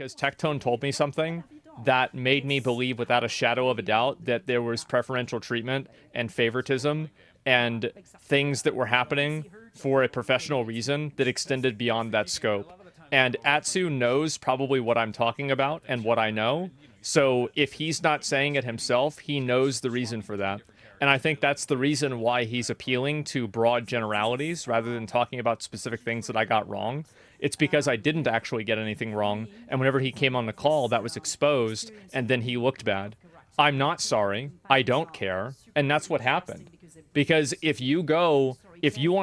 because Tectone told me something that made me believe without a shadow of a doubt that there was preferential treatment and favoritism and things that were happening for a professional reason that extended beyond that scope. And Atsu knows probably what I'm talking about and what I know. So if he's not saying it himself, he knows the reason for that. And I think that's the reason why he's appealing to broad generalities rather than talking about specific things that I got wrong. It's because I didn't actually get anything wrong. And whenever he came on the call, that was exposed, and then he looked bad. I'm not sorry. I don't care. And that's what happened. Because if you want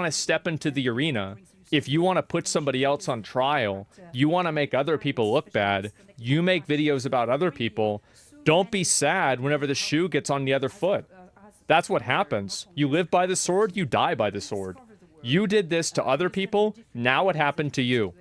to step into the arena, if you want to put somebody else on trial, you want to make other people look bad, you make videos about other people, don't be sad whenever the shoe gets on the other foot. That's what happens. You live by the sword, you die by the sword. You did this to other people, now it happened to you.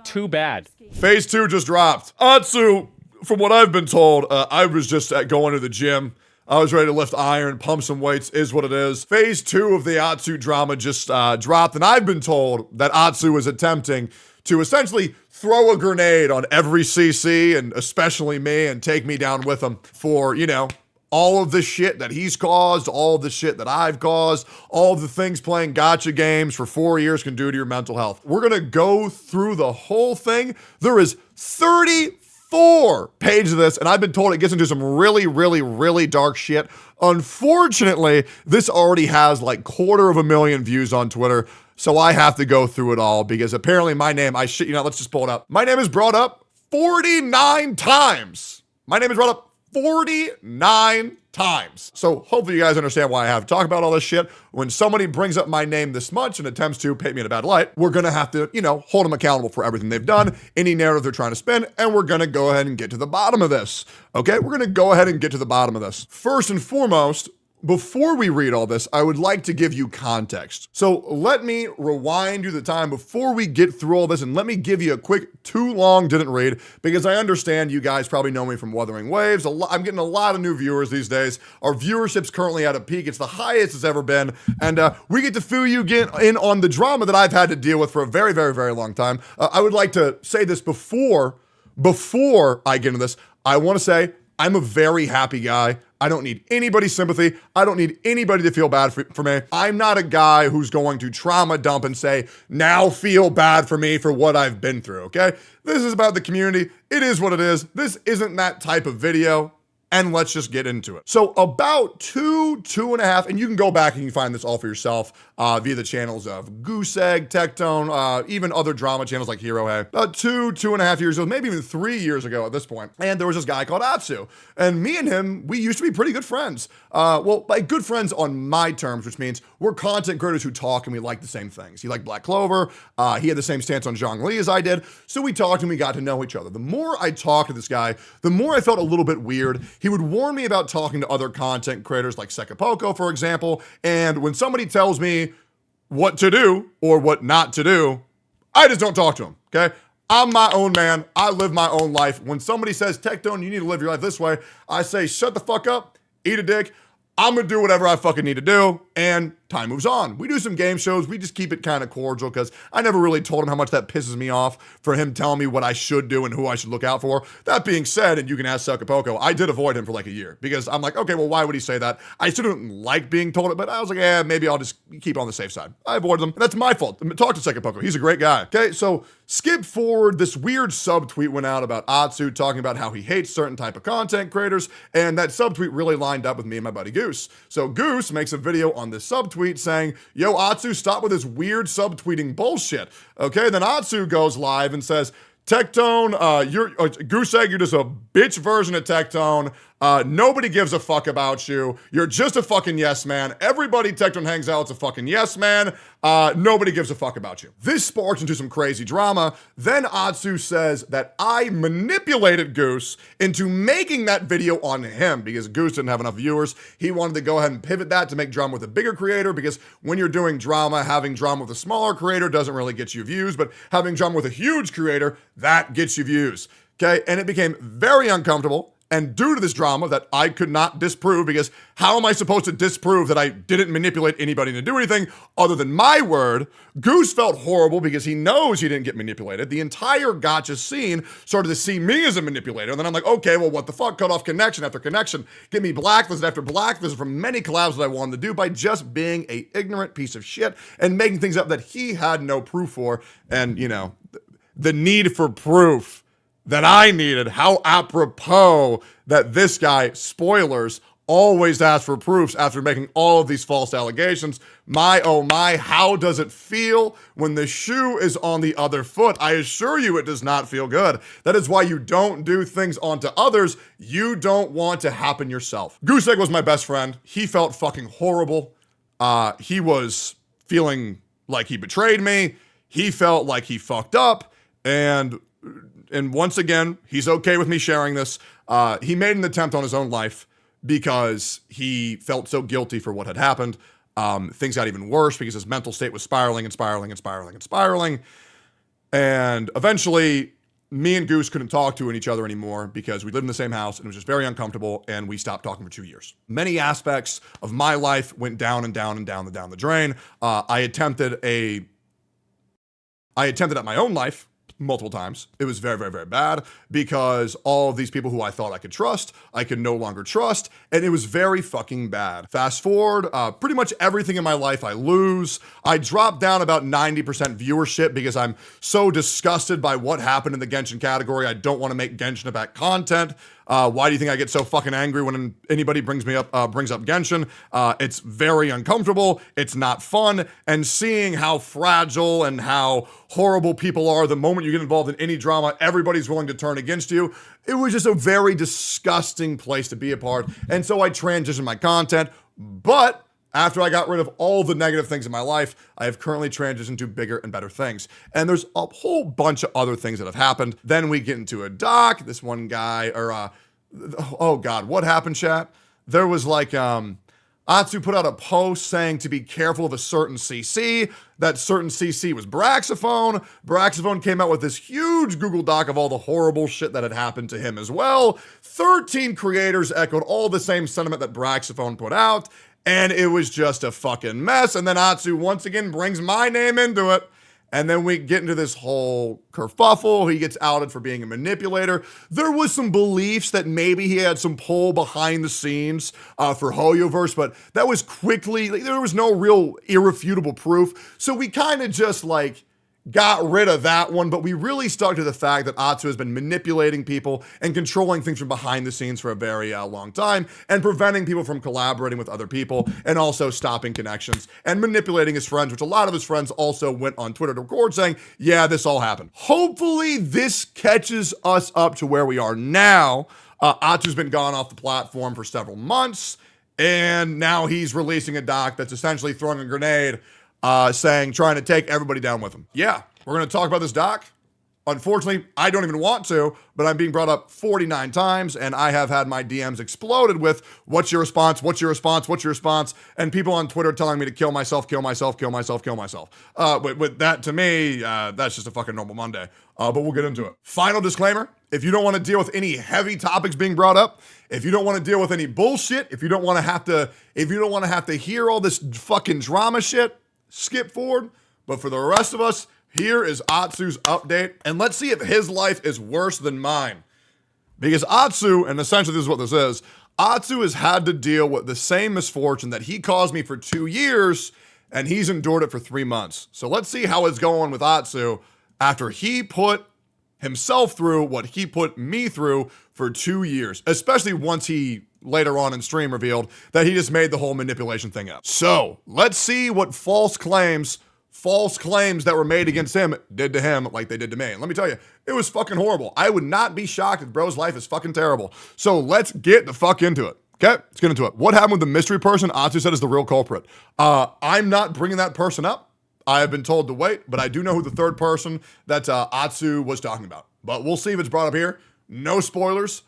Too bad. Phase 2 just dropped. Atsu, from what I've been told, I was just going to the gym. I was ready to lift iron, pump some weights, is what it is. Phase 2 of the Atsu drama just dropped, and I've been told that Atsu is attempting to essentially throw a grenade on every CC, and especially me, and take me down with him for, you know, all of the shit that he's caused, all of the shit that I've caused, all of the things playing gotcha games for 4 years can do to your mental health. We're gonna go through the whole thing. There is 34 pages of this, and I've been told it gets into some really, really, really dark shit. Unfortunately, this already has like 250,000 views on Twitter, so I have to go through it all because apparently my name, let's just pull it up. My name is brought up 49 times. My name is brought up 49 times. So hopefully you guys understand why I have to talk about all this shit. When somebody brings up my name this much and attempts to paint me in a bad light, we're gonna have to, hold them accountable for everything they've done, any narrative they're trying to spin, and we're gonna go ahead and get to the bottom of this. Okay, we're gonna go ahead and get to the bottom of this. First and foremost, before we read all this, I would like to give you context. So let me rewind you the time before we get through all this, and let me give you a quick too long didn't read, because I understand you guys probably know me from Wuthering Waves. I'm getting a lot of new viewers these days. Our viewership's currently at a peak. It's the highest it's ever been, and we get to fill you in on the drama that I've had to deal with for a very, very, very long time. I would like to say this before I get into this. I want to say I'm a very happy guy. I don't need anybody's sympathy. I don't need anybody to feel bad for me. I'm not a guy who's going to trauma dump and say, now feel bad for me for what I've been through, okay? This is about the community. It is what it is. This isn't that type of video. And let's just get into it. So about two and a half, and you can go back and you can find this all for yourself via the channels of Goose Egg, Tectone, even other drama channels like Hero Hey. About 2.5 years ago, maybe even 3 years ago at this point. And there was this guy called Atsu. And me and him, we used to be pretty good friends. Well, like good friends on my terms, which means we're content creators who talk and we like the same things. He liked Black Clover. He had the same stance on Zhongli as I did. So we talked and we got to know each other. The more I talked to this guy, the more I felt a little bit weird. He would warn me about talking to other content creators like Sekapoko, for example. And when somebody tells me what to do or what not to do, I just don't talk to him, okay? I'm my own man. I live my own life. When somebody says, Tectone, you need to live your life this way, I say, shut the fuck up, eat a dick. I'm gonna do whatever I fucking need to do, and time moves on. We do some game shows. We just keep it kind of cordial because I never really told him how much that pisses me off for him telling me what I should do and who I should look out for. That being said, and you can ask Sekapoko, I did avoid him for like a year because I'm like, okay, well, why would he say that? I still don't like being told it, but I was like, yeah, maybe I'll just keep on the safe side. I avoided him, and that's my fault. Talk to Sekapoko. He's a great guy. Okay, so skip forward. This weird subtweet went out about Atsu talking about how he hates certain type of content creators, and that subtweet really lined up with me and my buddy Goose. So Goose makes a video on this subtweet saying, yo, Atsu, stop with this weird subtweeting bullshit. Okay, then Atsu goes live and says, Tectone, Goose Egg, you're just a bitch version of Tectone. Nobody gives a fuck about you. You're just a fucking yes man. Everybody Tectone hangs out is a fucking yes man. Nobody gives a fuck about you. This sparks into some crazy drama. Then Atsu says that I manipulated Goose into making that video on him because Goose didn't have enough viewers. He wanted to go ahead and pivot that to make drama with a bigger creator because when you're doing drama, having drama with a smaller creator doesn't really get you views, but having drama with a huge creator, that gets you views. Okay, and it became very uncomfortable. And due to this drama that I could not disprove, because how am I supposed to disprove that I didn't manipulate anybody to do anything other than my word? Goose felt horrible because he knows he didn't get manipulated. The entire gotcha scene started to see me as a manipulator. And then I'm like, okay, well, what the fuck? Cut off connection after connection. Get me blacklisted after blacklisted from many collabs that I wanted to do by just being a ignorant piece of shit and making things up that he had no proof for. And, you know, the need for proof that I needed. How apropos that this guy, spoilers, always asks for proofs after making all of these false allegations. My, oh my, how does it feel when the shoe is on the other foot? I assure you it does not feel good. That is why you don't do things onto others you don't want to happen yourself. Goose Egg was my best friend. He felt fucking horrible. He was feeling like he betrayed me. He felt like he fucked up. And once again, he's okay with me sharing this. He made an attempt on his own life because he felt so guilty for what had happened. Things got even worse because his mental state was spiraling and spiraling and spiraling and spiraling. And eventually, me and Goose couldn't talk to each other anymore because we lived in the same house and it was just very uncomfortable, and we stopped talking for 2 years. Many aspects of my life went down and down and down the drain. I attempted at my own life multiple times. It was very, very, very bad because all of these people who I thought I could trust, I could no longer trust, and it was very fucking bad. Fast forward, pretty much everything in my life I lose. I dropped down about 90% viewership because I'm so disgusted by what happened in the Genshin category. I don't want to make Genshin about content. Why do you think I get so fucking angry when anybody brings up Genshin? It's very uncomfortable. It's not fun. And seeing how fragile and how horrible people are the moment you get involved in any drama, everybody's willing to turn against you. It was just a very disgusting place to be a part. And so I transitioned my content. But after I got rid of all the negative things in my life, I have currently transitioned to bigger and better things. And there's a whole bunch of other things that have happened. Then we get into a doc. This one guy, oh God, what happened, chat? There was like, Atsu put out a post saying to be careful of a certain CC. That certain CC was Braxophone. Braxophone came out with this huge Google Doc of all the horrible shit that had happened to him as well. 13 creators echoed all the same sentiment that Braxophone put out. And it was just a fucking mess. And then Atsu once again brings my name into it. And then we get into this whole kerfuffle. He gets outed for being a manipulator. There was some beliefs that maybe he had some pull behind the scenes for Hoyoverse, but that was quickly, there was no real irrefutable proof. So we kind of just like got rid of that one, but we really stuck to the fact that Atsu has been manipulating people and controlling things from behind the scenes for a very long time and preventing people from collaborating with other people and also stopping connections and manipulating his friends, which a lot of his friends also went on Twitter to record saying, yeah, this all happened. Hopefully this catches us up to where we are now. Atsu's been gone off the platform for several months, and now he's releasing a doc that's essentially throwing a grenade trying to take everybody down with him. Yeah, we're going to talk about this doc. Unfortunately, I don't even want to, but I'm being brought up 49 times, and I have had my DMs exploded with, what's your response, what's your response, what's your response, and people on Twitter telling me to kill myself, kill myself, kill myself, kill myself. With that, to me, that's just a fucking normal Monday. But we'll get into it. Final disclaimer, if you don't want to deal with any heavy topics being brought up, if you don't want to deal with any bullshit, if you don't want to have to hear all this fucking drama shit, skip forward. But for the rest of us, here is Atsu's update, and let's see if his life is worse than mine. Because Atsu, and essentially this is what this is, Atsu has had to deal with the same misfortune that he caused me for 2 years, and he's endured it for 3 months. So let's see how it's going with Atsu after he put himself through what he put me through for 2 years, especially once he later on in stream revealed that he just made the whole manipulation thing up. So let's see what false claims that were made against him did to him like they did to me. And let me tell you, it was fucking horrible. I would not be shocked if bro's life is fucking terrible. So let's get the fuck into it. Okay, let's get into it. What happened with the mystery person Atsu said is the real culprit? I'm not bringing that person up. I have been told to wait, but I do know who the third person that Atsu was talking about. But we'll see if it's brought up here. No spoilers.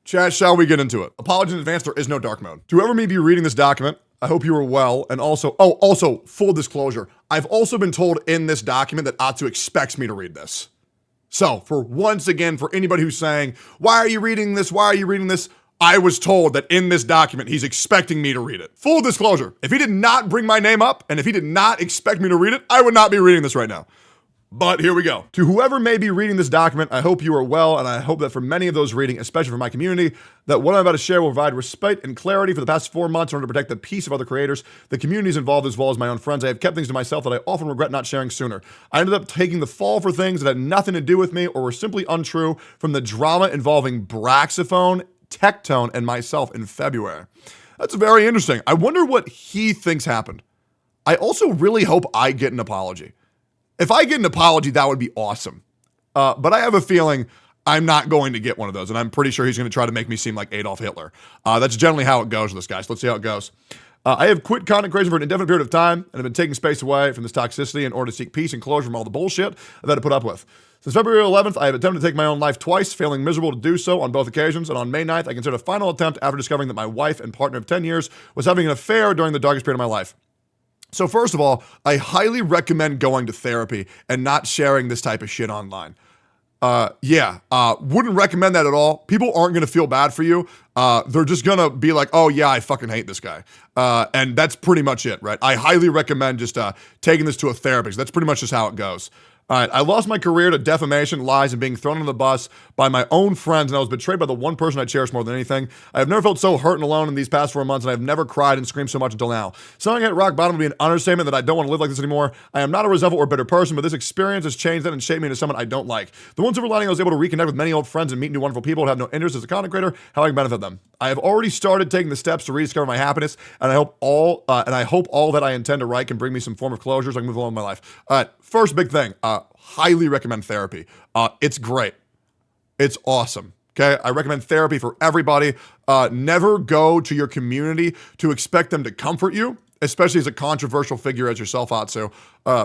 Chat, shall we get into it? Apologies in advance, there is no dark mode. To whoever may be reading this document, I hope you are well. And also, full disclosure, I've also been told in this document that Atsu expects me to read this. So for once again, for anybody who's saying, why are you reading this? Why are you reading this? I was told that in this document, he's expecting me to read it. Full disclosure, if he did not bring my name up and if he did not expect me to read it, I would not be reading this right now. But here we go. To whoever may be reading this document, I hope you are well, and I hope that for many of those reading, especially for my community, that what I'm about to share will provide respite and clarity. For the past 4 months, in order to protect the peace of other creators, the communities involved, as well as my own friends, I have kept things to myself that I often regret not sharing sooner. I ended up taking the fall for things that had nothing to do with me or were simply untrue from the drama involving Braxophone, Tectone, and myself in February. That's very interesting. I wonder what he thinks happened. I also really hope I get an apology. If I get an apology, that would be awesome. But I have a feeling I'm not going to get one of those, and I'm pretty sure he's going to try to make me seem like Adolf Hitler. That's generally how it goes with this guy, so let's see how it goes. I have quit content creation for an indefinite period of time and have been taking space away from this toxicity in order to seek peace and closure from all the bullshit I've had to put up with. Since February 11th, I have attempted to take my own life twice, failing miserable to do so on both occasions, and on May 9th, I considered a final attempt after discovering that my wife and partner of 10 years was having an affair during the darkest period of my life. So first of all, I highly recommend going to therapy and not sharing this type of shit online. Wouldn't recommend that at all. People aren't going to feel bad for you. They're just going to be like, oh yeah, I fucking hate this guy. And that's pretty much it, right? I highly recommend just taking this to a therapist. That's pretty much just how it goes. All right, I lost my career to defamation, lies, and being thrown on the bus by my own friends, and I was betrayed by the one person I cherish more than anything. I have never felt so hurt and alone in these past 4 months, and I have never cried and screamed so much until now. Saying I hit rock bottom would be an understatement that I don't want to live like this anymore. I am not a resentful or bitter person, but this experience has changed that and shaped me into someone I don't like. The one silver lining, I was able to reconnect with many old friends and meet new wonderful people and have no interest as a content creator, how I can benefit them. I have already started taking the steps to rediscover my happiness, and I hope all that I intend to write can bring me some form of closure so I can move along with my life. All right, first big thing. Highly recommend therapy. It's great. It's awesome. Okay. I recommend therapy for everybody. Never go to your community to expect them to comfort you, especially as a controversial figure as yourself, Atsu.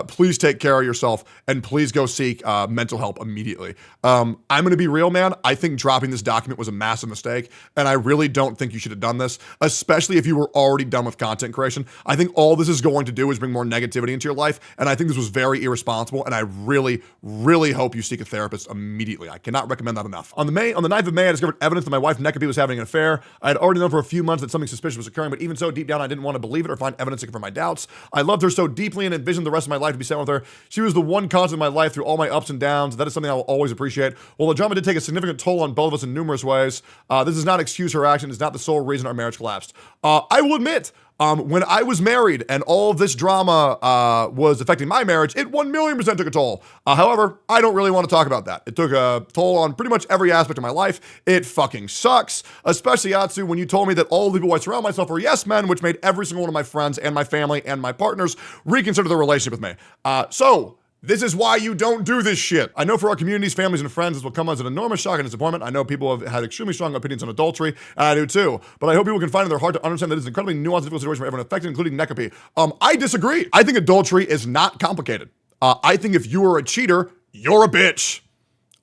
Please take care of yourself and please go seek mental help immediately. I'm going to be real, man. I think dropping this document was a massive mistake, and I really don't think you should have done this, especially if you were already done with content creation. I think all this is going to do is bring more negativity into your life, and I think this was very irresponsible, and I really, really hope you seek a therapist immediately. I cannot recommend that enough. On the 9th of May, I discovered evidence that my wife, Nekapee, was having an affair. I had already known for a few months that something suspicious was occurring, but even so, deep down, I didn't want to believe it or find evidence to confirm my doubts. I loved her so deeply and envisioned the rest of my life to be spent with her. She was the one constant in my life through all my ups and downs. That is something I will always appreciate. While the drama did take a significant toll on both of us in numerous ways, this does not excuse her action. It's not the sole reason our marriage collapsed. I will admit, when I was married and all of this drama was affecting my marriage, it 1,000,000% took a toll. However, I don't really want to talk about that. It took a toll on pretty much every aspect of my life. It fucking sucks, especially Atsu, when you told me that all the people I surround myself were yes men, which made every single one of my friends and my family and my partners reconsider their relationship with me. So this is why you don't do this shit. I know for our communities, families, and friends, this will come as an enormous shock and disappointment. I know people have had extremely strong opinions on adultery, and I do too. But I hope people can find in their heart to understand that it's an incredibly nuanced and difficult situation for everyone affected, including Nekapee. I disagree. I think adultery is not complicated. I think if you are a cheater, you're a bitch.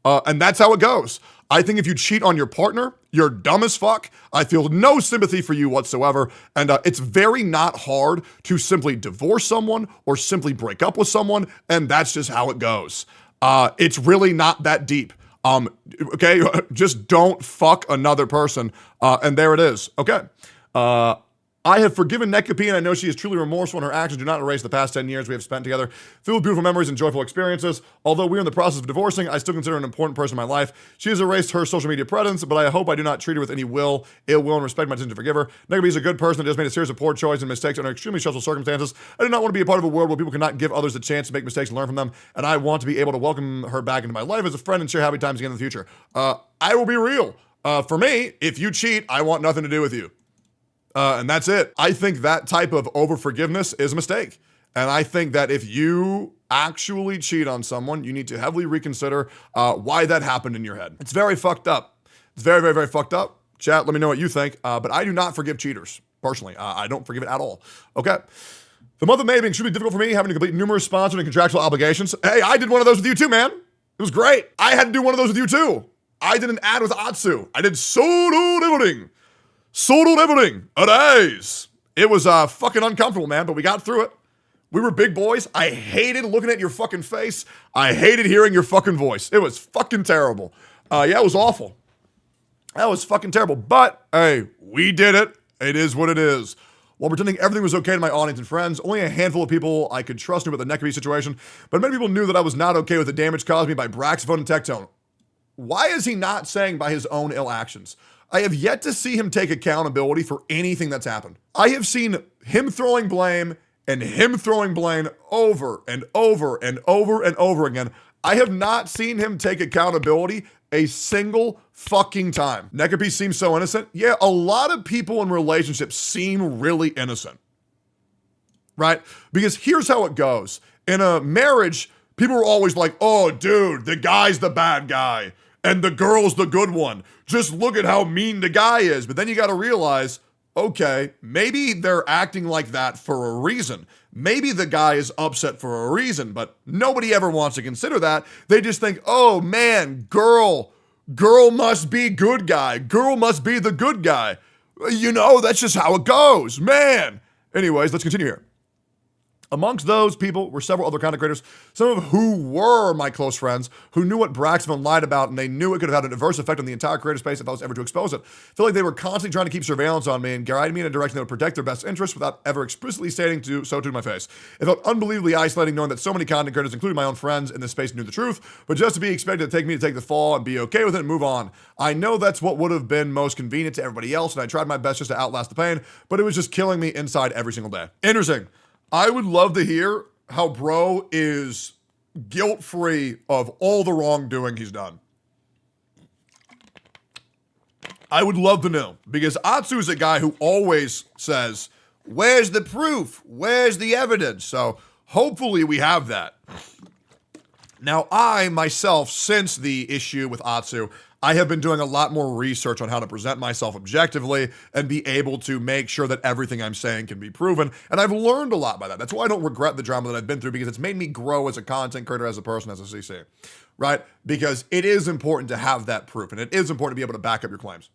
And that's how it goes. I think if you cheat on your partner, you're dumb as fuck. I feel no sympathy for you whatsoever. And it's very not hard to simply divorce someone or simply break up with someone. And that's just how it goes. It's really not that deep. Okay, just don't fuck another person. And there it is. Okay. I have forgiven Nekapee, and I know she is truly remorseful, and her actions do not erase the past 10 years we have spent together, filled with beautiful memories and joyful experiences. Although we are in the process of divorcing, I still consider her an important person in my life. She has erased her social media presence, but I hope I do not treat her with any ill will, and respect my decision to forgive her. Nekapee is a good person that just made a series of poor choices and mistakes under extremely stressful circumstances. I do not want to be a part of a world where people cannot give others the chance to make mistakes and learn from them, and I want to be able to welcome her back into my life as a friend and share happy times again in the future. I will be real. For me, if you cheat, I want nothing to do with you. And that's it. I think that type of over-forgiveness is a mistake. And I think that if you actually cheat on someone, you need to heavily reconsider why that happened in your head. It's very fucked up. It's very, very, very fucked up. Chat, let me know what you think. But I do not forgive cheaters, personally. I don't forgive it at all. Okay. The month of May being extremely difficult for me, having to complete numerous sponsored and contractual obligations. Hey, I did one of those with you too, man. It was great. I had to do one of those with you too. I did an ad with Atsu. I did everything. Sorted everything. It was fucking uncomfortable, man, but we got through it. We were big boys. I hated looking at your fucking face. I hated hearing your fucking voice. It was fucking terrible. Yeah, it was awful. That was fucking terrible. But, hey, we did it. It is what it is. While pretending everything was okay to my audience and friends, only a handful of people I could trust knew about the Neckaby situation, but many people knew that I was not okay with the damage caused me by Braxphone and Tectone. Why is he not saying by his own ill actions? I have yet to see him take accountability for anything that's happened. I have seen him throwing blame and him throwing blame over and over and over and over again. I have not seen him take accountability a single fucking time. Neckaby seems so innocent. Yeah, a lot of people in relationships seem really innocent, right? Because here's how it goes. In a marriage, people are always like, oh, dude, the guy's the bad guy and the girl's the good one. Just look at how mean the guy is. But then you got to realize, okay, maybe they're acting like that for a reason. Maybe the guy is upset for a reason, but nobody ever wants to consider that. They just think, oh man, girl must be good guy. Girl must be the good guy. You know, that's just how it goes, man. Anyways, let's continue here. Amongst those people were several other content creators, some of who were my close friends, who knew what Braxphone lied about, and they knew it could have had an adverse effect on the entire creator space if I was ever to expose it. I feel like they were constantly trying to keep surveillance on me and guide me in a direction that would protect their best interests without ever explicitly stating so to my face. It felt unbelievably isolating knowing that so many content creators, including my own friends in this space, knew the truth, but just to be expected to take me to take the fall and be okay with it and move on. I know that's what would have been most convenient to everybody else, and I tried my best just to outlast the pain, but it was just killing me inside every single day. Interesting. I would love to hear how bro is guilt-free of all the wrongdoing he's done. I would love to know, because Atsu is a guy who always says, where's the proof? Where's the evidence? So hopefully we have that. Now I, myself, since the issue with Atsu, I have been doing a lot more research on how to present myself objectively and be able to make sure that everything I'm saying can be proven. And I've learned a lot by that. That's why I don't regret the drama that I've been through, because it's made me grow as a content creator, as a person, as a CC, right? Because it is important to have that proof, and it is important to be able to back up your claims.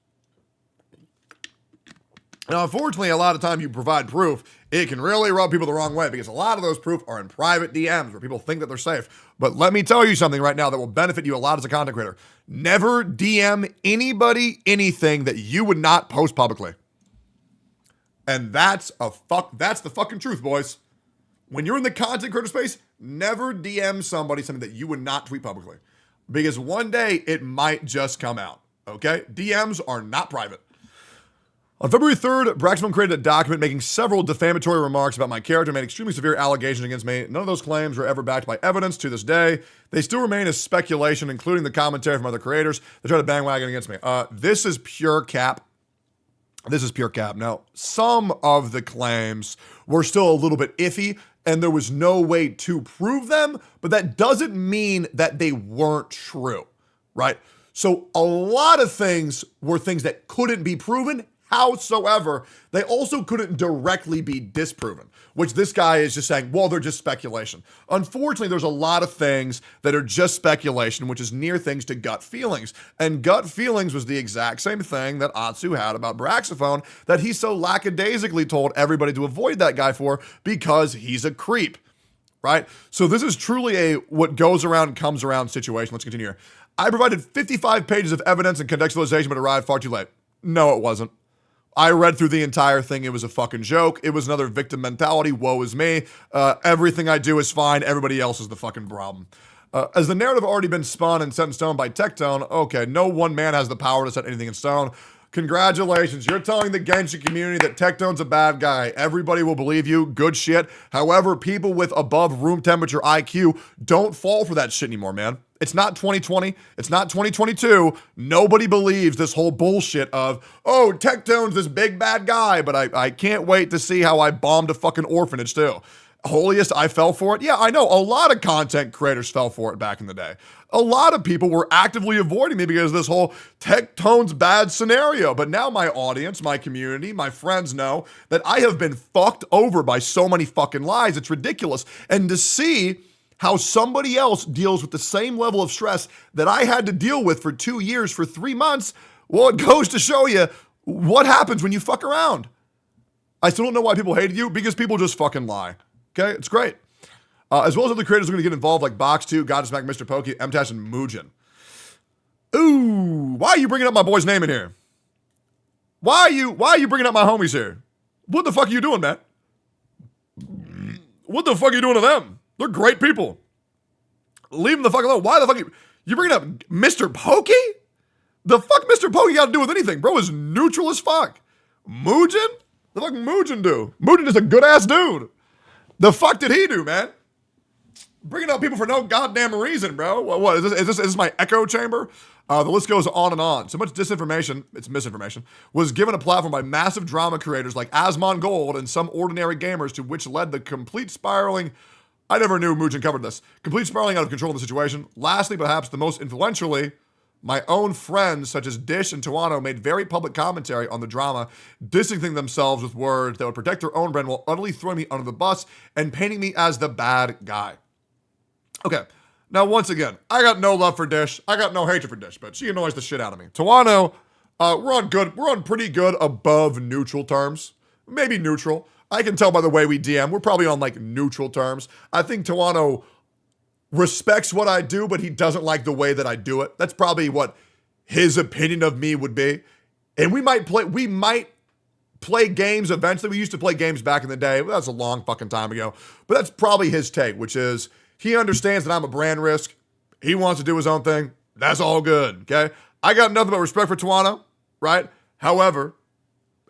Now, unfortunately, a lot of time you provide proof, it can really rub people the wrong way, because a lot of those proof are in private DMs where people think that they're safe. But let me tell you something right now that will benefit you a lot as a content creator. Never DM anybody anything that you would not post publicly. And that's the fucking truth, boys. When you're in the content creator space, never DM somebody something that you would not tweet publicly. Because one day it might just come out, okay? DMs are not private. On February 3rd, Braxphone created a document making several defamatory remarks about my character and made extremely severe allegations against me. None of those claims were ever backed by evidence to this day. They still remain as speculation, including the commentary from other creators that try to bandwagon against me. This is pure cap. This is pure cap. Now, some of the claims were still a little bit iffy, and there was no way to prove them, but that doesn't mean that they weren't true, right? So a lot of things were things that couldn't be proven. Howsoever, they also couldn't directly be disproven, which this guy is just saying, well, they're just speculation. Unfortunately, there's a lot of things that are just speculation, which is near things to gut feelings. And gut feelings was the exact same thing that Atsu had about Braxphone, that he so lackadaisically told everybody to avoid that guy for because he's a creep, right? So this is truly a what goes around comes around situation. Let's continue here. I provided 55 pages of evidence and contextualization, but arrived far too late. No, it wasn't. I read through the entire thing. It was a fucking joke. It was another victim mentality. Woe is me. Everything I do is fine. Everybody else is the fucking problem. As the narrative already been spun and set in stone by Tectone, okay, no one man has the power to set anything in stone. Congratulations. You're telling the Genshin community that Tectone's a bad guy. Everybody will believe you. Good shit. However, people with above room temperature IQ don't fall for that shit anymore, man. It's not 2020. It's not 2022. Nobody believes this whole bullshit of, oh, Tectone's this big bad guy, but I can't wait to see how I bombed a fucking orphanage too. Holiest, I fell for it. Yeah, I know. A lot of content creators fell for it back in the day. A lot of people were actively avoiding me because of this whole Tectone's bad scenario. But now my audience, my community, my friends know that I have been fucked over by so many fucking lies. It's ridiculous. And to see how somebody else deals with the same level of stress that I had to deal with for 2 years, for 3 months, well, it goes to show you what happens when you fuck around. I still don't know why people hated you, because people just fucking lie. Okay, it's great. As well as other creators are going to get involved like Box2, Godsmack, Mr. Pokey, MTash, and Muujin. Ooh, why are you bringing up my boy's name in here? Why are you bringing up my homies here? What the fuck are you doing, man? What the fuck are you doing to them? They're great people. Leave them the fuck alone. Why the fuck you bringing up Mr. Pokey? The fuck Mr. Pokey got to do with anything? Bro is neutral as fuck. Muujin? The fuck Muujin do? Muujin is a good ass dude. The fuck did he do, man? Bringing up people for no goddamn reason, bro. What is this my echo chamber? The list goes on and on. So much disinformation, it's misinformation, was given a platform by massive drama creators like Asmongold and some ordinary gamers, to which led the complete spiraling. I never knew Muujin covered this. Complete spiraling out of control of the situation. Lastly, perhaps the most influentially, my own friends such as Dish and Tuano made very public commentary on the drama, distancing themselves with words that would protect their own brand while utterly throwing me under the bus and painting me as the bad guy. Okay, now once again, I got no love for Dish. I got no hatred for Dish, but she annoys the shit out of me. Tuano, we're on pretty good above neutral terms. Maybe neutral. I can tell by the way we DM, we're probably on like neutral terms. I think Tuano respects what I do, but he doesn't like the way that I do it. That's probably what his opinion of me would be. And we might play games eventually. We used to play games back in the day. Well, that's a long fucking time ago. But that's probably his take, which is he understands that I'm a brand risk. He wants to do his own thing. That's all good, okay? I got nothing but respect for Tuano, right? However,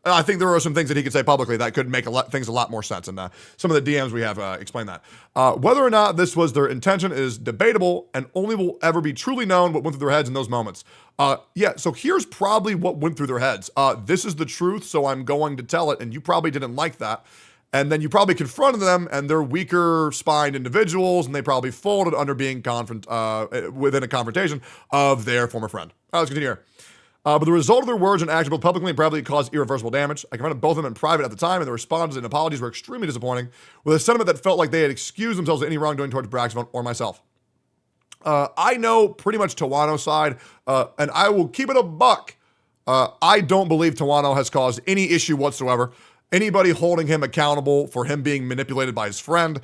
I think there are some things that he could say publicly that could make things a lot more sense. And some of the DMs we have explain that. Whether or not this was their intention is debatable and only will ever be truly known what went through their heads in those moments. Yeah, so here's probably what went through their heads. This is the truth, so I'm going to tell it, and you probably didn't like that. And then you probably confronted them, and they're weaker-spined individuals, and they probably folded under being within a confrontation of their former friend. Let's continue here. But the result of their words and actions both publicly and privately caused irreversible damage. I confronted both of them in private at the time, and the responses and apologies were extremely disappointing, with a sentiment that felt like they had excused themselves of any wrongdoing towards Braxton or myself. I know pretty much Tuano's side, and I will keep it a buck. I don't believe Tuano has caused any issue whatsoever. Anybody holding him accountable for him being manipulated by his friend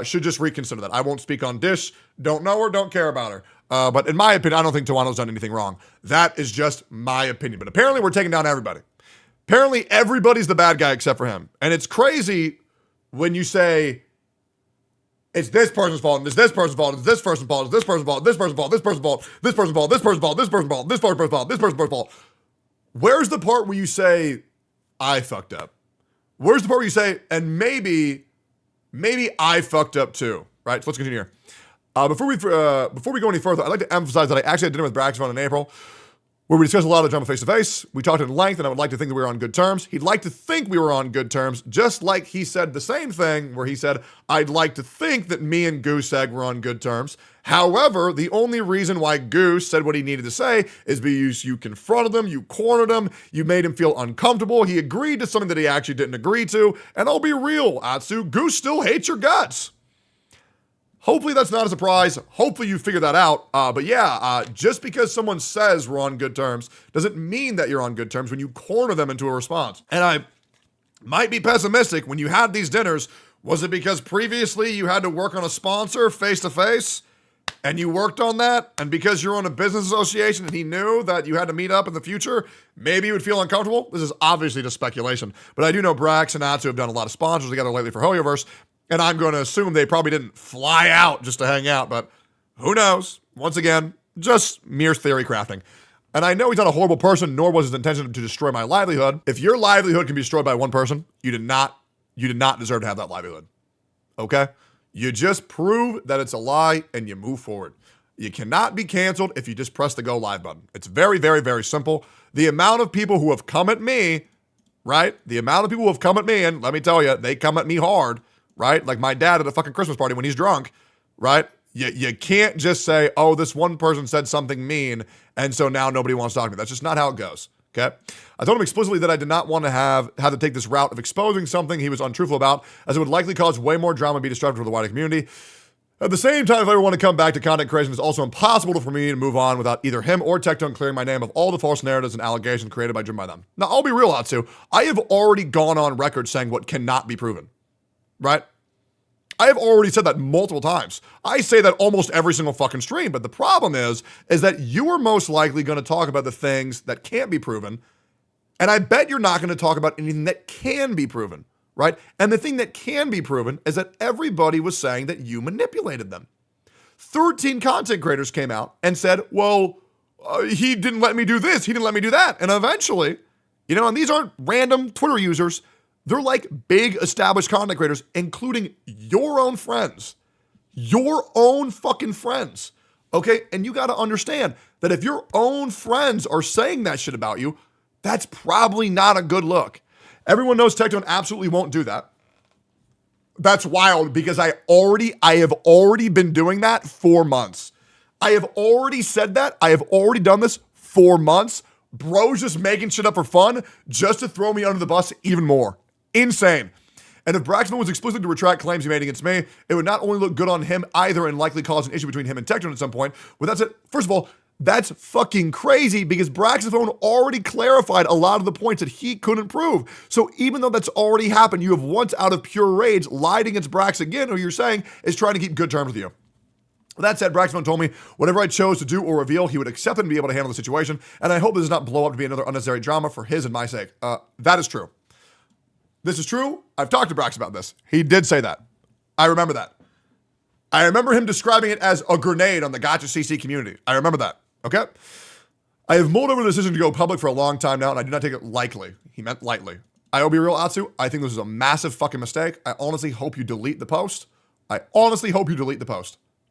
should just reconsider that. I won't speak on Dish. Don't know her, don't care about her. But in my opinion, I don't think Tuano's done anything wrong. That is just my opinion. But apparently we're taking down everybody. Apparently everybody's the bad guy except for him. And it's crazy when you say, it's this person's fault, and it's this person's fault, it's this person's fault, it's this person's fault, this person's fault, this person's fault, this person's fault, this person's fault, this person's fault, this person's fault, this person's fault. Where's the part where you say, I fucked up? Where's the part where you say, and maybe I fucked up too, right? So let's continue here. Before we go any further, I'd like to emphasize that I actually had dinner with Braxton in April, where we discussed a lot of the drama face-to-face. We talked at length, and I would like to think that we were on good terms. He'd like to think we were on good terms, just like he said the same thing, where he said, I'd like to think that me and Goose Egg were on good terms. However, the only reason why Goose said what he needed to say is because you confronted him, you cornered him, you made him feel uncomfortable. He agreed to something that he actually didn't agree to. And I'll be real, Atsu, Goose still hates your guts. Hopefully that's not a surprise. Hopefully you figure that out. But yeah, just because someone says we're on good terms doesn't mean that you're on good terms when you corner them into a response. And I might be pessimistic. When you had these dinners, was it because previously you had to work on a sponsor face-to-face and you worked on that? And because you're on a business association and he knew that you had to meet up in the future, maybe you would feel uncomfortable? This is obviously just speculation. But I do know Brax and Atsu have done a lot of sponsors together lately for Hoyoverse. And I'm going to assume they probably didn't fly out just to hang out, but who knows? Once again, just mere theory crafting. And I know he's not a horrible person, nor was his intention to destroy my livelihood. If your livelihood can be destroyed by one person, you did not deserve to have that livelihood. Okay? You just prove that it's a lie and you move forward. You cannot be canceled if you just press the go live button. It's very, very, very simple. The amount of people who have come at me, right? The amount of people who have come at me, and let me tell you, they come at me hard. Right? Like my dad at a fucking Christmas party when he's drunk, right? You can't just say, oh, this one person said something mean, and so now nobody wants to talk to me. That's just not how it goes, okay? I told him explicitly that I did not want to have to take this route of exposing something he was untruthful about, as it would likely cause way more drama and be destructive for the wider community. At the same time, if I ever want to come back to content creation, it's also impossible for me to move on without either him or Tectone clearing my name of all the false narratives and allegations created driven by them. Now, I'll be real, Atsu. I have already gone on record saying what cannot be proven. Right? I have already said that multiple times. I say that almost every single fucking stream, but the problem is that you are most likely going to talk about the things that can't be proven, and I bet you're not going to talk about anything that can be proven, right? And the thing that can be proven is that everybody was saying that you manipulated them. 13 content creators came out and said, well, he didn't let me do this, he didn't let me do that. And eventually, you know, and these aren't random Twitter users, they're like big established content creators, including your own friends. Your own fucking friends. Okay? And you got to understand that if your own friends are saying that shit about you, that's probably not a good look. Everyone knows Tectone absolutely won't do that. That's wild because I have already been doing that for months. I have already said that. I have already done this for months. Bro's just making shit up for fun just to throw me under the bus even more. Insane. And if Braxton was explicit to retract claims he made against me, it would not only look good on him either and likely cause an issue between him and Tectone at some point. Well, that's it. First of all, that's fucking crazy because Braxton already clarified a lot of the points that he couldn't prove. So even though that's already happened, you have once out of pure rage lied against Brax again, who you're saying is trying to keep good terms with you. That said, Braxton told me whatever I chose to do or reveal, he would accept it and be able to handle the situation. And I hope this does not blow up to be another unnecessary drama for his and my sake. That is true. This is true. I've talked to Brax about this. He did say that. I remember that. I remember him describing it as a grenade on the Gotcha CC community. I remember that. Okay? I have mulled over the decision to go public for a long time now, and I do not take it lightly. He meant lightly. I will be real, Atsu. I think this is a massive fucking mistake. I honestly hope you delete the post.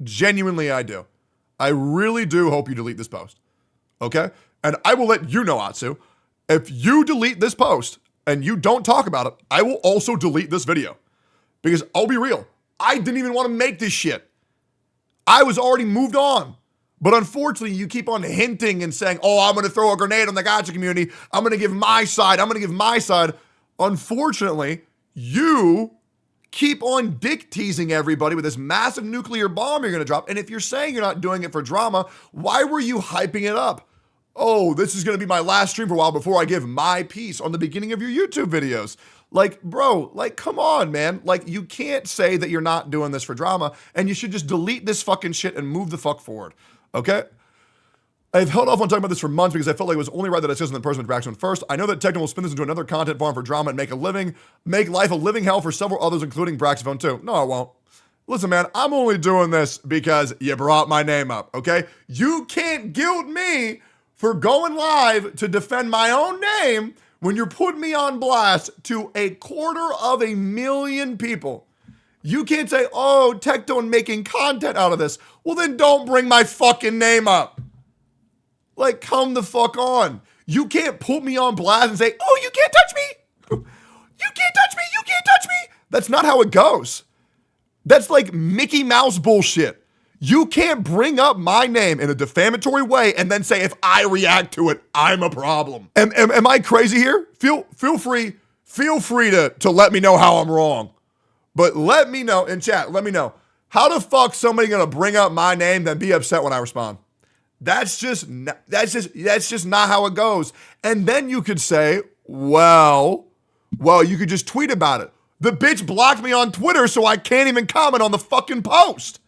Genuinely, I do. I really do hope you delete this post. Okay? And I will let you know, Atsu, if you delete this post and you don't talk about it, I will also delete this video. Because I'll be real, I didn't even want to make this shit. I was already moved on. But unfortunately, you keep on hinting and saying, oh, I'm going to throw a grenade on the Gotcha community. I'm going to give my side. Unfortunately, you keep on dick teasing everybody with this massive nuclear bomb you're going to drop. And if you're saying you're not doing it for drama, why were you hyping it up? Oh, this is going to be my last stream for a while before I give my piece on the beginning of your YouTube videos. Like, bro, like, come on, man. Like, you can't say that you're not doing this for drama, and you should just delete this fucking shit and move the fuck forward. Okay? I've held off on talking about this for months because I felt like it was only right that I said something personal with Braxton first. I know that Tectone will spin this into another content farm for drama and make life a living hell for several others, including Braxton too. No, it won't. Listen, man, I'm only doing this because you brought my name up, okay? You can't guilt me for going live to defend my own name when you're putting me on blast to 250,000 people. You can't say, oh, Tectone making content out of this. Well, then don't bring my fucking name up. Like, come the fuck on. You can't put me on blast and say, oh, you can't touch me. You can't touch me. You can't touch me. That's not how it goes. That's like Mickey Mouse bullshit. You can't bring up my name in a defamatory way and then say, if I react to it, I'm a problem. Am I crazy here? Feel free to let me know how I'm wrong. But let me know in chat, let me know. How the fuck somebody gonna bring up my name then be upset when I respond? That's just not how it goes. And then you could say, well, you could just tweet about it. The bitch blocked me on Twitter, so I can't even comment on the fucking post.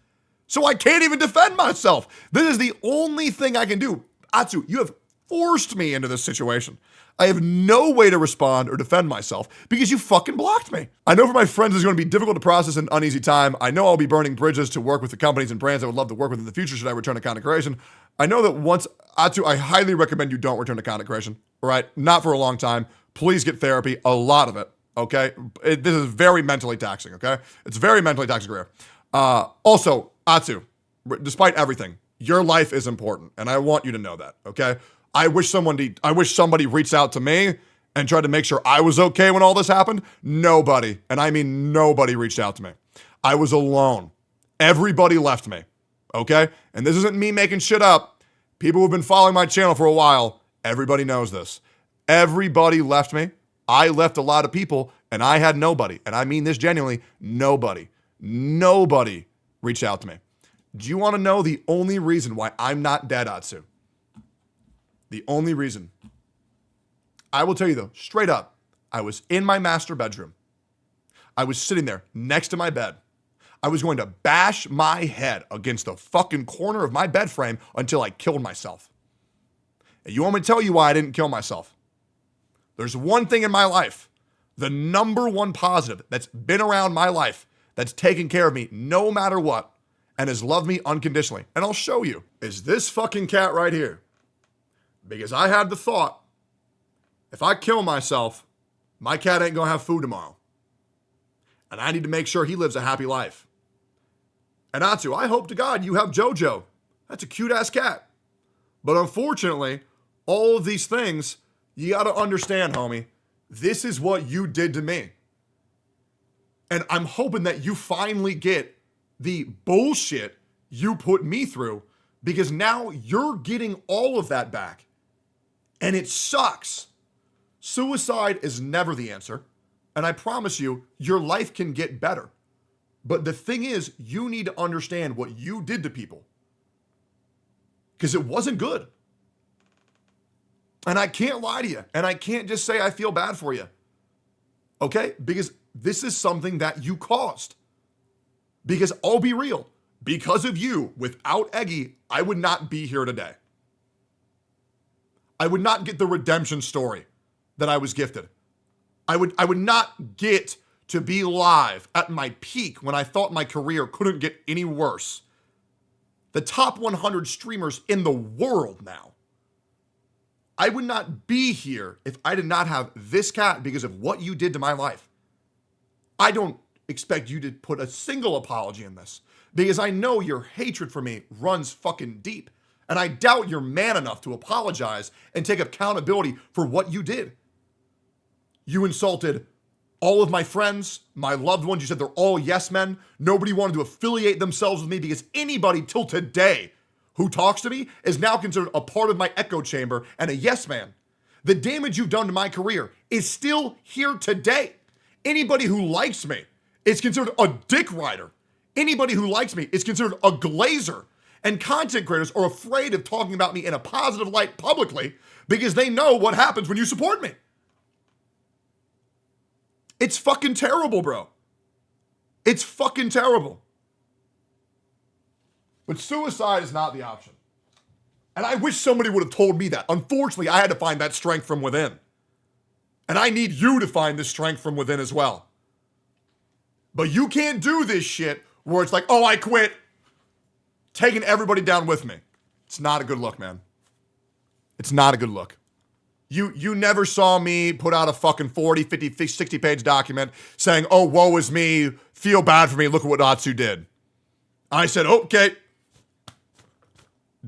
So I can't even defend myself. This is the only thing I can do. Atsu, you have forced me into this situation. I have no way to respond or defend myself because you fucking blocked me. I know for my friends it's going to be difficult to process an uneasy time. I know I'll be burning bridges to work with the companies and brands I would love to work with in the future should I return to content creation. I know that once, Atsu, I highly recommend you don't return to content creation, all right? Not for a long time. Please get therapy, a lot of it, okay? This is very mentally taxing, okay? It's very mentally taxing career. Also, Atsu, despite everything, your life is important, and I want you to know that, okay? I wish somebody reached out to me and tried to make sure I was okay when all this happened. Nobody, and I mean nobody, reached out to me. I was alone. Everybody left me, okay? And this isn't me making shit up. People who've been following my channel for a while, everybody knows this. Everybody left me. I left a lot of people, and I had nobody. And I mean this genuinely, nobody. Nobody reached out to me. Do you want to know the only reason why I'm not dead, Atsu? The only reason. I will tell you though, straight up, I was in my master bedroom. I was sitting there next to my bed. I was going to bash my head against the fucking corner of my bed frame until I killed myself. And you want me to tell you why I didn't kill myself? There's one thing in my life, the number one positive that's been around my life, that's taken care of me no matter what, and has loved me unconditionally. And I'll show you, is this fucking cat right here. Because I had the thought, if I kill myself, my cat ain't gonna have food tomorrow. And I need to make sure he lives a happy life. And Atsu, I hope to God you have Jojo. That's a cute ass cat. But unfortunately, all of these things, you gotta understand, homie, this is what you did to me. And I'm hoping that you finally get the bullshit you put me through, because now you're getting all of that back. And it sucks. Suicide is never the answer. And I promise you, your life can get better. But the thing is, you need to understand what you did to people. Because it wasn't good. And I can't lie to you. And I can't just say I feel bad for you. Okay? Because this is something that you caused. Because I'll be real. Because of you, without Eggy, I would not be here today. I would not get the redemption story that I was gifted. I would not get to be live at my peak when I thought my career couldn't get any worse. The top 100 streamers in the world now. I would not be here if I did not have this cat because of what you did to my life. I don't expect you to put a single apology in this because I know your hatred for me runs fucking deep. And I doubt you're man enough to apologize and take accountability for what you did. You insulted all of my friends, my loved ones. You said they're all yes men. Nobody wanted to affiliate themselves with me because anybody till today who talks to me is now considered a part of my echo chamber and a yes man. The damage you've done to my career is still here today. Anybody who likes me is considered a dick rider. Anybody who likes me is considered a glazer. And content creators are afraid of talking about me in a positive light publicly because they know what happens when you support me. It's fucking terrible, bro. It's fucking terrible. But suicide is not the option. And I wish somebody would have told me that. Unfortunately, I had to find that strength from within. And I need you to find this strength from within as well. But you can't do this shit where it's like, oh, I quit. Taking everybody down with me. It's not a good look, man. It's not a good look. You never saw me put out a fucking 40, 50, 60 page document saying, oh, woe is me, feel bad for me, look at what Atsu did. I said, okay.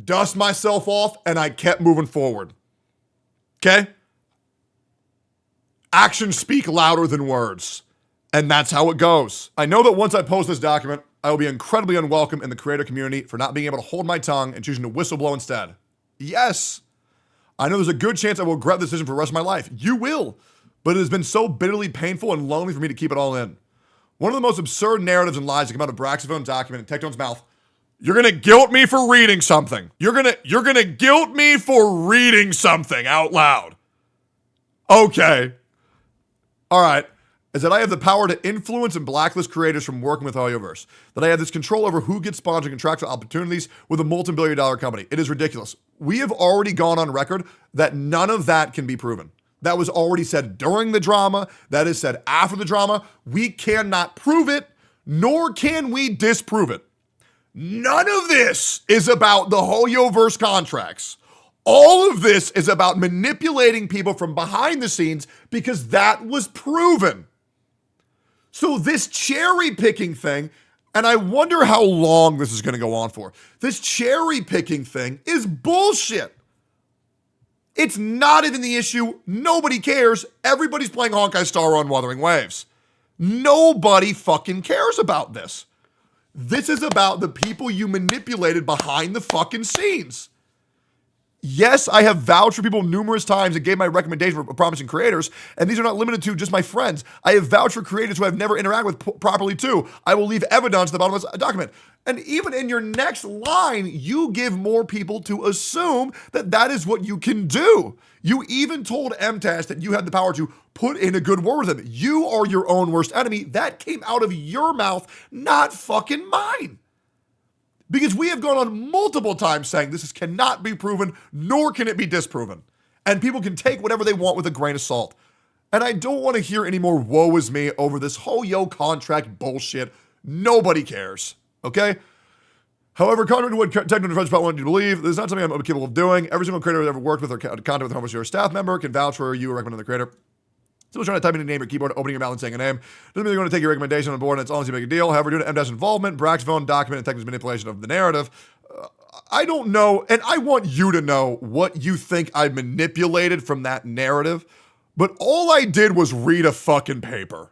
Dust myself off, and I kept moving forward. Okay? Actions speak louder than words. And that's how it goes. I know that once I post this document, I will be incredibly unwelcome in the creator community for not being able to hold my tongue and choosing to whistleblow instead. Yes, I know there's a good chance I will regret this decision for the rest of my life. You will, but it has been so bitterly painful and lonely for me to keep it all in. One of the most absurd narratives and lies that come out of Brax's own document in Tectone's mouth. You're gonna guilt me for reading something. You're gonna guilt me for reading something out loud. Okay. All right. Is that I have the power to influence and blacklist creators from working with Hoyoverse. That I have this control over who gets sponsored contractual opportunities with a multi-billion dollar company. It is ridiculous. We have already gone on record that none of that can be proven. That was already said during the drama. That is said after the drama. We cannot prove it, nor can we disprove it. None of this is about the Hoyoverse contracts. All of this is about manipulating people from behind the scenes because that was proven. So this cherry picking thing, and I wonder how long this is going to go on for. This cherry picking thing is bullshit. It's not even the issue. Nobody cares. Everybody's playing Honkai Star on Wuthering Waves. Nobody fucking cares about this. This is about the people you manipulated behind the fucking scenes. Yes, I have vouched for people numerous times and gave my recommendation for promising creators, and these are not limited to just my friends. I have vouched for creators who I've never interacted with properly too. I will leave evidence at the bottom of this document. And even in your next line, you give more people to assume that that is what you can do. You even told MTash that you had the power to put in a good word with him. You are your own worst enemy. That came out of your mouth, not fucking mine. Because we have gone on multiple times saying this cannot be proven, nor can it be disproven. And people can take whatever they want with a grain of salt. And I don't want to hear any more woe is me over this Hoyo contract bullshit. Nobody cares, okay? However, contrary to what Tectone React wanted you to believe, this is not something I'm capable of doing. Every single creator I've ever worked with or contact with Hoyoverse or a staff member can vouch for you or recommend the creator. Someone's trying to type in a name or keyboard, opening your mouth and saying a name. Doesn't mean they're going to take your recommendation on board and it's honestly a big deal. However, due to MDAS involvement, Braxphone, document, and Tectone's manipulation of the narrative, I don't know, and I want you to know what you think I manipulated from that narrative, but all I did was read a fucking paper.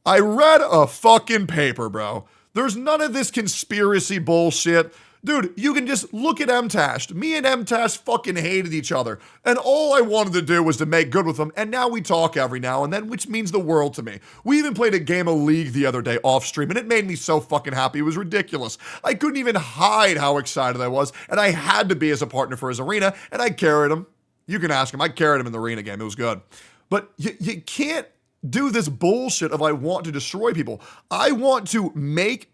I read a fucking paper, bro. There's none of this conspiracy bullshit. Dude, you can just look at MTash. Me and MTash fucking hated each other. And all I wanted to do was to make good with them. And now we talk every now and then, which means the world to me. We even played a game of League the other day off stream, and it made me so fucking happy. It was ridiculous. I couldn't even hide how excited I was. And I had to be as a partner for his arena, and I carried him. You can ask him. I carried him in the arena game. It was good. But you can't do this bullshit of I want to destroy people. I want to make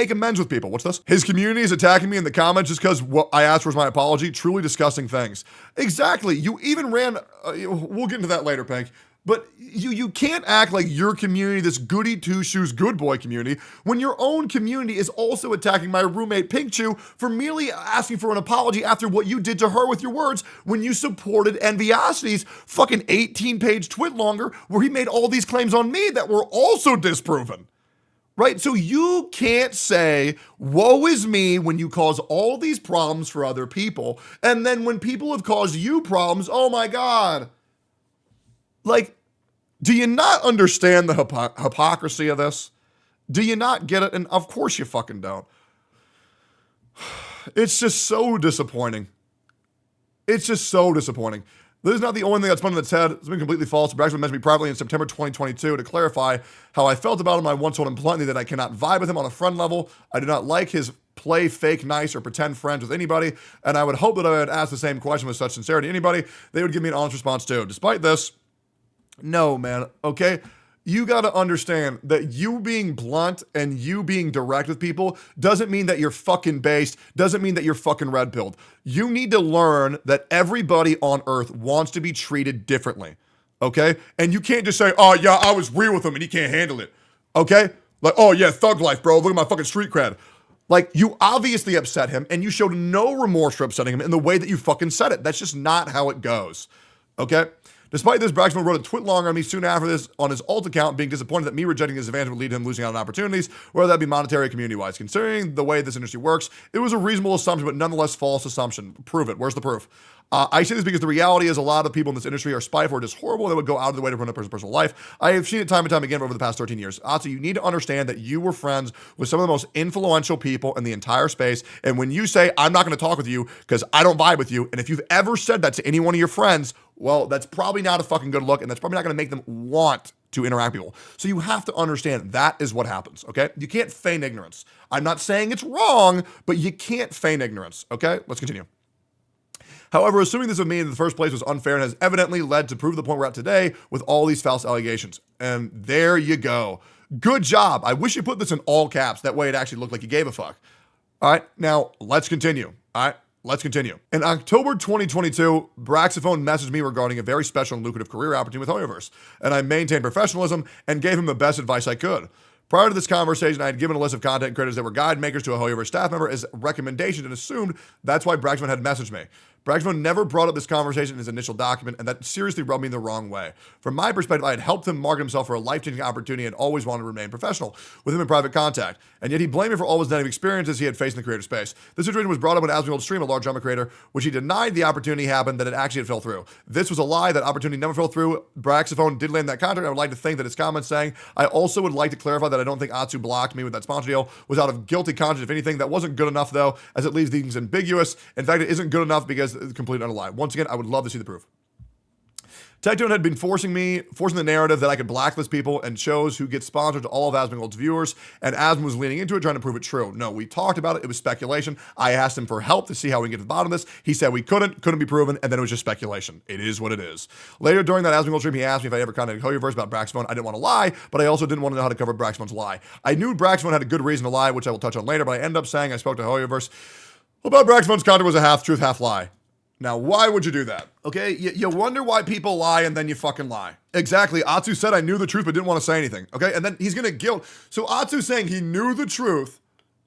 amends with people. What's this? His community is attacking me in the comments just because what I asked for is my apology. Truly disgusting things. Exactly. You even ran, we'll get into that later, Pink. But you can't act like your community, this goody two-shoes good boy community, when your own community is also attacking my roommate Pink Chew for merely asking for an apology after what you did to her with your words when you supported Enviosity's fucking 18-page twit longer where he made all these claims on me that were also disproven. Right? So you can't say, woe is me when you cause all these problems for other people. And then when people have caused you problems, oh my God. Like, do you not understand the hypocrisy of this? Do you not get it? And of course you fucking don't. It's just so disappointing. It's just so disappointing. This is not the only thing that's spun on its head. It's been completely false. Braxton messaged me privately in September 2022 to clarify how I felt about him. I once told him bluntly that I cannot vibe with him on a friend level. I do not like his play fake nice or pretend friends with anybody, and I would hope that I would ask the same question with such sincerity to anybody. They would give me an honest response too. Despite this, no, man, okay? You got to understand that you being blunt and you being direct with people doesn't mean that you're fucking based, doesn't mean that you're fucking red-pilled. You need to learn that everybody on Earth wants to be treated differently, okay? And you can't just say, oh, yeah, I was real with him and he can't handle it, okay? Like, oh, yeah, thug life, bro. Look at my fucking street cred. Like, you obviously upset him and you showed no remorse for upsetting him in the way that you fucking said it. That's just not how it goes, okay? Despite this, Braxton wrote a twit long on me soon after this on his alt account, being disappointed that me rejecting his advantage would lead to him losing out on opportunities, whether that be monetary or community-wise. Considering the way this industry works, it was a reasonable assumption, but nonetheless false assumption. Prove it. Where's the proof? I say this because the reality is a lot of people in this industry are spiteful or just horrible. They would go out of the way to ruin a person's personal life. I have seen it time and time again over the past 13 years. Atsu, you need to understand that you were friends with some of the most influential people in the entire space. And when you say, I'm not going to talk with you because I don't vibe with you, and if you've ever said that to any one of your friends, well, that's probably not a fucking good look, and that's probably not going to make them want to interact with people. So you have to understand that is what happens, okay? You can't feign ignorance. I'm not saying it's wrong, but you can't feign ignorance, okay? Let's continue. However, assuming this of me in the first place was unfair and has evidently led to prove the point we're at today with all these false allegations. And there you go. Good job. I wish you put this in all caps. That way it actually looked like you gave a fuck. All right, now let's continue. All right, let's continue. In October 2022, Braxophone messaged me regarding a very special and lucrative career opportunity with Hoyoverse, and I maintained professionalism and gave him the best advice I could. Prior to this conversation, I had given a list of content creators that were guide makers to a Hoyoverse staff member as recommendations and assumed that's why Braxton had messaged me. Braxton never brought up this conversation in his initial document, and that seriously rubbed me the wrong way. From my perspective, I had helped him market himself for a life-changing opportunity and always wanted to remain professional with him in private contact. And yet he blamed me for all his negative experiences he had faced in the creator space. This situation was brought up when Asmongold stream, a large drama creator, which he denied the opportunity happened, that it actually had fell through. This was a lie. That opportunity never fell through. Braxophone did land that contract. I would like to think that his comments saying, I also would like to clarify that I don't think Atsu blocked me with that sponsor deal was out of guilty conscience. If anything, that wasn't good enough, though, as it leaves things ambiguous. In fact, it isn't good enough because it's complete and a lie. Once again, I would love to see the proof. Tectone had been forcing the narrative that I could blacklist people and shows who get sponsored to all of Asmongold's viewers, and Asmon was leaning into it, trying to prove it true. No, we talked about it. It was speculation. I asked him for help to see how we can get to the bottom of this. He said we couldn't be proven, and then it was just speculation. It is what it is. Later during that Asmongold stream, he asked me if I ever contacted Hoyoverse about Braxphone. I didn't want to lie, but I also didn't want to know how to cover Braxphone's lie. I knew Braxphone had a good reason to lie, which I will touch on later, but I ended up saying I spoke to Hoyoverse about Braxphone's content was a half truth, half lie. Now, why would you do that? Okay, you wonder why people lie and then you fucking lie. Exactly. Atsu said I knew the truth but didn't want to say anything. Okay, and then he's going to guilt. So Atsu's saying he knew the truth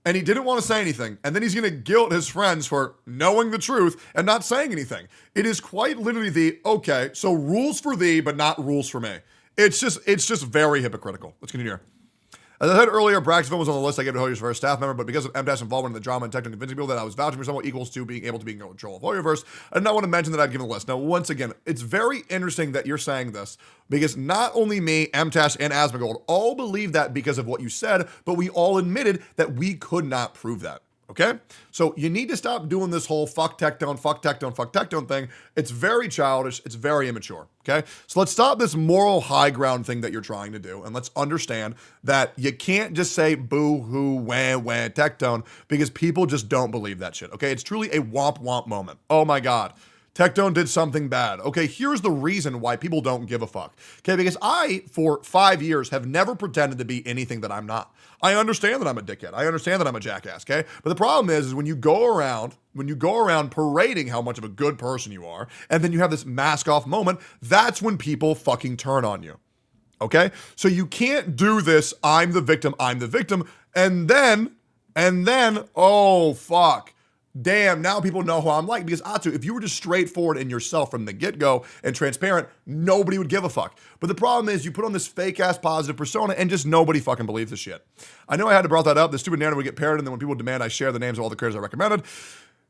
and he didn't want to say anything. And then he's going to guilt his friends for knowing the truth and not saying anything. It is quite literally okay, so rules for thee but not rules for me. It's just very hypocritical. Let's continue here. As I said earlier, Braxton was on the list I gave to Hoyoverse for a staff member, but because of MDA's involvement in the drama and Tectone convincing people that I was vouching for someone equals to being able to be in control of Hoyoverse, I did not want to mention that I'd given the list. Now, once again, it's very interesting that you're saying this, because not only me, MTash, and Asmongold all believe that because of what you said, but we all admitted that we could not prove that. Okay? So you need to stop doing this whole fuck Tectone thing. It's very childish. It's very immature. Okay? So let's stop this moral high ground thing that you're trying to do. And let's understand that you can't just say boo hoo, wah, Tectone, because people just don't believe that shit. Okay? It's truly a womp womp moment. Oh my God. Tectone did something bad. Okay, here's the reason why people don't give a fuck. Okay, because I, for 5 years, have never pretended to be anything that I'm not. I understand that I'm a dickhead. I understand that I'm a jackass, okay? But the problem is when you go around parading how much of a good person you are, and then you have this mask off moment, that's when people fucking turn on you. Okay? So you can't do this, I'm the victim, and then, oh, fuck. Damn, now people know who I'm like. Because Atsu, if you were just straightforward in yourself from the get-go and transparent, nobody would give a fuck. But the problem is you put on this fake-ass positive persona and just nobody fucking believes the shit. I know I had to brought that up. The stupid narrative would get parroted, and then when people demand I share the names of all the creators I recommended,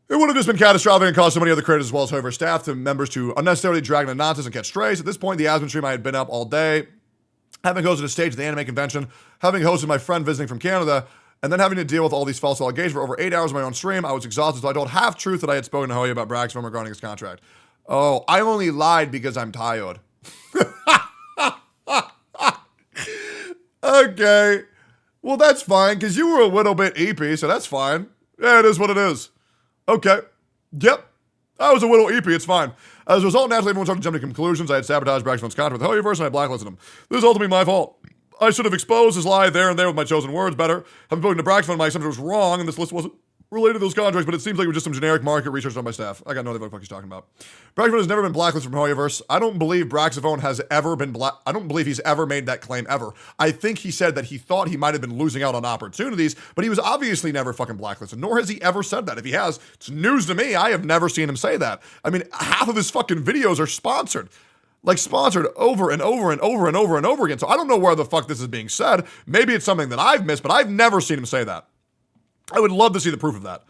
it would have just been catastrophic and caused so many other creators as well as Hoyoverse staff to members to unnecessarily drag the nonsense and catch strays. At this point, the Asmon stream I had been up all day, having hosted a stage at the anime convention, having hosted my friend visiting from Canada, and then having to deal with all these false allegations for over 8 hours of my own stream. I was exhausted, so I told half truth that I had spoken to Hoya about Braxton regarding his contract. Oh, I only lied because I'm tired. Okay. Well, that's fine, because you were a little bit EP, so that's fine. Yeah, it is what it is. Okay. Yep. I was a little EP, it's fine. As a result, naturally, everyone started jumping to conclusions. I had sabotaged Braxton's contract with Hoyoverse, and I blacklisted him. This is ultimately my fault. I should have exposed his lie there and there with my chosen words better. Having spoken to Braxton, my assumption was wrong, and this list wasn't related to those contracts, but it seems like it was just some generic market research done by staff. I got no idea what the fuck he's talking about. Braxton has never been blacklisted from Hoyoverse. I don't believe Braxophone has ever been I don't believe he's ever made that claim ever. I think he said that he thought he might have been losing out on opportunities, but he was obviously never fucking blacklisted, nor has he ever said that. If he has, it's news to me. I have never seen him say that. I mean, half of his fucking videos are sponsored. Like sponsored over and over and over and over and over again. So I don't know where the fuck this is being said. Maybe it's something that I've missed, but I've never seen him say that. I would love to see the proof of that.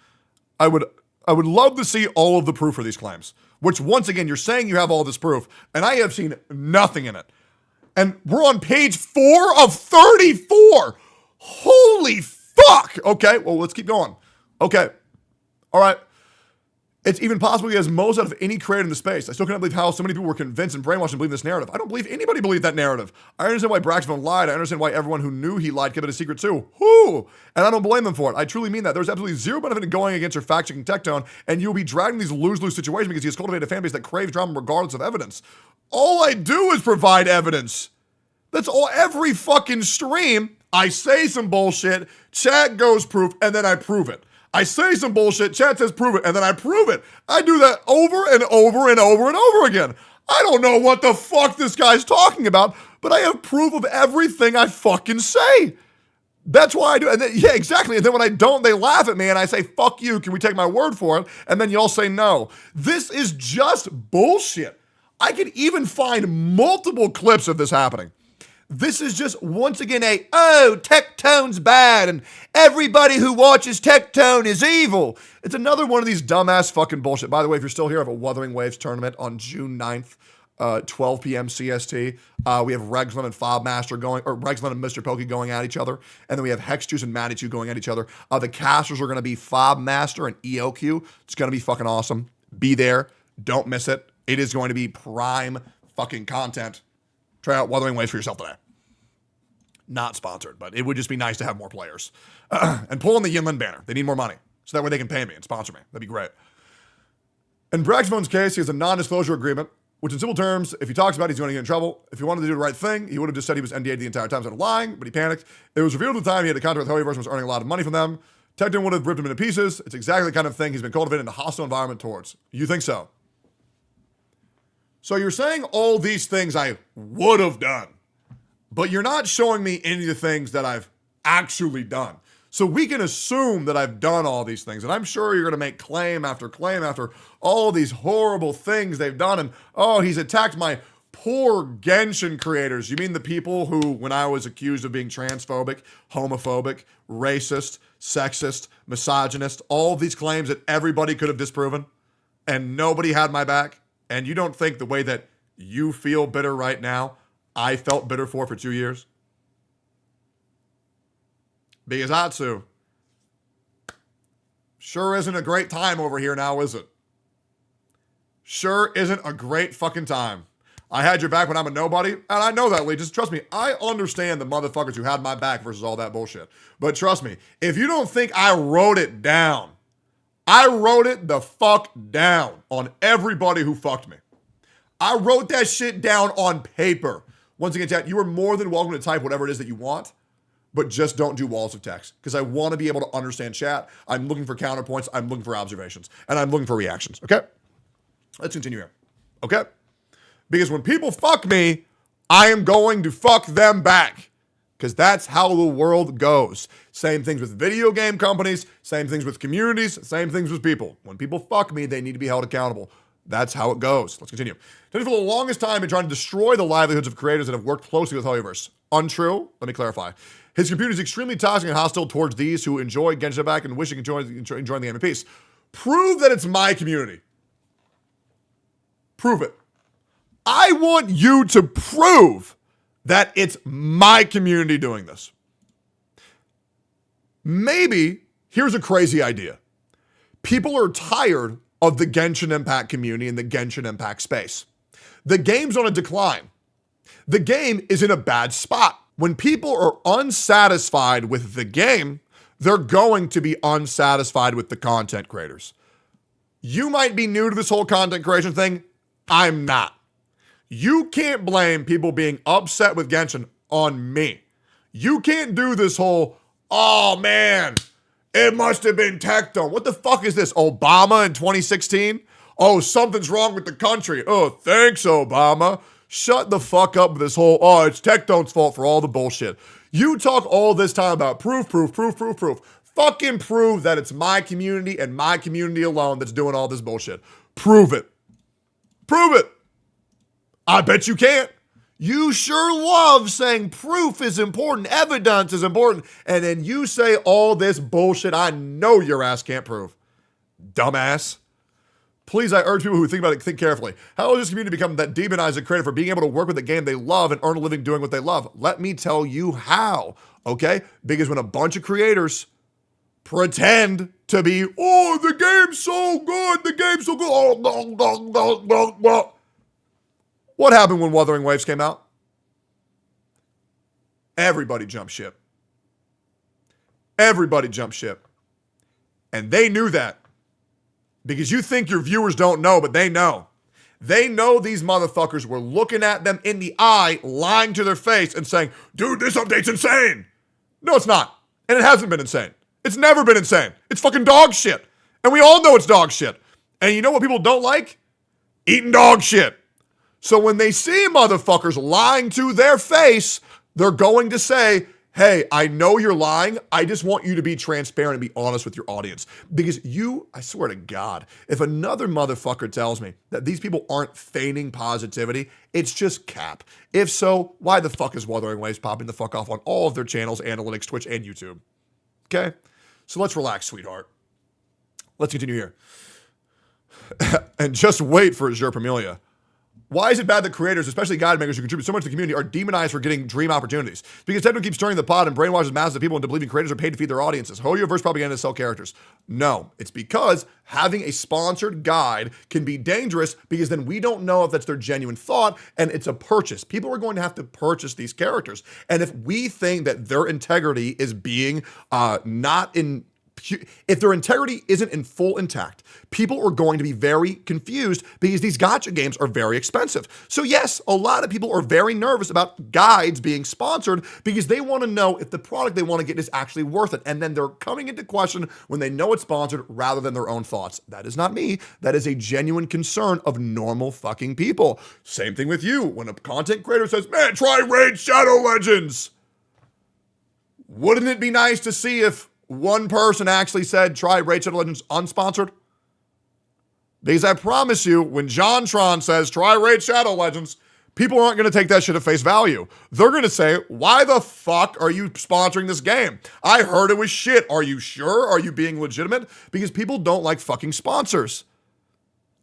I would love to see all of the proof for these claims. Which, once again, you're saying you have all this proof, and I have seen nothing in it. And we're on page 4 of 34. Holy fuck! Okay, well, let's keep going. Okay. All right. It's even possible he has most out of any creator in the space. I still cannot believe how so many people were convinced and brainwashed and believe this narrative. I don't believe anybody believed that narrative. I understand why Braxton lied. I understand why everyone who knew he lied kept it a secret too. Whoo! And I don't blame them for it. I truly mean that. There's absolutely zero benefit in going against your fact-checking Tectone, and you'll be dragging these lose-lose situations because he has cultivated a fan base that craves drama regardless of evidence. All I do is provide evidence. That's all. Every fucking stream, I say some bullshit, chat goes proof, and then I prove it. I say some bullshit, chat says prove it, and then I prove it. I do that over and over and over and over again. I don't know what the fuck this guy's talking about, but I have proof of everything I fucking say. That's why I do. And then, yeah, exactly. And then when I don't, they laugh at me and I say, fuck you. Can we take my word for it? And then y'all say no. This is just bullshit. I can even find multiple clips of this happening. This is just, once again, Tectone's bad and everybody who watches Tectone is evil. It's another one of these dumbass fucking bullshit. By the way, if you're still here, I have a Wuthering Waves tournament on June 9th. 12 p.m. CST. We have Regslin and Fobmaster going, or Regslin and Mr. Pokey going at each other. And then we have Hexjuice and Manitou going at each other. The casters are going to be Fobmaster and EOQ. It's going to be fucking awesome. Be there. Don't miss it. It is going to be prime fucking content. Try out Wuthering Waves for yourself today. Not sponsored, but it would just be nice to have more players. And pull in the Yinlin banner. They need more money. So that way they can pay me and sponsor me. That'd be great. In Braxton's case, he has a non-disclosure agreement, which in simple terms, if he talks about it, he's going to get in trouble. If he wanted to do the right thing, he would have just said he was NDA'd the entire time instead of lying, but he panicked. It was revealed at the time he had a contract with Hoyoverse and was earning a lot of money from them. Tectone would have ripped him into pieces. It's exactly the kind of thing he's been cultivated in a hostile environment towards. You think so? So you're saying all these things I would have done, but you're not showing me any of the things that I've actually done. So we can assume that I've done all these things. And I'm sure you're going to make claim after all these horrible things they've done. And, oh, he's attacked my poor Genshin creators. You mean the people who, when I was accused of being transphobic, homophobic, racist, sexist, misogynist, all these claims that everybody could have disproven and nobody had my back? And you don't think the way that you feel bitter right now, I felt bitter for 2 years? Because Atsu, sure isn't a great time over here now, is it? Sure isn't a great fucking time. I had your back when I'm a nobody, and I know that, Lee. Just trust me. I understand the motherfuckers who had my back versus all that bullshit. But trust me, if you don't think I wrote it down, I wrote it the fuck down on everybody who fucked me. I wrote that shit down on paper. Once again, chat, you are more than welcome to type whatever it is that you want, but just don't do walls of text, because I want to be able to understand chat. I'm looking for counterpoints. I'm looking for observations, and I'm looking for reactions. Okay? Let's continue here. Okay? Because when people fuck me, I am going to fuck them back, because that's how the world goes. Same things with video game companies, same things with communities, same things with people. When people fuck me, they need to be held accountable. That's how it goes. Let's continue. Tony, for the longest time, been trying to destroy the livelihoods of creators that have worked closely with Hoyoverse. Untrue. Let me clarify. His community is extremely toxic and hostile towards these who enjoy Genshin Impact and wish he could enjoy the game in peace. Prove that it's my community. Prove it. I want you to prove that it's my community doing this. Maybe, here's a crazy idea. People are tired of the Genshin Impact community and the Genshin Impact space. The game's on a decline. The game is in a bad spot. When people are unsatisfied with the game, they're going to be unsatisfied with the content creators. You might be new to this whole content creation thing. I'm not. You can't blame people being upset with Genshin on me. You can't do this whole, oh man, it must have been Tectone. What the fuck is this, Obama in 2016? Oh, something's wrong with the country. Oh, thanks, Obama. Shut the fuck up with this whole, oh, it's Tectone's fault for all the bullshit. You talk all this time about proof. Fucking prove that it's my community and my community alone that's doing all this bullshit. Prove it. Prove it. I bet you can't. You sure love saying proof is important, evidence is important, and then you say all this bullshit I know your ass can't prove. Dumbass. Please, I urge people who think about it, think carefully. How will this community become that demonize a creator for being able to work with a game they love and earn a living doing what they love? Let me tell you how, okay? Because when a bunch of creators pretend to be, oh, the game's so good, oh, no. What happened when Wuthering Waves came out? Everybody jumped ship. Everybody jumped ship. And they knew that. Because you think your viewers don't know, but they know. They know these motherfuckers were looking at them in the eye, lying to their face and saying, dude, this update's insane. No, it's not. And it hasn't been insane. It's never been insane. It's fucking dog shit. And we all know it's dog shit. And you know what people don't like? Eating dog shit. So when they see motherfuckers lying to their face, they're going to say, hey, I know you're lying. I just want you to be transparent and be honest with your audience. Because I swear to God, if another motherfucker tells me that these people aren't feigning positivity, it's just cap. If so, why the fuck is Wuthering Waves popping the fuck off on all of their channels, analytics, Twitch, and YouTube? Okay? So let's relax, sweetheart. Let's continue here. And just wait for Azure Pamelia. Why is it bad that creators, especially guide makers who contribute so much to the community, are demonized for getting dream opportunities? Because Tectone keeps stirring the pot and brainwashes masses of people into believing creators are paid to feed their audiences. Hoyoverse propaganda to sell characters. No, it's because having a sponsored guide can be dangerous because then we don't know if that's their genuine thought and it's a purchase. People are going to have to purchase these characters. And if we think that their integrity is being if their integrity isn't in full intact, people are going to be very confused because these gacha games are very expensive. So yes, a lot of people are very nervous about guides being sponsored because they want to know if the product they want to get is actually worth it. And then they're coming into question when they know it's sponsored rather than their own thoughts. That is not me. That is a genuine concern of normal fucking people. Same thing with you. When a content creator says, man, try Raid Shadow Legends. Wouldn't it be nice to see if one person actually said, try Raid Shadow Legends unsponsored? Because I promise you, when JonTron says, try Raid Shadow Legends, people aren't going to take that shit at face value. They're going to say, why the fuck are you sponsoring this game? I heard it was shit. Are you sure? Are you being legitimate? Because people don't like fucking sponsors.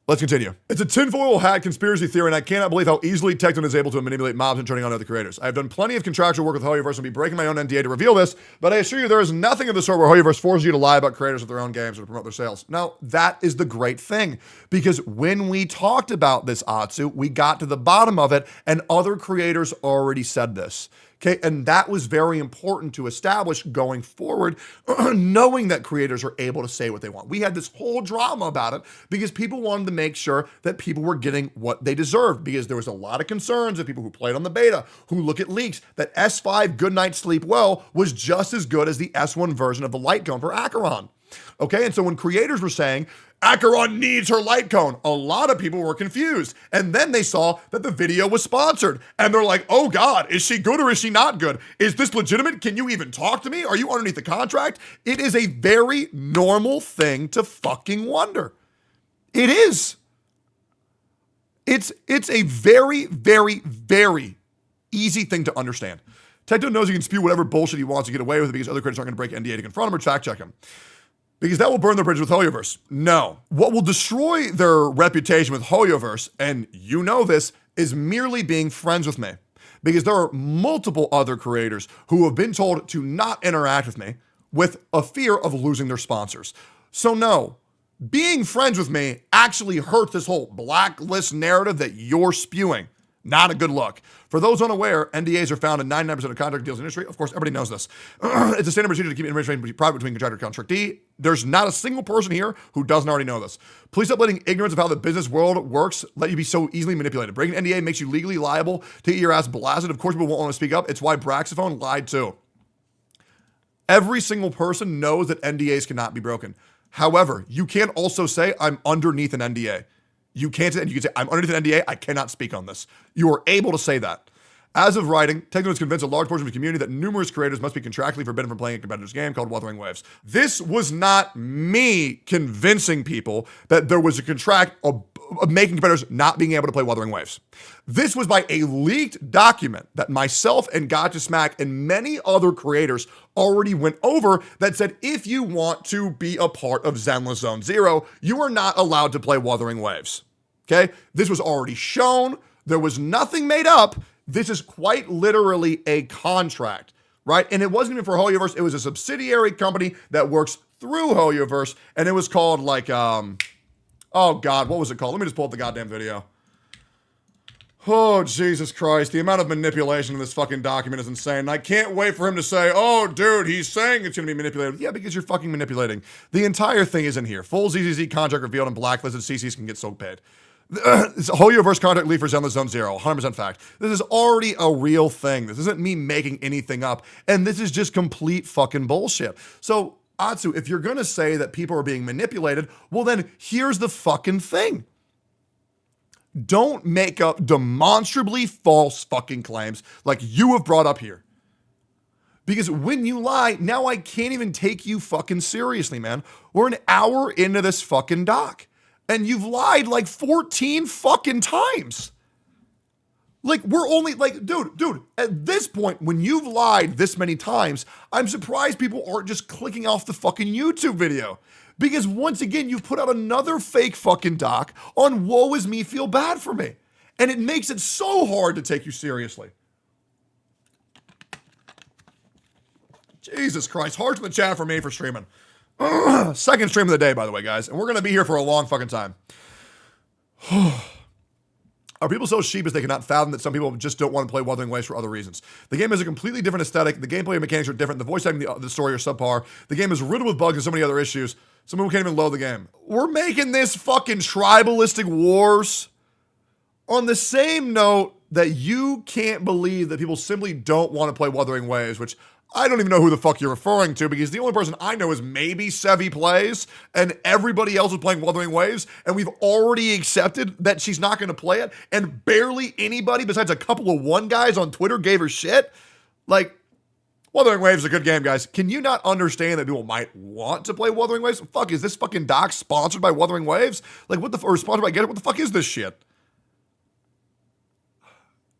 Let's continue. It's a tinfoil hat conspiracy theory, and I cannot believe how easily Tectone is able to manipulate mobs and turning on other creators. I've done plenty of contractual work with Hoyoverse and will be breaking my own NDA to reveal this, but I assure you there is nothing of the sort where Hoyoverse forces you to lie about creators of their own games or to promote their sales. Now, that is the great thing, because when we talked about this, Atsu, we got to the bottom of it, and other creators already said this. Okay, and that was very important to establish going forward, knowing that creators are able to say what they want. We had this whole drama about it because people wanted to make sure that people were getting what they deserved, because there was a lot of concerns of people who played on the beta, who look at leaks, that S5 Good Night Sleep Well was just as good as the S1 version of the light cone for Acheron. Okay, and so when creators were saying, Acheron needs her light cone, a lot of people were confused. And then they saw that the video was sponsored. And they're like, oh God, is she good or is she not good? Is this legitimate? Can you even talk to me? Are you underneath the contract? It is a very normal thing to fucking wonder. It is. It's a very, very, very easy thing to understand. Tectone knows he can spew whatever bullshit he wants to get away with it because other creators aren't going to break NDA to confront him or fact check him. Because that will burn their bridge with Hoyoverse. No. What will destroy their reputation with Hoyoverse, and you know this, is merely being friends with me. Because there are multiple other creators who have been told to not interact with me with a fear of losing their sponsors. So no, being friends with me actually hurts this whole blacklist narrative that you're spewing. Not a good look. For those unaware, NDAs are found in 99% of contract deals in the industry. Of course, everybody knows this. It's a standard procedure to keep information private between contractor and contractee. There's not a single person here who doesn't already know this. Please stop letting ignorance of how the business world works let you be so easily manipulated. Breaking an NDA makes you legally liable to get your ass blasted. Of course, people won't want to speak up. It's why Braxophone lied too. Every single person knows that NDAs cannot be broken. However, you can't also say, I'm underneath an NDA. You can't say, and you can say, I'm underneath an NDA, I cannot speak on this. You are able to say that. As of writing, Tectone is convinced a large portion of the community that numerous creators must be contractually forbidden from playing a competitor's game called Wuthering Waves. This was not me convincing people that there was a contract of making competitors not being able to play Wuthering Waves. This was by a leaked document that myself and Gotcha Smack and many other creators already went over that said, if you want to be a part of Zenless Zone Zero, you are not allowed to play Wuthering Waves. Okay? This was already shown. There was nothing made up. This is quite literally a contract, right? And it wasn't even for Hoyoverse. It was a subsidiary company that works through Hoyoverse, and it was called like, oh God, what was it called? Let me just pull up the goddamn video. Oh, Jesus Christ. The amount of manipulation in this fucking document is insane. And I can't wait for him to say, oh, dude, he's saying it's going to be manipulated. Yeah, because you're fucking manipulating. The entire thing is in here. Full ZZZ contract revealed and blacklisted CCs can get so paid. It's a Hoyoverse contract lead for Zenless Zone Zero, 100% fact. This is already a real thing. This isn't me making anything up. And this is just complete fucking bullshit. So, Atsu, if you're going to say that people are being manipulated, well then, here's the fucking thing. Don't make up demonstrably false fucking claims like you have brought up here. Because when you lie, now I can't even take you fucking seriously, man. We're an hour into this fucking doc, and you've lied like 14 fucking times. Like, we're only, like, dude, at this point, when you've lied this many times, I'm surprised people aren't just clicking off the fucking YouTube video. Because once again, you've put out another fake fucking doc on woe is me, feel bad for me. And it makes it so hard to take you seriously. Jesus Christ, hearts in the chat for me for streaming. Second stream of the day, by the way, guys. And we're going to be here for a long fucking time. Are people so sheepish they cannot fathom that some people just don't want to play Wuthering Waves for other reasons? The game has a completely different aesthetic. The gameplay and mechanics are different. The voice acting, the story are subpar. The game is riddled with bugs and so many other issues. Some people can't even load the game. We're making this fucking tribalistic wars on the same note that you can't believe that people simply don't want to play Wuthering Waves, which I don't even know who the fuck you're referring to, because the only person I know is maybe Sevi Plays, and everybody else is playing Wuthering Waves, and we've already accepted that she's not going to play it, and barely anybody besides a couple of one guys on Twitter gave her shit. Like, Wuthering Waves is a good game, guys. Can you not understand that people might want to play Wuthering Waves? Fuck, is this fucking doc sponsored by Wuthering Waves? Like, or sponsored by Get It? What the fuck is this shit?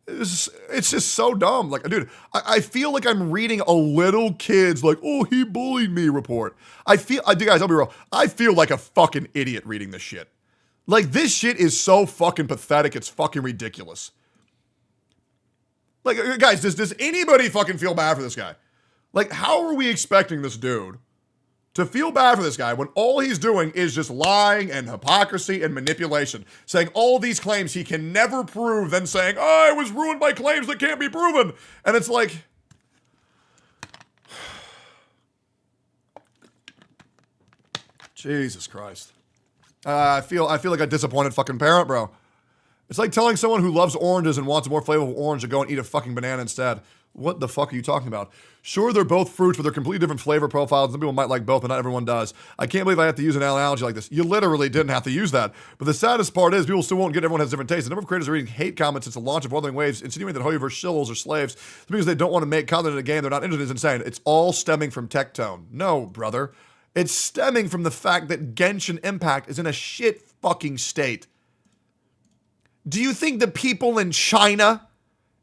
It's just so dumb. Like, dude, I feel like I'm reading a little kid's like, oh, he bullied me report. Guys, I'll be real. I feel like a fucking idiot reading this shit. Like, this shit is so fucking pathetic. It's fucking ridiculous. Like, guys, does anybody fucking feel bad for this guy? Like, how are we expecting this dude to feel bad for this guy when all he's doing is just lying and hypocrisy and manipulation, saying all these claims he can never prove, then saying, oh, I was ruined by claims that can't be proven. And it's like, Jesus Christ. I feel like a disappointed fucking parent, bro. It's like telling someone who loves oranges and wants a more flavorful orange to go and eat a fucking banana instead. What the fuck are you talking about? Sure, they're both fruits, but they're completely different flavor profiles. Some people might like both, but not everyone does. I can't believe I have to use an analogy like this. You literally didn't have to use that. But the saddest part is people still won't get everyone has different tastes. The number of creators are reading hate comments since the launch of Wuthering Waves, insinuating that Hoyoverse shills are slaves because they don't want to make content in a game they're not interested in, is insane. It's all stemming from Tectone. No, brother. It's stemming from the fact that Genshin Impact is in a shit fucking state. Do you think the people in China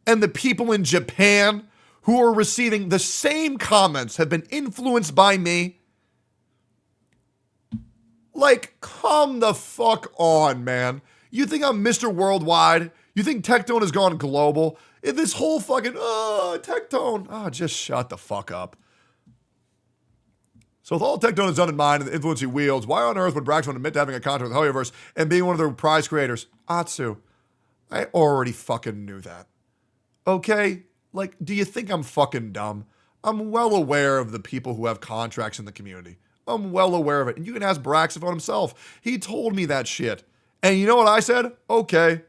and the people in Japan who are receiving the same comments have been influenced by me? Like, come the fuck on, man. You think I'm Mr. Worldwide? You think Tectone has gone global? If this whole fucking, Tectone, just shut the fuck up. So with all Tectone has done in mind and the influence he wields, why on earth would Braxton admit to having a contract with Hoyoverse and being one of their prize creators? Atsu, I already fucking knew that. Okay? Like, do you think I'm fucking dumb? I'm well aware of the people who have contracts in the community. I'm well aware of it. And you can ask Braxton himself. He told me that shit. And you know what I said? Okay,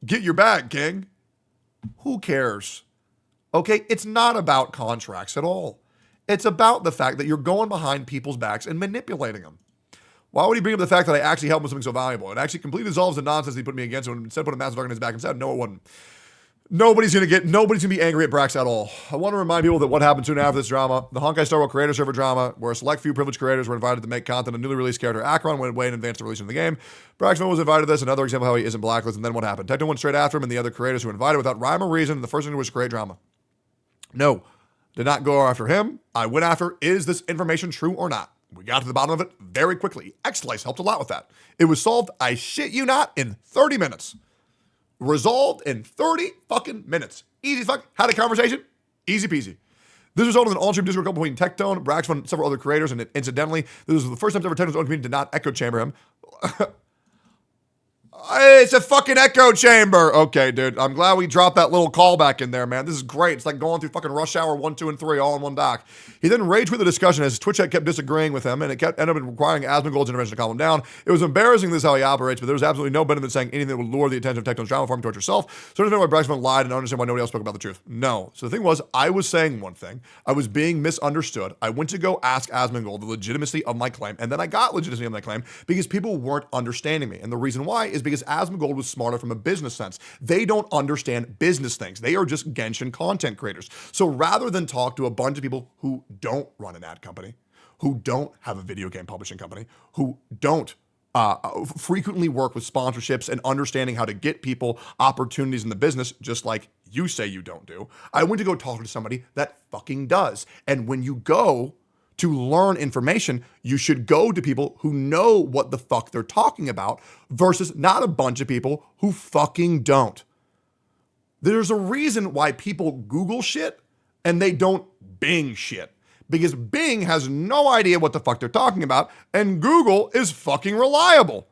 get your bag, king. Who cares? Okay, it's not about contracts at all. It's about the fact that you're going behind people's backs and manipulating them. Why would he bring up the fact that I actually helped him with something so valuable? It actually completely dissolves the nonsense he put me against him and instead put a massive fucking on his back and said, no, it wasn't. Nobody's gonna be angry at Brax at all. I want to remind people that what happened soon after this drama, the Honkai Star Rail creator server drama, where a select few privileged creators were invited to make content, a newly released character Akron went way in advance to release in the game. Braxton was invited to this, another example of how he isn't blacklisted, and then what happened? Tectone went straight after him and the other creators who were invited without rhyme or reason. The first thing was to create drama. No, did not go after him. I went after, is this information true or not? We got to the bottom of it very quickly. X-Slice helped a lot with that. It was solved, I shit you not, in 30 minutes. Resolved in 30 fucking minutes. Easy as fuck. Had a conversation. Easy peasy. This resulted in an on-stream Discord couple between Tectone, Braxton, and several other creators, and incidentally, this was the first time ever Tectone's own community did not echo chamber him. It's a fucking echo chamber. Okay, dude. I'm glad we dropped that little callback in there, man. This is great. It's like going through fucking Rush Hour 1, 2, and 3 all in one doc. He then rage quit the discussion as Twitch chat kept disagreeing with him, and it ended up requiring Asmongold's intervention to calm him down. It was embarrassing this is how he operates, but there was absolutely no benefit in saying anything that would lure the attention of Tectone's drama farm towards yourself. So I understand why Braxton lied and I understand why nobody else spoke about the truth. No. So the thing was, I was saying one thing. I was being misunderstood. I went to go ask Asmongold the legitimacy of my claim, and then I got legitimacy of my claim because people weren't understanding me. And the reason why is because because Asmongold was smarter from a business sense. They don't understand business things. They are just Genshin content creators. So rather than talk to a bunch of people who don't run an ad company, who don't have a video game publishing company, who don't frequently work with sponsorships and understanding how to get people opportunities in the business, just like you say you don't do, I went to go talk to somebody that fucking does. And when you go to learn information, you should go to people who know what the fuck they're talking about versus not a bunch of people who fucking don't. There's a reason why people Google shit and they don't Bing shit. Because Bing has no idea what the fuck they're talking about, and Google is fucking reliable.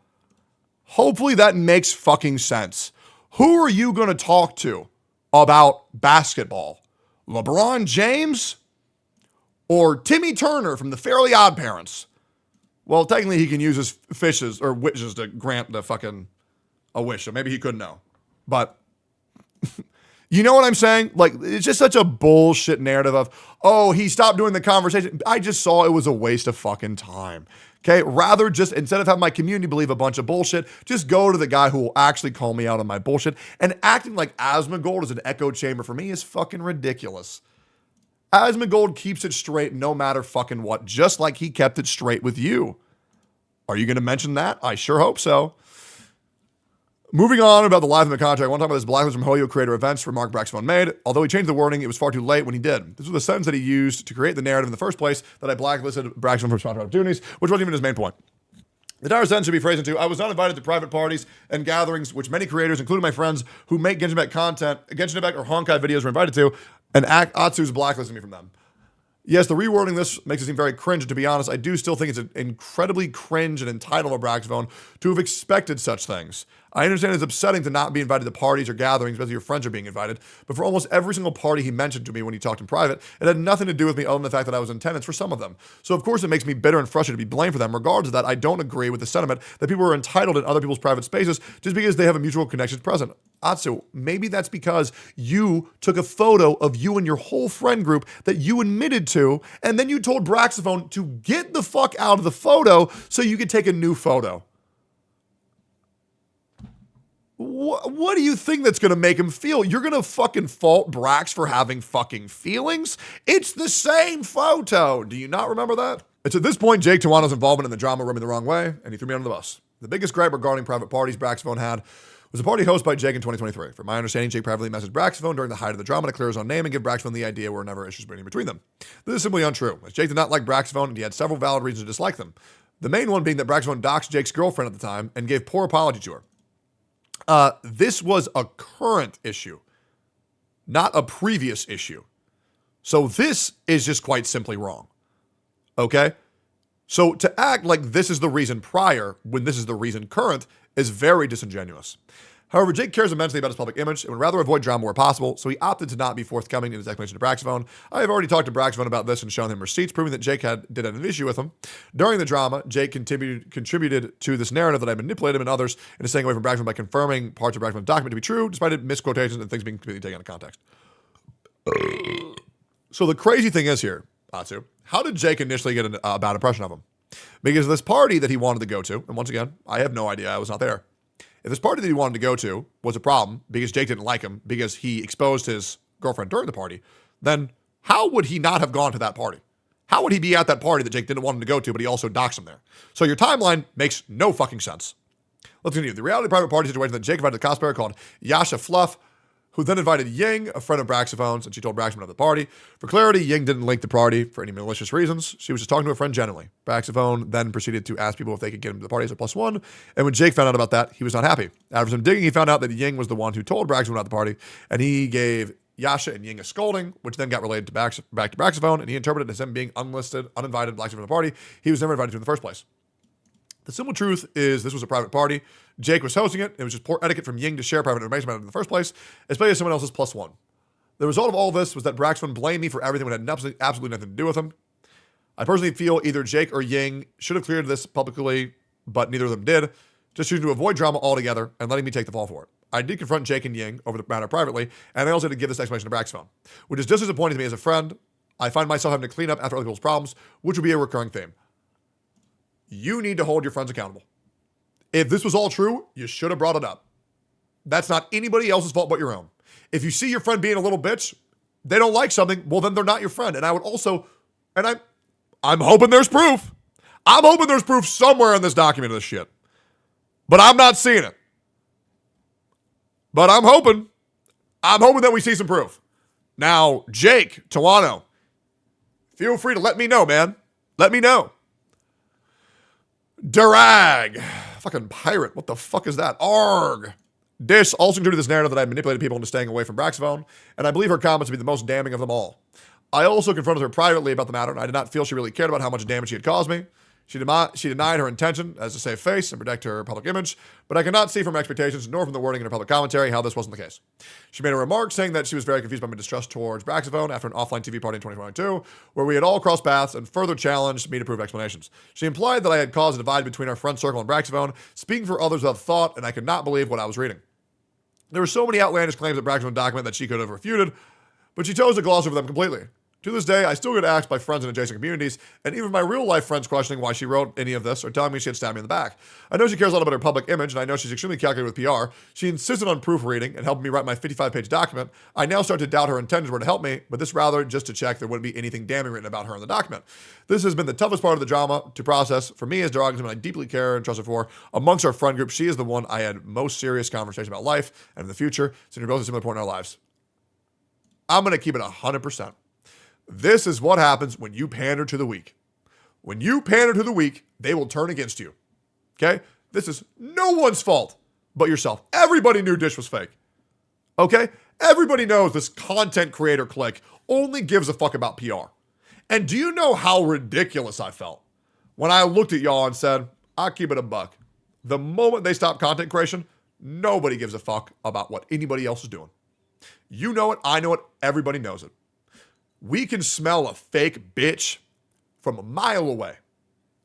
Hopefully that makes fucking sense. Who are you going to talk to about basketball? LeBron James or Timmy Turner from the Fairly Odd Parents? Well, technically he can use his fishes or wishes to grant the fucking a wish, so maybe he couldn't know. But you know what I'm saying? Like, it's just such a bullshit narrative of, oh, he stopped doing the conversation. I just saw it was a waste of fucking time. Okay? Rather just, instead of having my community believe a bunch of bullshit, just go to the guy who will actually call me out on my bullshit. And acting like Asmongold is an echo chamber for me is fucking ridiculous. Asmongold keeps it straight no matter fucking what, just like he kept it straight with you. Are you going to mention that? I sure hope so. Moving on about the live in the contract, I want to talk about this blacklist from Hoyo creator events remark Braxphone made. Although he changed the wording, it was far too late when he did. This was the sentence that he used to create the narrative in the first place that I blacklisted Braxphone from sponsored opportunities, which wasn't even his main point. The entire sentence should be phrased into, I was not invited to private parties and gatherings which many creators, including my friends who make Genshin Impact content, Genshin Impact or Honkai videos were invited to, and Atsu's blacklisting me from them. Yes, the rewording this makes it seem very cringe, and to be honest, I do still think it's incredibly cringe and entitled of Braxphone to have expected such things. I understand it's upsetting to not be invited to parties or gatherings, especially your friends are being invited, but for almost every single party he mentioned to me when he talked in private, it had nothing to do with me other than the fact that I was in attendance for some of them. So of course it makes me bitter and frustrated to be blamed for them. Regardless of that, I don't agree with the sentiment that people are entitled in other people's private spaces just because they have a mutual connection present. Atsu, maybe that's because you took a photo of you and your whole friend group that you admitted to, and then you told Braxphone to get the fuck out of the photo so you could take a new photo. What do you think that's going to make him feel? You're going to fucking fault Brax for having fucking feelings? It's the same photo. Do you not remember that? It's at this point Jake Tawano's involvement in the drama rubbed me the wrong way, and he threw me under the bus. The biggest gripe regarding private parties Braxphone had was a party hosted by Jake in 2023. From my understanding, Jake privately messaged Braxphone during the height of the drama to clear his own name and give Braxphone the idea were never issues between them. This is simply untrue, as Jake did not like Braxphone and he had several valid reasons to dislike them. The main one being that Braxphone doxed Jake's girlfriend at the time and gave poor apology to her. This was a current issue, not a previous issue. So this is just quite simply wrong. Okay? So to act like this is the reason prior when this is the reason current is very disingenuous. However, Jake cares immensely about his public image and would rather avoid drama where possible, so he opted to not be forthcoming in his explanation to Braxphone. I have already talked to Braxphone about this and shown him receipts proving that Jake did have an issue with him. During the drama, Jake contributed to this narrative that I manipulated him and others into staying away from Braxphone by confirming parts of Braxphone's document to be true, despite misquotations and things being completely taken out of context. So the crazy thing is here, Atsu, how did Jake initially get a bad impression of him? Because this party that he wanted to go to, and once again, I have no idea, I was not there. If this party that he wanted to go to was a problem because Jake didn't like him because he exposed his girlfriend during the party, then how would he not have gone to that party? How would he be at that party that Jake didn't want him to go to, but he also doxed him there? So your timeline makes no fucking sense. Let's continue. The reality private party situation that Jake invited a cosplayer called Yasha Fluff, who then invited Ying, a friend of Braxphone's, and she told Braxphone of the party. For clarity, Ying didn't link the party for any malicious reasons. She was just talking to a friend generally. Braxphone then proceeded to ask people if they could get him to the party as a +1, and when Jake found out about that, he was not happy. After some digging, he found out that Ying was the one who told Braxphone about the party, and he gave Yasha and Ying a scolding, which then got relayed to back to Braxphone, and he interpreted it as him being unlisted, uninvited Braxphone from the party. He was never invited to in the first place. The simple truth is this was a private party. Jake was hosting it. It was just poor etiquette from Ying to share private information about it in the first place, especially as someone else's +1. The result of all of this was that Braxphone blamed me for everything that had absolutely nothing to do with him. I personally feel either Jake or Ying should have cleared this publicly, but neither of them did, just choosing to avoid drama altogether and letting me take the fall for it. I did confront Jake and Ying over the matter privately, and I also had to give this explanation to Braxphone, which is just disappointing to me as a friend. I find myself having to clean up after other people's problems, which would be a recurring theme. You need to hold your friends accountable. If this was all true, you should have brought it up. That's not anybody else's fault but your own. If you see your friend being a little bitch, they don't like something, well, then they're not your friend. And I would also, and I'm hoping there's proof. I'm hoping there's proof somewhere in this document of this shit. But I'm not seeing it. But I'm hoping that we see some proof. Now, Jake Tawano, feel free to let me know, man. Let me know. Durag. Fucking pirate. What the fuck is that? Arg. Dish also included this narrative that I manipulated people into staying away from Braxphone, and I believe her comments to be the most damning of them all. I also confronted her privately about the matter, and I did not feel she really cared about how much damage she had caused me. She denied her intention as to save face and protect her public image, but I cannot see from her expectations nor from the wording in her public commentary how this wasn't the case. She made a remark saying that she was very confused by my distrust towards Braxphone after an offline TV party in 2022, where we had all crossed paths and further challenged me to prove explanations. She implied that I had caused a divide between our friend circle and Braxphone, speaking for others without thought, and I could not believe what I was reading. There were so many outlandish claims that Braxphone document that she could have refuted, but she chose to gloss over them completely. To this day, I still get asked by friends in adjacent communities, and even my real-life friends questioning why she wrote any of this or telling me she had stabbed me in the back. I know she cares a lot about her public image, and I know she's extremely calculated with PR. She insisted on proofreading and helping me write my 55-page document. I now start to doubt her intentions were to help me, but this rather just to check there wouldn't be anything damning written about her in the document. This has been the toughest part of the drama to process. For me, as Durag is someone I deeply care and trust her for. Amongst our friend group, she is the one I had most serious conversation about life and in the future, since we're both at a similar point in our lives. I'm going to keep it 100%. This is what happens when you pander to the weak. When you pander to the weak, they will turn against you. Okay? This is no one's fault but yourself. Everybody knew Dish was fake. Okay? Everybody knows this content creator clique only gives a fuck about PR. And do you know how ridiculous I felt when I looked at y'all and said, I'll keep it a buck. The moment they stop content creation, nobody gives a fuck about what anybody else is doing. You know it, I know it, everybody knows it. We can smell a fake bitch from a mile away.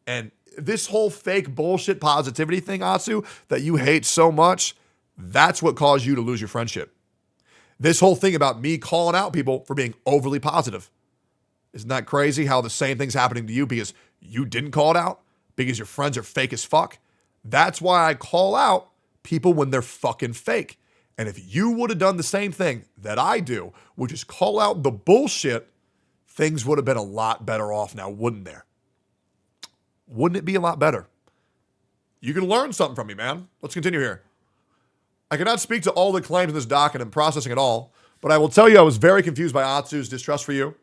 And this whole fake bullshit positivity thing, Atsu, that you hate so much, that's what caused you to lose your friendship. This whole thing about me calling out people for being overly positive. Isn't that crazy how the same thing's happening to you because you didn't call it out? Because your friends are fake as fuck? That's why I call out people when they're fucking fake. And if you would have done the same thing that I do, which is call out the bullshit, things would have been a lot better off now, wouldn't there? Wouldn't it be a lot better? You can learn something from me, man. Let's continue here. I cannot speak to all the claims in this doc and I'm processing it all, but I will tell you I was very confused by Atsu's distrust for you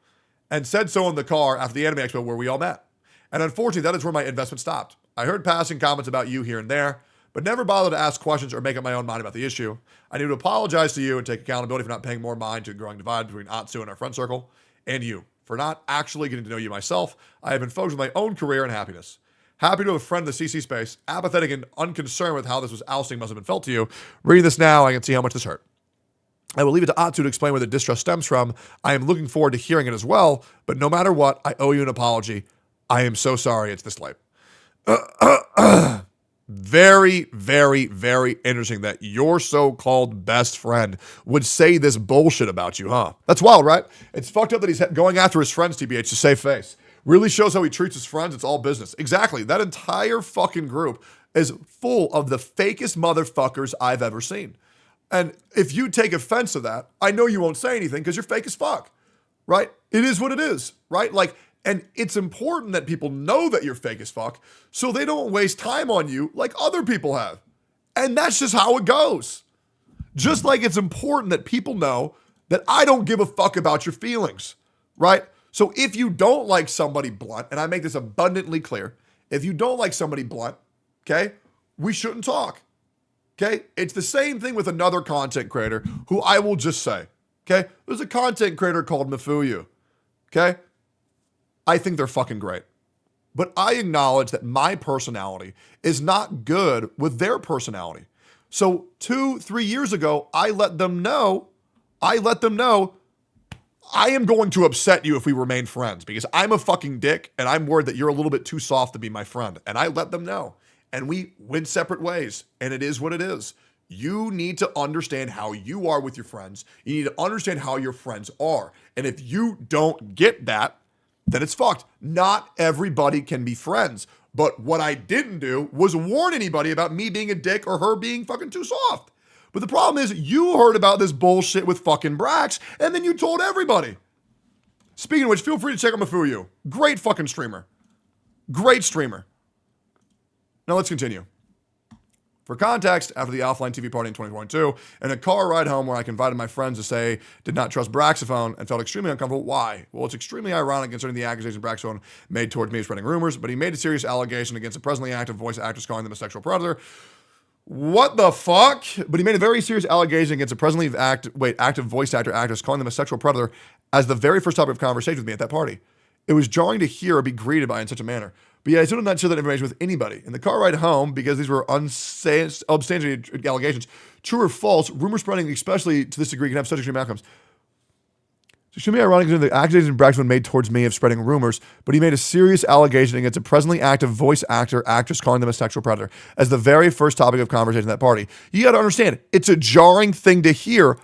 and said so in the car after the Anime Expo where we all met. And unfortunately, that is where my investment stopped. I heard passing comments about you here and there, but never bothered to ask questions or make up my own mind about the issue. I need to apologize to you and take accountability for not paying more mind to the growing divide between Atsu and our friend circle, and you, for not actually getting to know you myself. I have been focused on my own career and happiness. Happy to have a friend in the CC space, apathetic and unconcerned with how this was ousting must have been felt to you. Reading this now, I can see how much this hurt. I will leave it to Atsu to explain where the distrust stems from. I am looking forward to hearing it as well, but no matter what, I owe you an apology. I am so sorry it's this late. Very, very, very interesting that your so-called best friend would say this bullshit about you, huh? That's wild, right? It's fucked up that he's going after his friends, TBH, to save face. Really shows how he treats his friends. It's all business. Exactly. That entire fucking group is full of the fakest motherfuckers I've ever seen. And if you take offense to that, I know you won't say anything because you're fake as fuck, right? It is what it is, right? Like, and it's important that people know that you're fake as fuck so they don't waste time on you like other people have. And that's just how it goes. Just like it's important that people know that I don't give a fuck about your feelings, right? So if you don't like somebody blunt, and I make this abundantly clear, if you don't like somebody blunt, okay, we shouldn't talk, okay? It's the same thing with another content creator who I will just say, okay? There's a content creator called Mafuyu, okay? I think they're fucking great. But I acknowledge that my personality is not good with their personality. So 2-3 years ago, I let them know I am going to upset you if we remain friends because I'm a fucking dick and I'm worried that you're a little bit too soft to be my friend. And I let them know. And we went separate ways. And it is what it is. You need to understand how you are with your friends. You need to understand how your friends are. And if you don't get that, then it's fucked. Not everybody can be friends. But what I didn't do was warn anybody about me being a dick or her being fucking too soft. But the problem is you heard about this bullshit with fucking Brax, and then you told everybody. Speaking of which, feel free to check out Mafuyu. Great fucking streamer. Great streamer. Now let's continue. For context, after the offline TV party in 2022, in a car ride home where I confided my friends to say did not trust Braxophone and felt extremely uncomfortable. Why? Well, it's extremely ironic concerning the accusation Braxophone made towards me spreading rumors, but he made a serious allegation against a presently active voice actress calling them a sexual predator. What the fuck? But he made a very serious allegation against a presently active voice actress calling them a sexual predator as the very first topic of conversation with me at that party. It was jarring to hear or be greeted by in such a manner. But yeah, I still did not share that information with anybody. In the car ride home, because these were unsubstantiated allegations, true or false, rumor spreading, especially to this degree, can have such extreme outcomes. It's extremely ironic that the accusation Braxton made towards me of spreading rumors, but he made a serious allegation against a presently active voice actress calling them a sexual predator as the very first topic of conversation at that party. You got to understand, it's a jarring thing to hear,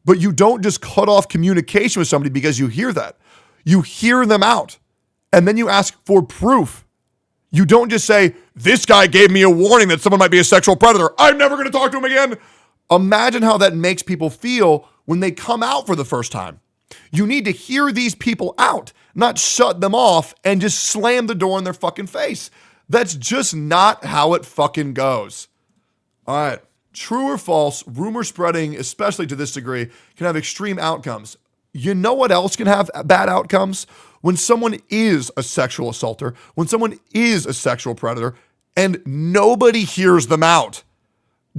but you don't just cut off communication with somebody because you hear that. You hear them out, and then you ask for proof. You don't just say, this guy gave me a warning that someone might be a sexual predator. I'm never going to talk to him again. Imagine how that makes people feel when they come out for the first time. You need to hear these people out, not shut them off and just slam the door in their fucking face. That's just not how it fucking goes. All right. True or false, rumor spreading, especially to this degree, can have extreme outcomes. You know what else can have bad outcomes? When someone is a sexual assaulter, when someone is a sexual predator, and nobody hears them out.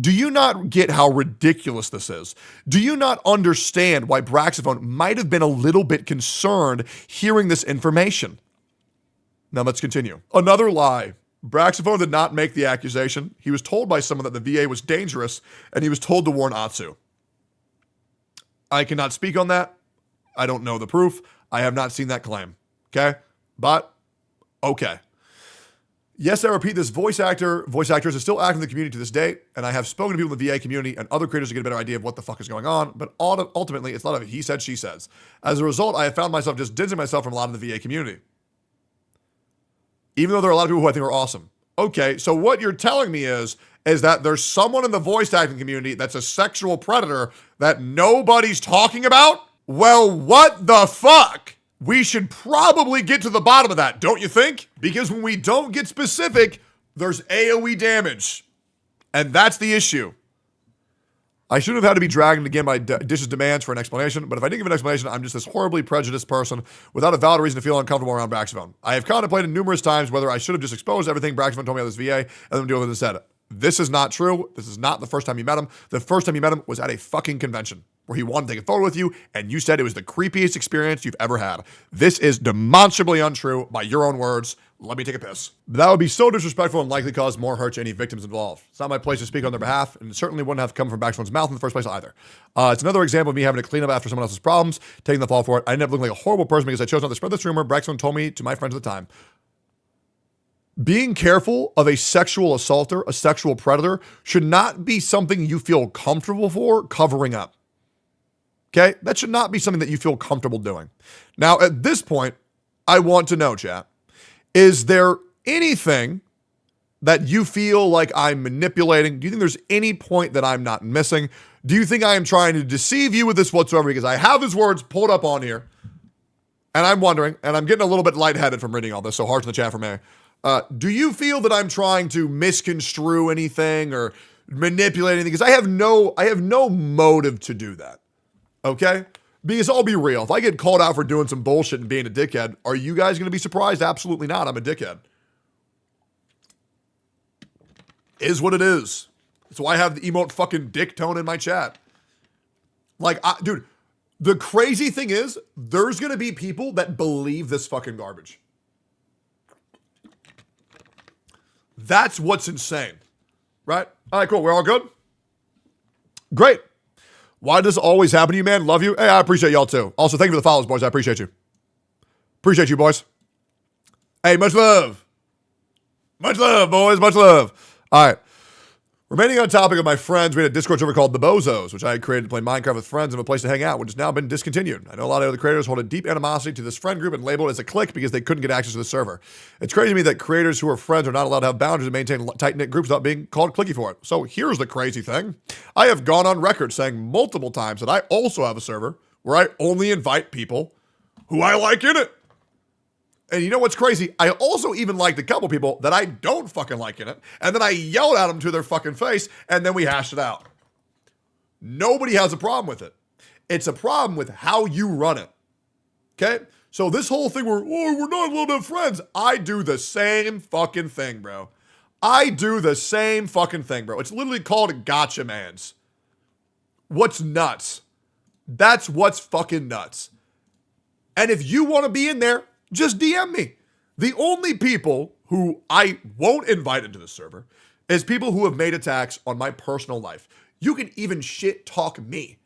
Do you not get how ridiculous this is? Do you not understand why Braxophone might have been a little bit concerned hearing this information? Now let's continue. Another lie. Braxophone did not make the accusation. He was told by someone that the VA was dangerous, and he was told to warn Atsu. I cannot speak on that. I don't know the proof. I have not seen that claim. Okay? But, okay. Yes, I repeat, this voice actress is still active in the community to this day, and I have spoken to people in the VA community and other creators to get a better idea of what the fuck is going on, but ultimately, it's a lot of he said, she says. As a result, I have found myself just distancing myself from a lot of the VA community. Even though there are a lot of people who I think are awesome. Okay, so what you're telling me is that there's someone in the voice acting community that's a sexual predator that nobody's talking about? Well, what the fuck? We should probably get to the bottom of that, don't you think? Because when we don't get specific, there's AoE damage. And that's the issue. I shouldn't have had to be dragged again by Dish's demands for an explanation, but if I didn't give an explanation, I'm just this horribly prejudiced person without a valid reason to feel uncomfortable around Braxophone. I have contemplated numerous times whether I should have just exposed everything Braxophone told me about this VA and then deal with it instead. This is not true. This is not the first time you met him. The first time you met him was at a fucking convention where he wanted to take a photo with you, and you said it was the creepiest experience you've ever had. This is demonstrably untrue by your own words. Let me take a piss. That would be so disrespectful and likely cause more hurt to any victims involved. It's not my place to speak on their behalf, and it certainly wouldn't have come from Braxone's mouth in the first place either. It's another example of me having to clean up after someone else's problems, taking the fall for it. I ended up looking like a horrible person because I chose not to spread this rumor Braxone told me to my friends at the time. Being careful of a sexual assaulter, a sexual predator, should not be something you feel comfortable for covering up. Okay? That should not be something that you feel comfortable doing. Now, at this point, I want to know, chat, is there anything that you feel like I'm manipulating? Do you think there's any point that I'm not missing? Do you think I am trying to deceive you with this whatsoever? Because I have his words pulled up on here, and I'm wondering, and I'm getting a little bit lightheaded from reading all this, so harsh in the chat for me. Do you feel that I'm trying to misconstrue anything or manipulate anything? Because I have no motive to do that. Okay? Because I'll be real. If I get called out for doing some bullshit and being a dickhead, are you guys going to be surprised? Absolutely not. I'm a dickhead. Is what it is. That's why I have the emote fucking dick tone in my chat. Like, dude, the crazy thing is, there's going to be people that believe this fucking garbage. That's what's insane. Right? All right, cool. We're all good? Great. Why does this always happen to you, man? Love you. Hey, I appreciate y'all too. Also, thank you for the follows, boys. I appreciate you. Appreciate you, boys. Hey, much love. Much love, boys. Much love. All right. Remaining on topic of my friends, we had a Discord server called the Bozos, which I had created to play Minecraft with friends and a place to hang out, which has now been discontinued. I know a lot of other creators hold a deep animosity to this friend group and label it as a clique because they couldn't get access to the server. It's crazy to me that creators who are friends are not allowed to have boundaries and maintain tight-knit groups without being called cliquey for it. So here's the crazy thing. I have gone on record saying multiple times that I also have a server where I only invite people who I like in it. And you know what's crazy? I also even liked a couple people that I don't fucking like in it. And then I yelled at them to their fucking face, and then we hashed it out. Nobody has a problem with it. It's a problem with how you run it. Okay? So this whole thing where, oh, we're not allowed to have friends. I do the same fucking thing, bro. I do the same fucking thing, bro. It's literally called gotcha mans. What's nuts? That's what's fucking nuts. And if you want to be in there, just DM me. The only people who I won't invite into the server is people who have made attacks on my personal life. You can even shit talk me,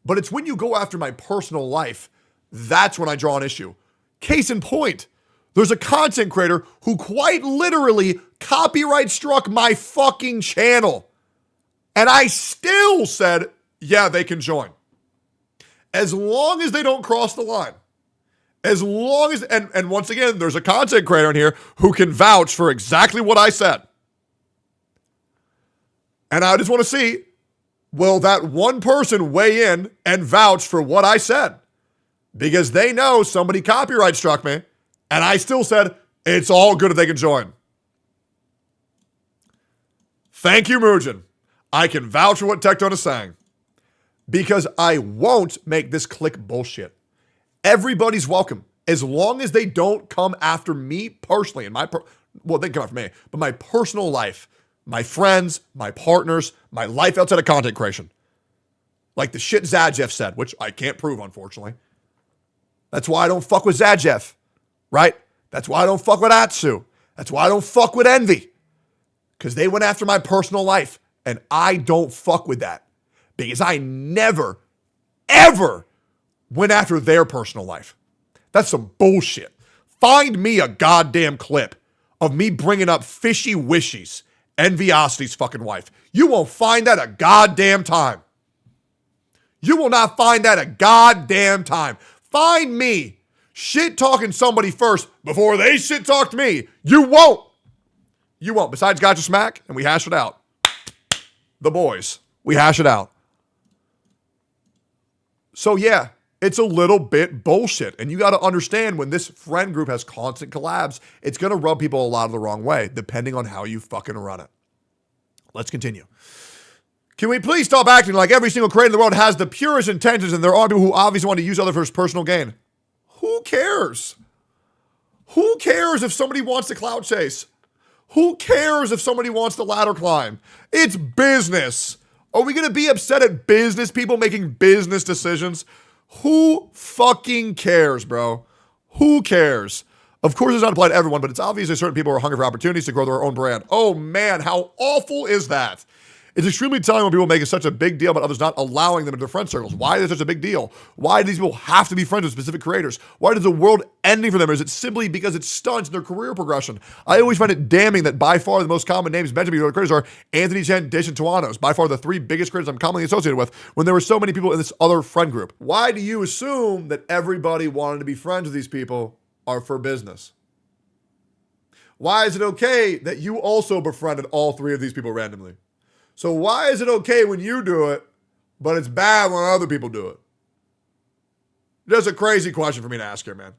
but it's when you go after my personal life, that's when I draw an issue. Case in point, there's a content creator who quite literally copyright struck my fucking channel. And I still said, yeah, they can join. As long as they don't cross the line. As long as, and once again, there's a content creator in here who can vouch for exactly what I said. And I just want to see, will that one person weigh in and vouch for what I said? Because they know somebody copyright struck me, and I still said, it's all good if they can join. Thank you, Mugen. I can vouch for what Tectone is saying. Because I won't make this click bullshit. Everybody's welcome, as long as they don't come after me personally. And well, they can come after me, but my personal life, my friends, my partners, my life outside of content creation. Like the shit Zadjeff said, which I can't prove, unfortunately. That's why I don't fuck with Zadjeff, right? That's why I don't fuck with Atsu. That's why I don't fuck with Envy. Because they went after my personal life, and I don't fuck with that. Because I never, ever went after their personal life. That's some bullshit. Find me a goddamn clip of me bringing up Fishy Wishies, Enviosity's fucking wife. You won't find that a goddamn time. You will not find that a goddamn time. Find me shit talking somebody first before they shit talked me. You won't. You won't. Besides Gotcha Smack, and we hash it out. The boys. We hash it out. So yeah. It's a little bit bullshit. And you got to understand when this friend group has constant collabs, it's going to rub people a lot of the wrong way, depending on how you fucking run it. Let's continue. Can we please stop acting like every single creator in the world has the purest intentions and there are people who obviously want to use others for his personal gain? Who cares? Who cares if somebody wants to clout chase? Who cares if somebody wants to ladder climb? It's business. Are we going to be upset at business people making business decisions? Who fucking cares, bro? Who cares? Of course, it's not applied to everyone, but it's obvious that certain people are hungry for opportunities to grow their own brand. Oh man, how awful is that? It's extremely telling when people make such a big deal about others not allowing them into their friend circles. Why is it such a big deal? Why do these people have to be friends with specific creators? Why does the world ending for them? Or is it simply because it stunts their career progression? I always find it damning that by far the most common names mentioned by creators are Anthony Chen, Dish, and Tuanos. By far the three biggest creators I'm commonly associated with when there were so many people in this other friend group. Why do you assume that everybody wanting to be friends with these people are for business? Why is it okay that you also befriended all three of these people randomly? So why is it okay when you do it, but it's bad when other people do it? That's a crazy question for me to ask here, man.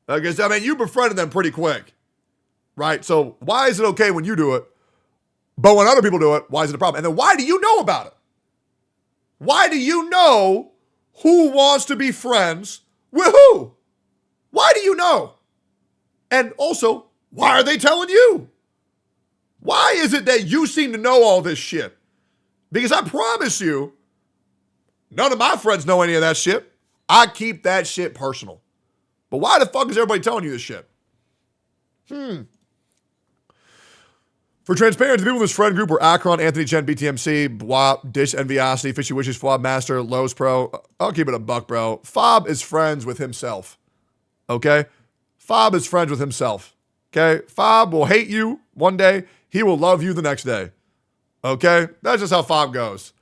Because, I mean, you befriended them pretty quick, right? So why is it okay when you do it, but when other people do it, why is it a problem? And then why do you know about it? Why do you know who wants to be friends with who? Why do you know? And also, why are they telling you? Why is it that you seem to know all this shit? Because I promise you, none of my friends know any of that shit. I keep that shit personal. But why the fuck is everybody telling you this shit? For transparency, people in this friend group were Akron, Anthony Chen, BTMC, Bwap, Dish, Enviosity, Fishy Wishes, Fob Master, Lowe's Pro. I'll keep it a buck, bro. Fob is friends with himself. Okay? Fob is friends with himself. Okay? Fob will hate you one day. He will love you the next day. Okay? That's just how Fob goes.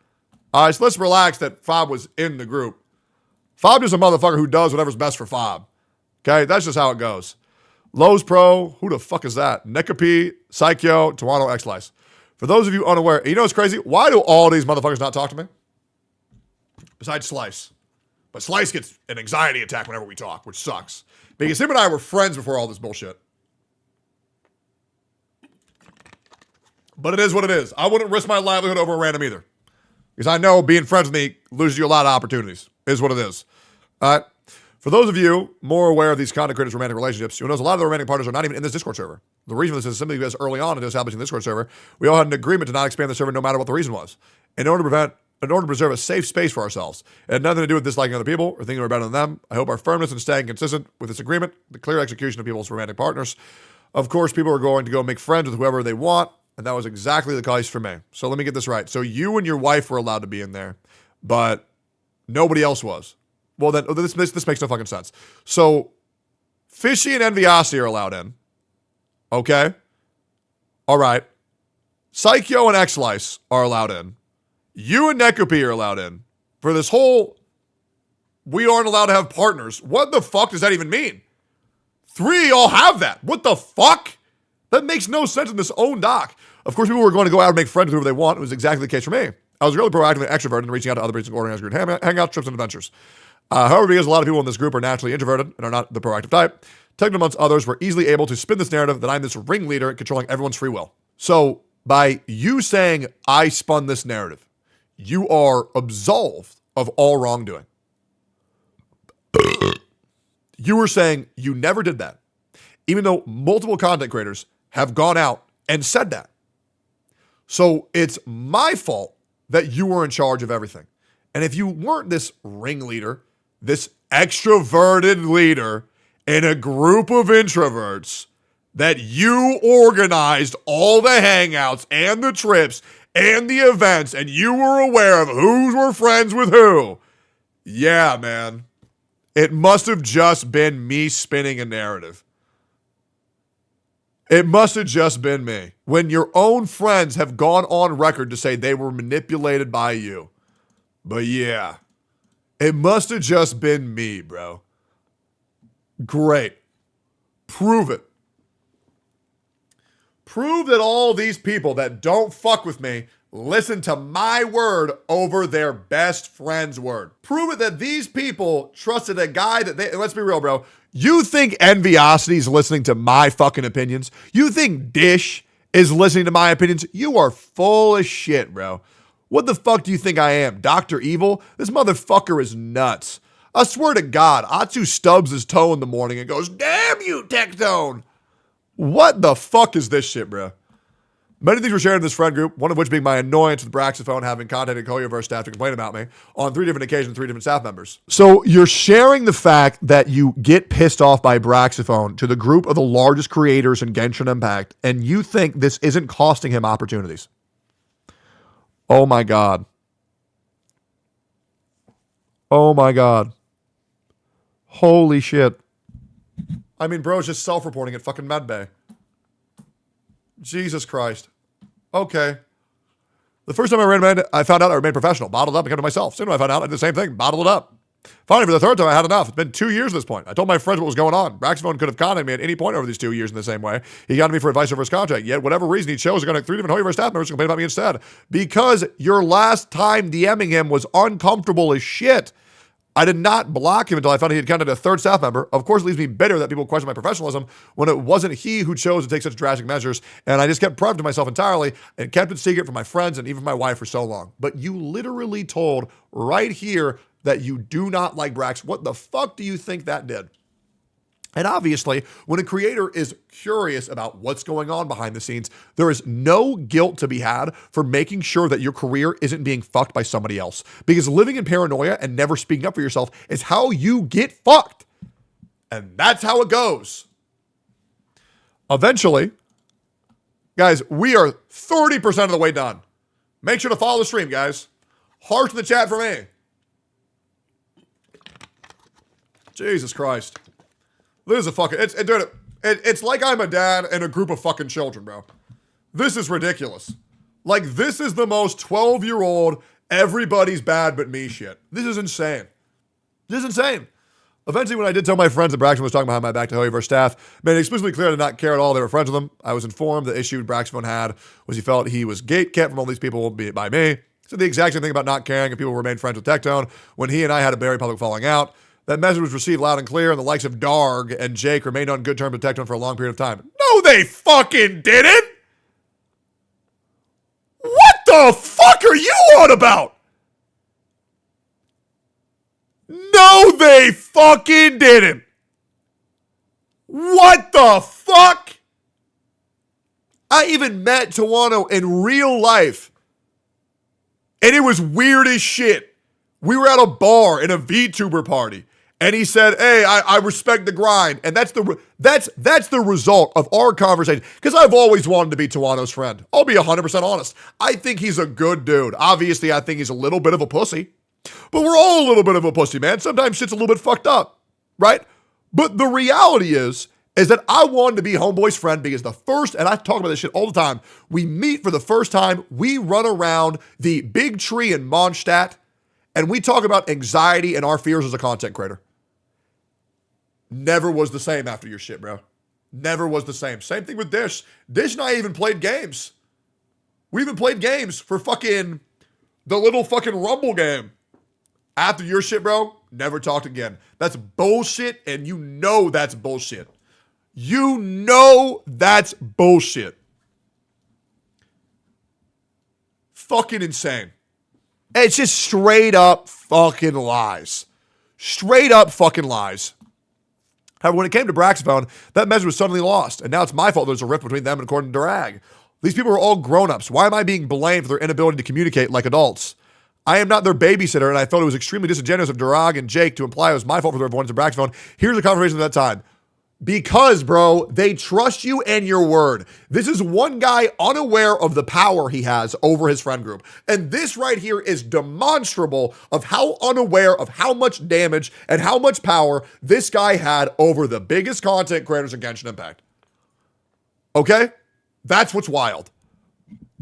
All right, so let's relax that Fob was in the group. Fob is a motherfucker who does whatever's best for Fob. Okay? That's just how it goes. Lowe's Pro, who the fuck is that? Nekapi, Psycho, Tawano, X-Lice. For those of you unaware, you know what's crazy? Why do all these motherfuckers not talk to me? Besides Slice. But Slice gets an anxiety attack whenever we talk, which sucks. Because him and I were friends before all this bullshit. But it is what it is. I wouldn't risk my livelihood over a random either. Because I know being friends with me loses you a lot of opportunities. It is what it is. All right? For those of you more aware of these content creators' romantic relationships, you'll notice a lot of the romantic partners are not even in this Discord server. The reason for this is simply because early on in establishing the Discord server, we all had an agreement to not expand the server no matter what the reason was. In order to preserve a safe space for ourselves. It had nothing to do with disliking other people or thinking we're better than them. I hope our firmness in staying consistent with this agreement, the clear execution of people's romantic partners. Of course, people are going to go make friends with whoever they want, and that was exactly the case for me. So let me get this right. So you and your wife were allowed to be in there, but nobody else was. Well, then this makes no fucking sense. So Fishy and Enviosity are allowed in. Okay? All right. Psycho and X-Lice are allowed in. You and Nekupi are allowed in. For this whole, we aren't allowed to have partners. What the fuck does that even mean? 3 of y'all have that. What the fuck? That makes no sense in this own doc. Of course, people were going to go out and make friends with whoever they want. It was exactly the case for me. I was really proactively extroverted in reaching out to other people, organizing group hangouts, trips, and adventures. However, because a lot of people in this group are naturally introverted and are not the proactive type, Tectone amongst others were easily able to spin this narrative that I'm this ringleader controlling everyone's free will. So, by you saying I spun this narrative, you are absolved of all wrongdoing. You were saying you never did that, even though multiple content creators have gone out and said that. So it's my fault that you were in charge of everything. And if you weren't this ringleader, this extroverted leader in a group of introverts, that you organized all the hangouts and the trips and the events, and you were aware of who were friends with who. Yeah, man. It must have just been me spinning a narrative. It must have just been me. When your own friends have gone on record to say they were manipulated by you. But yeah, it must have just been me, bro. Great. Prove it. Prove that all these people that don't fuck with me listen to my word over their best friend's word. Prove it that these people trusted a guy that they, let's be real, bro. You think Enviosity's listening to my fucking opinions? You think Dish is listening to my opinions? You are full of shit, bro. What the fuck do you think I am? Dr. Evil? This motherfucker is nuts. I swear to God, Atsu stubs his toe in the morning and goes, "Damn you, Tectone!" What the fuck is this shit, bro? Many things were shared in this friend group, one of which being my annoyance with Braxophone having contacted Hoyoverse staff to complain about me on 3 different occasions, 3 different staff members. So you're sharing the fact that you get pissed off by Braxophone to the group of the largest creators in Genshin Impact, and you think this isn't costing him opportunities. Oh my God. Oh my God. Holy shit. I mean, bro's just self-reporting at fucking medbay. Jesus Christ. Okay. The first time I found out I remained professional, bottled up and kept to myself. Soon I found out I did the same thing, bottled it up. Finally, for the 3rd time, I had enough. It's been 2 years at this point. I told my friends what was going on. Braxophone could have contacted me at any point over these 2 years in the same way. He got to me for advice over his contract. Yet, whatever reason, he chose to go to 3 different Hoyoverse staff members to complain about me instead. Because your last time DMing him was uncomfortable as shit. I did not block him until I found he had contacted a 3rd staff member. Of course, it leaves me bitter that people question my professionalism when it wasn't he who chose to take such drastic measures. And I just kept private to myself entirely and kept it secret from my friends and even my wife for so long. But you literally told right here that you do not like Brax. What the fuck do you think that did? And obviously, when a creator is curious about what's going on behind the scenes, there is no guilt to be had for making sure that your career isn't being fucked by somebody else. Because living in paranoia and never speaking up for yourself is how you get fucked. And that's how it goes. Eventually, guys, we are 30% of the way done. Make sure to follow the stream, guys. Hearts in the chat for me. Jesus Christ. This is a fucking, it's like I'm a dad and a group of fucking children, bro. This is ridiculous. Like, this is the most 12-year-old, everybody's bad but me shit. This is insane. This is insane. Eventually, when I did tell my friends that Braxton was talking behind my back to Hoyoverse staff, made it explicitly clear I did not care at all. They were friends with him. I was informed the issue Braxton had was he felt he was gatekept from all these people, be it by me. Said the exact same thing about not caring if people remained friends with Tectone when he and I had a very public falling out. That message was received loud and clear, and the likes of Darg and Jake remained on good terms with Tectone for a long period of time. No, they fucking didn't! What the fuck are you on about? No, they fucking didn't. What the fuck? I even met Tawano in real life, and it was weird as shit. We were at a bar in a VTuber party, and he said, "Hey, I respect the grind," and that's the result of our conversation. Because I've always wanted to be Tawano's friend. I'll be 100% honest. I think he's a good dude. Obviously, I think he's a little bit of a pussy. But we're all a little bit of a pussy, man. Sometimes shit's a little bit fucked up, right? But the reality is that I wanted to be Homeboy's friend because the first, and I talk about this shit all the time, we meet for the first time, we run around the big tree in Mondstadt, and we talk about anxiety and our fears as a content creator. Never was the same after your shit, bro. Never was the same. Same thing with Dish. Dish and I even played games. We even played games for fucking the little fucking Rumble game. After your shit, bro, never talked again. That's bullshit, and you know that's bullshit. You know that's bullshit. Fucking insane. It's just straight up fucking lies. Straight up fucking lies. However, when it came to Braxphone, that message was suddenly lost, and now it's my fault there's a rift between them and according to Drag. These people are all grown-ups. Why am I being blamed for their inability to communicate like adults? I am not their babysitter, and I felt it was extremely disingenuous of Durag and Jake to imply it was my fault for their avoidance of Braxphone. Here's a conversation at that time. Because, bro, they trust you and your word. This is one guy unaware of the power he has over his friend group. And this right here is demonstrable of how unaware of how much damage and how much power this guy had over the biggest content creators in Genshin Impact. Okay? That's what's wild.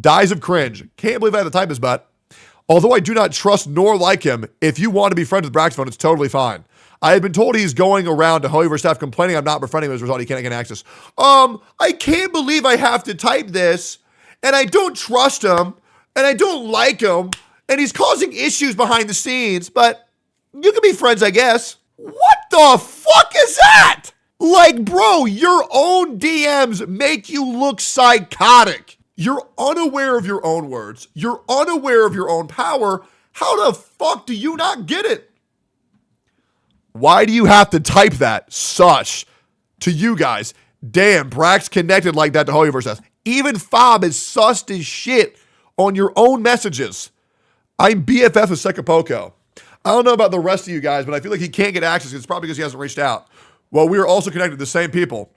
Dies of cringe. Can't believe I had to type his butt. Although I do not trust nor like him, if you want to be friends with Braxphone, it's totally fine. I had been told he's going around to Hoyoverse staff complaining I'm not befriending him as a result he can't get access. I can't believe I have to type this, and I don't trust him, and I don't like him, and he's causing issues behind the scenes, but you can be friends, I guess. What the fuck is that? Like, bro, your own DMs make you look psychotic. You're unaware of your own words. You're unaware of your own power. How the fuck do you not get it? Why do you have to type that? Such to you guys. Damn, Brax connected like that to Hoyoverse. Even Fob is sussed as shit on your own messages. I'm BFF with Sekapoko. I don't know about the rest of you guys, but I feel like he can't get access. It's probably because he hasn't reached out. Well, we are also connected to the same people,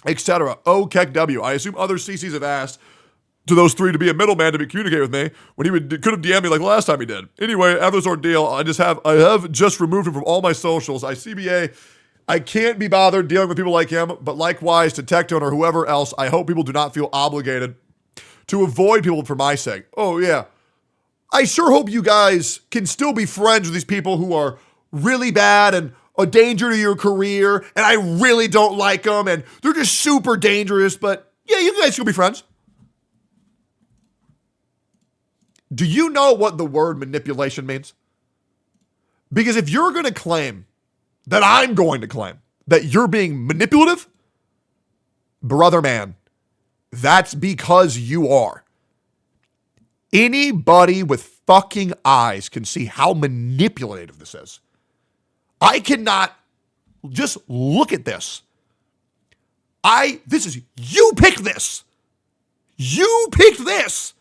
etc. OKEKW. I assume other CCs have asked to those three to be a middleman to communicate with me when could have DM'd me like last time he did. Anyway, after this ordeal, I have just removed him from all my socials. I can't be bothered dealing with people like him, but likewise to Tectone or whoever else, I hope people do not feel obligated to avoid people for my sake. Oh yeah. I sure hope you guys can still be friends with these people who are really bad and a danger to your career, and I really don't like them, and they're just super dangerous, but yeah, you guys can be friends. Do you know what the word manipulation means? Because if you're going to claim that I'm going to claim that you're being manipulative, brother man, that's because you are. Anybody with fucking eyes can see how manipulative this is. I cannot just look at this. You picked this. You picked this.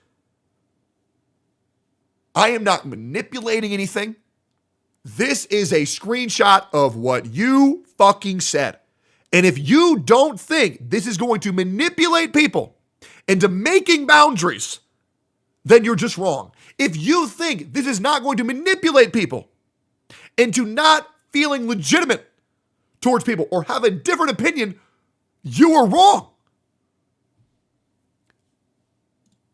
I am not manipulating anything. This is a screenshot of what you fucking said. And if you don't think this is going to manipulate people into making boundaries, then you're just wrong. If you think this is not going to manipulate people into not feeling legitimate towards people or have a different opinion, you are wrong.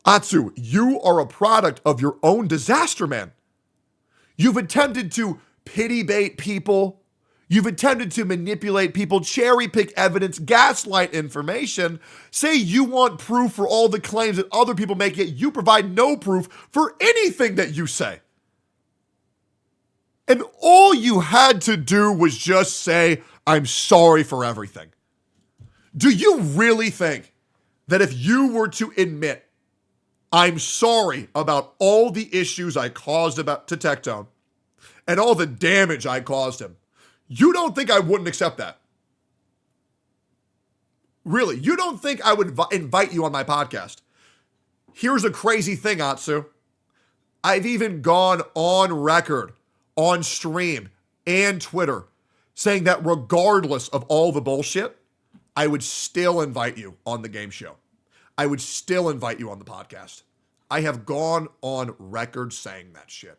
Atsu, you are a product of your own disaster, man. You've attempted to pity bait people. You've attempted to manipulate people, cherry pick evidence, gaslight information, say you want proof for all the claims that other people make, yet you provide no proof for anything that you say. And all you had to do was just say, I'm sorry for everything. Do you really think that if you were to admit, I'm sorry about all the issues I caused to Tectone and all the damage I caused him, you don't think I wouldn't accept that? Really, you don't think I would invite you on my podcast? Here's a crazy thing, Atsu. I've even gone on record, on stream, and Twitter, saying that regardless of all the bullshit, I would still invite you on the game show. I would still invite you on the podcast. I have gone on record saying that shit.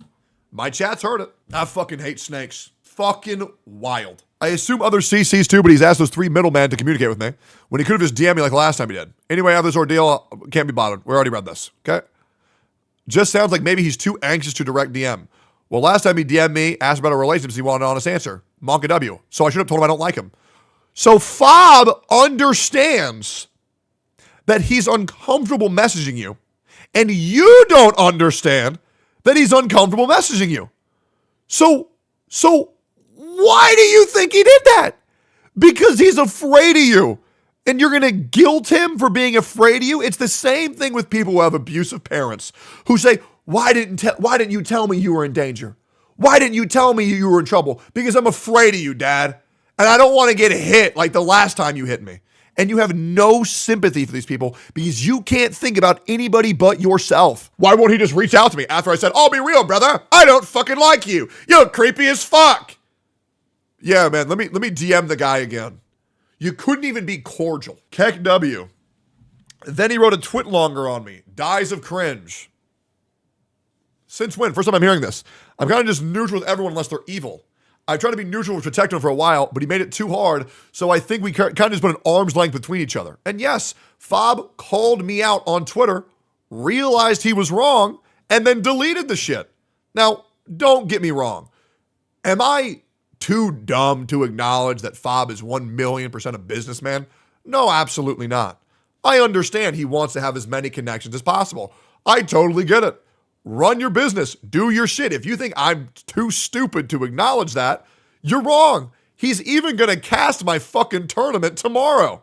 My chat's heard it. I fucking hate snakes. Fucking wild. I assume other CCs too, but he's asked those 3 middlemen to communicate with me when he could have just DM'd me like last time he did. Anyway, after this ordeal, can't be bothered. We already read this, okay? Just sounds like maybe he's too anxious to direct DM. Well, last time he DM'd me, asked about a relationship, he wanted an honest answer. Monka W. So I should have told him I don't like him. So Fob understands that he's uncomfortable messaging you, and you don't understand that he's uncomfortable messaging you. So why do you think he did that? Because he's afraid of you, and you're going to guilt him for being afraid of you? It's the same thing with people who have abusive parents who say, why didn't you tell me you were in danger? Why didn't you tell me you were in trouble? Because I'm afraid of you, Dad. And I don't want to get hit like the last time you hit me. And you have no sympathy for these people because you can't think about anybody but yourself. Why won't he just reach out to me after I said, I'll be real, brother. I don't fucking like you. You're creepy as fuck. Yeah, man, let me DM the guy again. You couldn't even be cordial. Keck W. Then he wrote a twit longer on me. Dies of cringe. Since when? First time I'm hearing this. I'm kind of just neutral with everyone unless they're evil. I tried to be neutral with Tectone for a while, but he made it too hard, so I think we kind of just put an arm's length between each other. And yes, Fob called me out on Twitter, realized he was wrong, and then deleted the shit. Now, don't get me wrong. Am I too dumb to acknowledge that Fob is 1,000,000% a businessman? No, absolutely not. I understand he wants to have as many connections as possible. I totally get it. Run your business. Do your shit. If you think I'm too stupid to acknowledge that, you're wrong. He's even going to cast my fucking tournament tomorrow.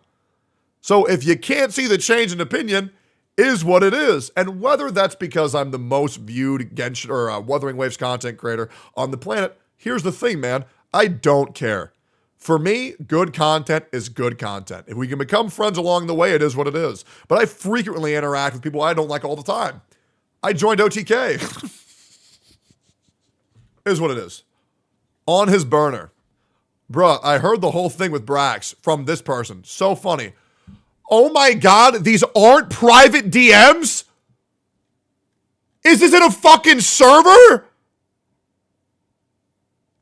So if you can't see the change in opinion, is what it is. And whether that's because I'm the most viewed Genshin or Wuthering Waves content creator on the planet, here's the thing, man. I don't care. For me, good content is good content. If we can become friends along the way, it is what it is. But I frequently interact with people I don't like all the time. I joined OTK. Is what it is. On his burner. Bruh, I heard the whole thing with Brax from this person. So funny. Oh my God, these aren't private DMs? Is this in a fucking server?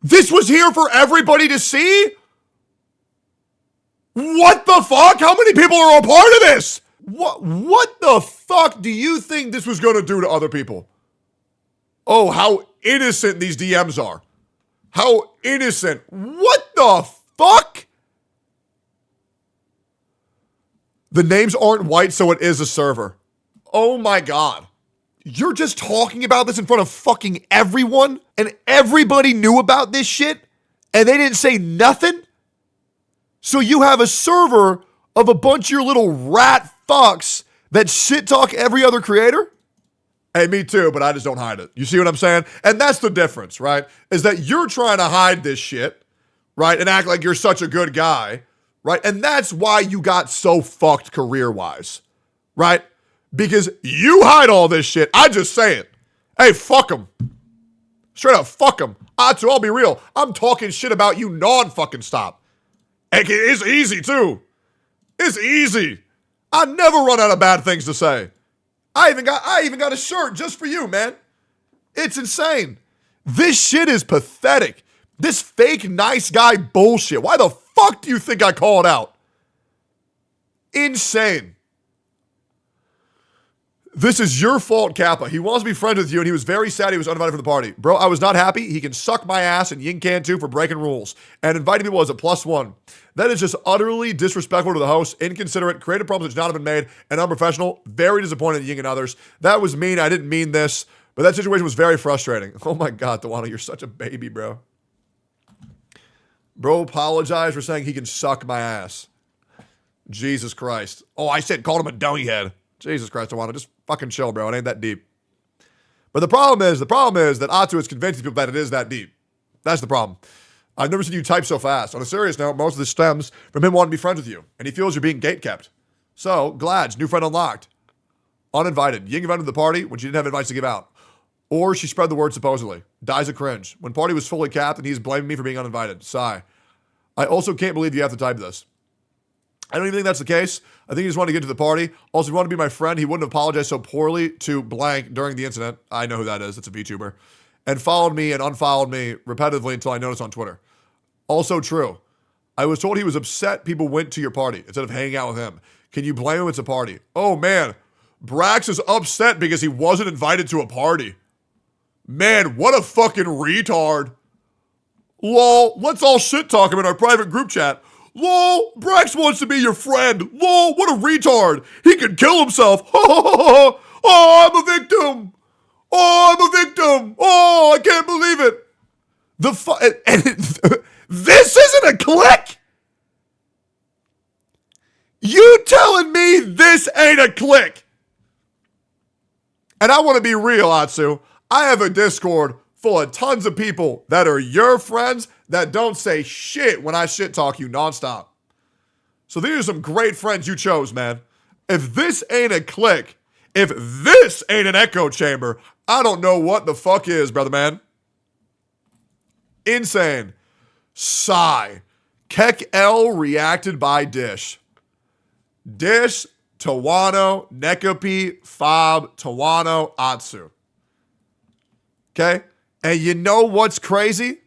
This was here for everybody to see? What the fuck? How many people are a part of this? What the fuck do you think this was going to do to other people? Oh, how innocent these DMs are. How innocent. What the fuck? The names aren't white, so it is a server. Oh my God. You're just talking about this in front of fucking everyone? And everybody knew about this shit? And they didn't say nothing? So you have a server of a bunch of your little rat fucks that shit talk every other creator? Hey, me too, but I just don't hide it. You see what I'm saying? And that's the difference, right? Is that you're trying to hide this shit, right? And act like you're such a good guy, right? And that's why you got so fucked career-wise, right? Because you hide all this shit. I just say it. Hey, fuck them. Straight up, fuck them. Atsu, I'll be real. I'm talking shit about you non-fucking stop. It's easy, too. It's easy. I never run out of bad things to say. I even got a shirt just for you, man. It's insane. This shit is pathetic. This fake nice guy bullshit. Why the fuck do you think I called out? Insane. This is your fault, Kappa. He wants to be friends with you, and he was very sad he was uninvited from the party. Bro, I was not happy. He can suck my ass, and Ying can too for breaking rules. And inviting people as a +1. That is just utterly disrespectful to the host, inconsiderate, creative problems that should not have been made, and unprofessional. Very disappointed in Ying and others. That was mean. I didn't mean this. But that situation was very frustrating. Oh my God, Tawano, you're such a baby, bro. Bro, apologize for saying he can suck my ass. Jesus Christ. Oh, I called him a dummy head. Jesus Christ, Tawano, just fucking chill, bro. It ain't that deep. But the problem is that Atsu is convincing people that it is that deep. That's the problem. I've never seen you type so fast. On a serious note, most of this stems from him wanting to be friends with you, and he feels you're being gatekept. So, Glad's new friend unlocked. Uninvited. Ying invited to the party when she didn't have invites to give out. Or she spread the word supposedly. Dies a cringe. When party was fully capped and he's blaming me for being uninvited. Sigh. I also can't believe you have to type this. I don't even think that's the case. I think he just wanted to get to the party. Also, if he wanted to be my friend, he wouldn't have apologized so poorly to blank during the incident. I know who that is. It's a VTuber. And followed me and unfollowed me repetitively until I noticed on Twitter. Also true. I was told he was upset people went to your party instead of hanging out with him. Can you blame him? It's a party. Oh, man. Brax is upset because he wasn't invited to a party. Man, what a fucking retard. Lol, let's all shit talk him in our private group chat. Lol, Brax wants to be your friend. Lol, what a retard. He could kill himself. Oh, I'm a victim. Oh, I'm a victim. Oh, I can't believe it. This isn't a click? You telling me this ain't a click? And I want to be real, Atsu. I have a Discord full of tons of people that are your friends that don't say shit when I shit talk you nonstop. So these are some great friends you chose, man. If this ain't a click, if this ain't an echo chamber, I don't know what the fuck is, brother man. Insane. Sigh. Kek L reacted by Dish. Dish, Tawano, Nekapi, Fob, Tawano, Atsu. Okay? And you know what's crazy?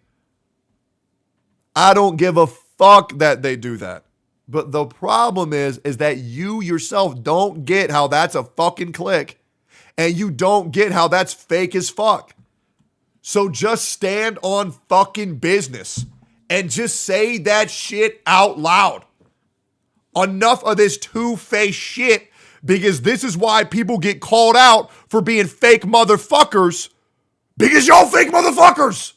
I don't give a fuck that they do that. But the problem is that you yourself don't get how that's a fucking click. And you don't get how that's fake as fuck. So just stand on fucking business. And just say that shit out loud. Enough of this two-faced shit. Because this is why people get called out for being fake motherfuckers. Because y'all fake motherfuckers.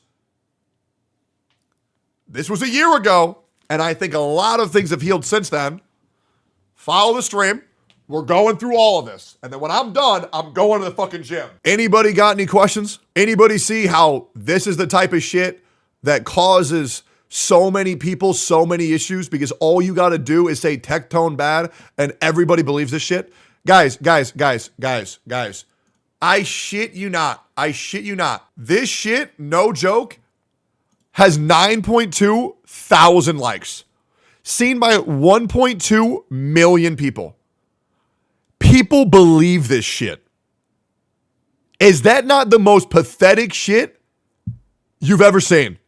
This was a year ago, and I think a lot of things have healed since then. Follow the stream. We're going through all of this. And then when I'm done, I'm going to the fucking gym. Anybody got any questions? Anybody see how this is the type of shit that causes so many people so many issues? Because all you got to do is say Tectone bad, and everybody believes this shit. Guys. I shit you not. This shit, no joke, has 9.2 thousand likes. Seen by 1.2 million people. People believe this shit. Is that not the most pathetic shit you've ever seen?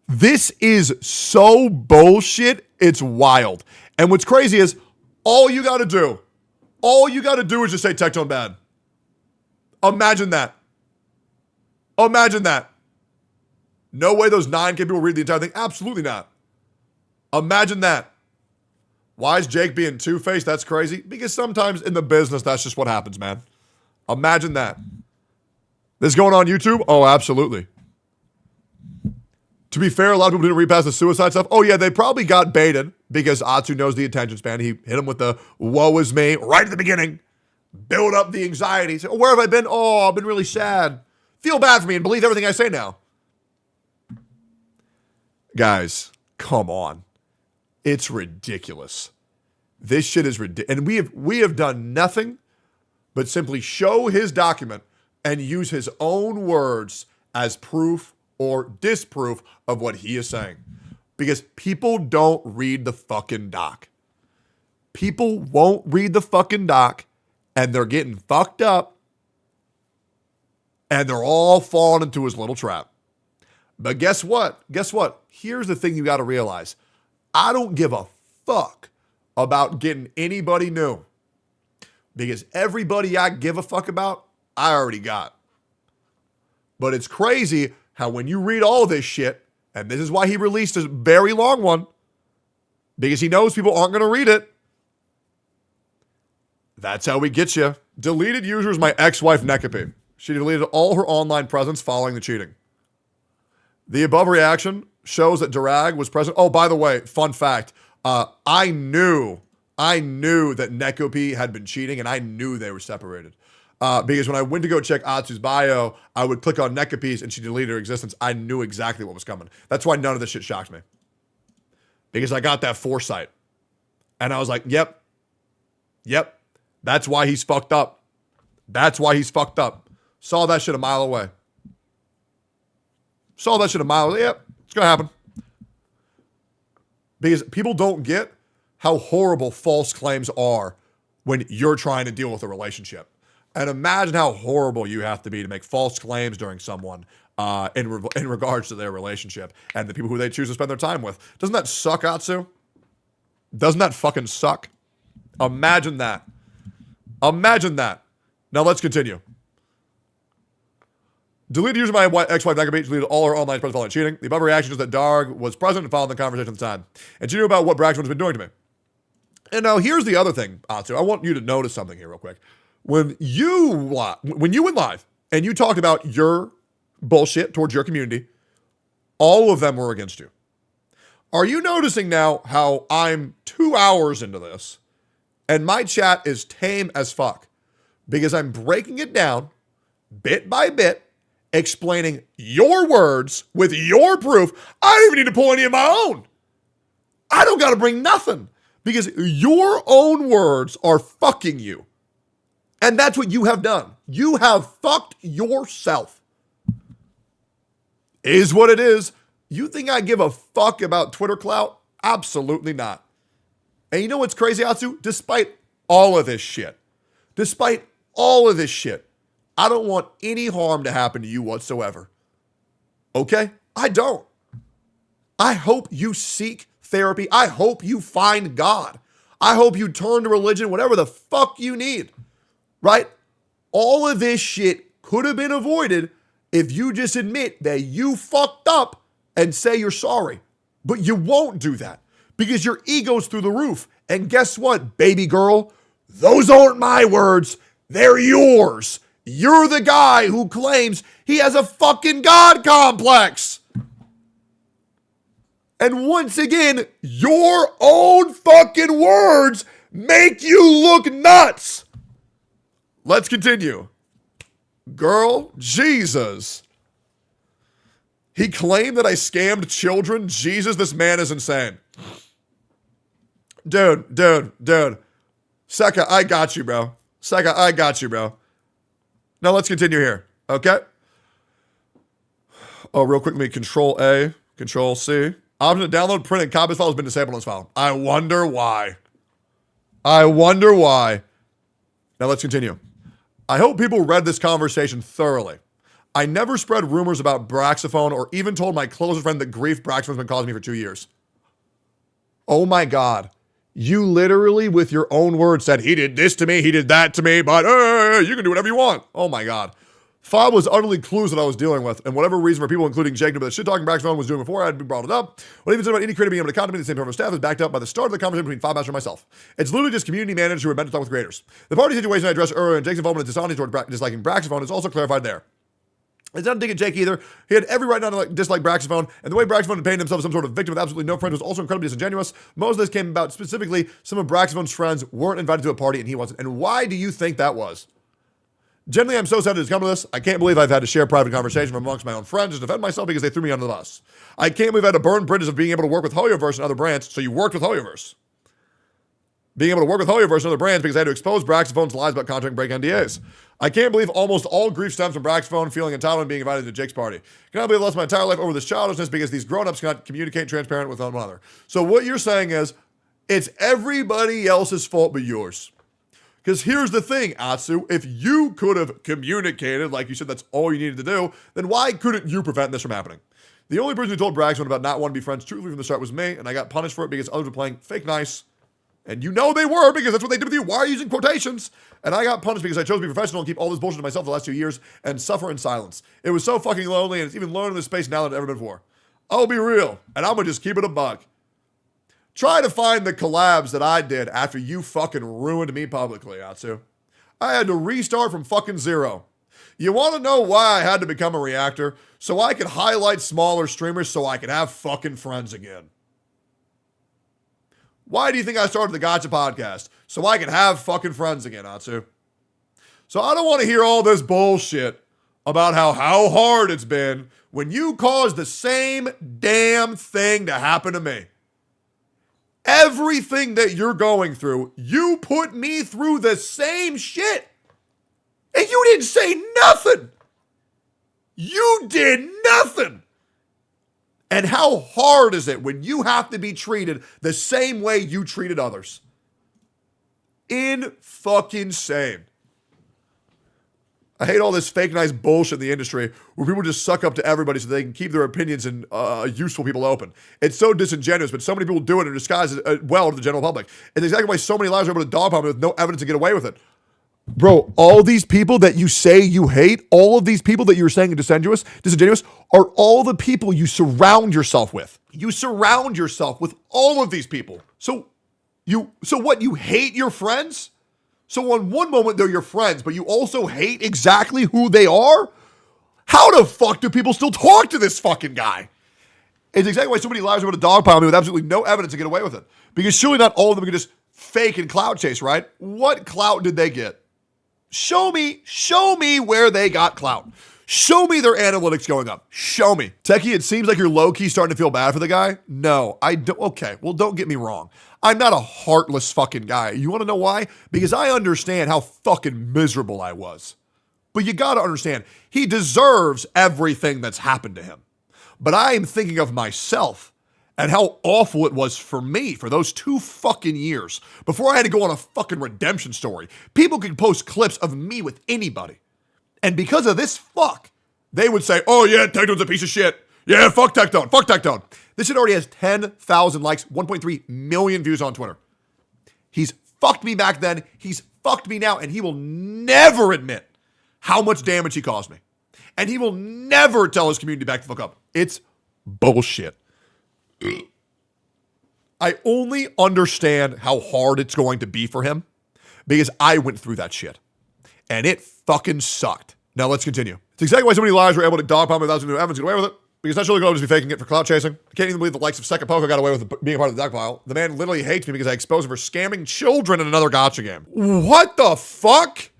This is so bullshit, it's wild. And what's crazy is all you got to do is just say Tectone bad. Imagine that. No way those 9K people read the entire thing. Absolutely not. Imagine that. Why is Jake being two-faced? That's crazy. Because sometimes in the business, that's just what happens, man. Imagine that. This going on YouTube? Oh, absolutely. To be fair, a lot of people didn't read past the suicide stuff. Oh, yeah, they probably got baited because Atsu knows the attention span. He hit him with the woe is me right at the beginning. Build up the anxiety. Say, oh, where have I been? Oh, I've been really sad. Feel bad for me and believe everything I say now. Guys, come on. It's ridiculous. This shit is ridiculous. And we have done nothing but simply show his document and use his own words as proof or disproof of what he is saying. Because people don't read the fucking doc. People won't read the fucking doc, and they're getting fucked up, and they're all falling into his little trap. But guess what? Here's the thing you got to realize. I don't give a fuck about getting anybody new. Because everybody I give a fuck about, I already got. But it's crazy how when you read all this shit, and this is why he released a very long one, because he knows people aren't going to read it. That's how we get you. Deleted users, my ex-wife Nekapi. She deleted all her online presence following the cheating. The above reaction shows that Deranged was present. Oh, by the way, fun fact. I knew that Nekapi had been cheating, and I knew they were separated. Because when I went to go check Atsu's bio, I would click on Nekapi's and she deleted her existence. I knew exactly what was coming. That's why none of this shit shocked me. Because I got that foresight. And I was like, yep. That's why he's fucked up. Saw that shit a mile away. Yep, it's gonna happen. Because people don't get how horrible false claims are when you're trying to deal with a relationship. And imagine how horrible you have to be to make false claims during someone in regards to their relationship and the people who they choose to spend their time with. Doesn't that suck, Atsu? Doesn't that fucking suck? Imagine that. Now let's continue. Deleted user my ex-wife Nekapi deleted all her online presence following cheating. The above reaction is that Darg was present and followed the conversation at the time. And she knew about what Braxton's been doing to me. And now here's the other thing, Atsu. I want you to notice something here real quick. When you went live and you talked about your bullshit towards your community, all of them were against you. Are you noticing now how I'm 2 hours into this and my chat is tame as fuck? Because I'm breaking it down bit by bit, explaining your words with your proof. I don't even need to pull any of my own. I don't got to bring nothing because your own words are fucking you. And that's what you have done. You have fucked yourself. Is what it is. You think I give a fuck about Twitter clout? Absolutely not. And you know what's crazy, Atsu? Despite all of this shit, I don't want any harm to happen to you whatsoever. Okay? I don't. I hope you seek therapy. I hope you find God. I hope you turn to religion, whatever the fuck you need. Right? All of this shit could have been avoided if you just admit that you fucked up and say you're sorry. But you won't do that because your ego's through the roof. And guess what, baby girl? Those aren't my words. They're yours. You're the guy who claims he has a fucking God complex. And once again, your own fucking words make you look nuts. Let's continue. Girl, Jesus. He claimed that I scammed children. Jesus, this man is insane. Dude. Seka, I got you, bro. Now let's continue here, okay? Oh, real quick, let me Control A, Control C. Option to download, print, and copy this file has been disabled on this file. I wonder why. Now let's continue. I hope people read this conversation thoroughly. I never spread rumors about Braxophone or even told my closest friend the grief Braxophone's been causing me for 2 years. Oh my God. You literally, with your own words, said, he did this to me, he did that to me, but you can do whatever you want. Oh my God. Fob was utterly clueless that I was dealing with, and whatever reason for people, including Jake, knew that shit-talking Braxophone was doing before I had brought it up. What I even said about any creator being able to contact me the same member of staff is backed up by the start of the conversation between Fob Master and myself. It's literally just community managers who are meant to talk with creators. The party situation I addressed earlier and Jake's involvement in dishonesty toward disliking Braxophone is also clarified there. It's not a dig at Jake either. He had every right not to dislike Braxophone, and the way Braxophone had painted himself as some sort of victim with absolutely no friends was also incredibly disingenuous. Most of this came about specifically some of Braxophone's friends weren't invited to a party and he wasn't. And why do you think that was? Generally, I'm so sad to come to this. I can't believe I've had to share private conversation from amongst my own friends to defend myself because they threw me under the bus. I can't believe I had to burn bridges of being able to work with Hoyoverse and other brands, so you worked with Hoyoverse. Being able to work with Hoyoverse and other brands because I had to expose Braxophone's lies about contract and break NDAs. I can't believe almost all grief stems from Braxophone feeling entitled and being invited to Jake's party. Cannot believe I lost my entire life over this childishness because these grown-ups cannot communicate transparent with one another. So what you're saying is, it's everybody else's fault but yours. Because here's the thing, Atsu, if you could have communicated, like you said, that's all you needed to do, then why couldn't you prevent this from happening? The only person who told Braxophone about not wanting to be friends truthfully from the start was me, and I got punished for it because others were playing fake nice And you know they were, because that's what they did with you. Why are you using quotations? And I got punished because I chose to be professional and keep all this bullshit to myself the last 2 years and suffer in silence. It was so fucking lonely, and it's even lonelier in this space now than it's ever been before. I'll be real, and I'm gonna just keep it a buck. Try to find the collabs that I did after you fucking ruined me publicly, Atsu. I had to restart from fucking zero. You want to know why I had to become a reactor? So I could highlight smaller streamers so I could have fucking friends again. Why do you think I started the Gotcha podcast? So I could have fucking friends again, Atsu. So I don't want to hear all this bullshit about how hard it's been when you caused the same damn thing to happen to me. Everything that you're going through, you put me through the same shit. And you didn't say nothing. You did nothing. And how hard is it when you have to be treated the same way you treated others? In-fucking-sane. I hate all this fake nice bullshit in the industry where people just suck up to everybody so they can keep their opinions and useful people open. It's so disingenuous, but so many people do it and disguise it well to the general public. It's exactly why so many liars are able to dogpile me with no evidence to get away with it. Bro, all these people that you say you hate, all of these people that you're saying are disingenuous, are all the people you surround yourself with. You surround yourself with all of these people. So what, you hate your friends? So on one moment they're your friends, but you also hate exactly who they are? How the fuck do people still talk to this fucking guy? It's exactly why so many liars are able to dogpile me with absolutely no evidence to get away with it. Because surely not all of them can just fake and clout chase, right? What clout did they get? Show me where they got clout. Show me their analytics going up. Show me. Techie, it seems like you're low-key starting to feel bad for the guy. No, I don't. Okay, well, don't get me wrong. I'm not a heartless fucking guy. You want to know why? Because I understand how fucking miserable I was. But you got to understand, he deserves everything that's happened to him. But I am thinking of myself and how awful it was for me for those 2 fucking years before I had to go on a fucking redemption story. People could post clips of me with anybody. And because of this fuck, they would say, oh yeah, Tectone's a piece of shit. Yeah, fuck Tectone. Fuck Tectone. This shit already has 10,000 likes, 1.3 million views on Twitter. He's fucked me back then. He's fucked me now. And he will never admit how much damage he caused me. And he will never tell his community back the fuck up. It's bullshit. I only understand how hard it's going to be for him because I went through that shit. And it fucking sucked. Now let's continue. It's exactly why so many liars were able to dogpile me without some new evidence to get away with it. Because that's really going to just be faking it for clout chasing. I can't even believe the likes of Second Poco got away with being a part of the dogpile. The man literally hates me because I exposed him for scamming children in another gotcha game. What the fuck?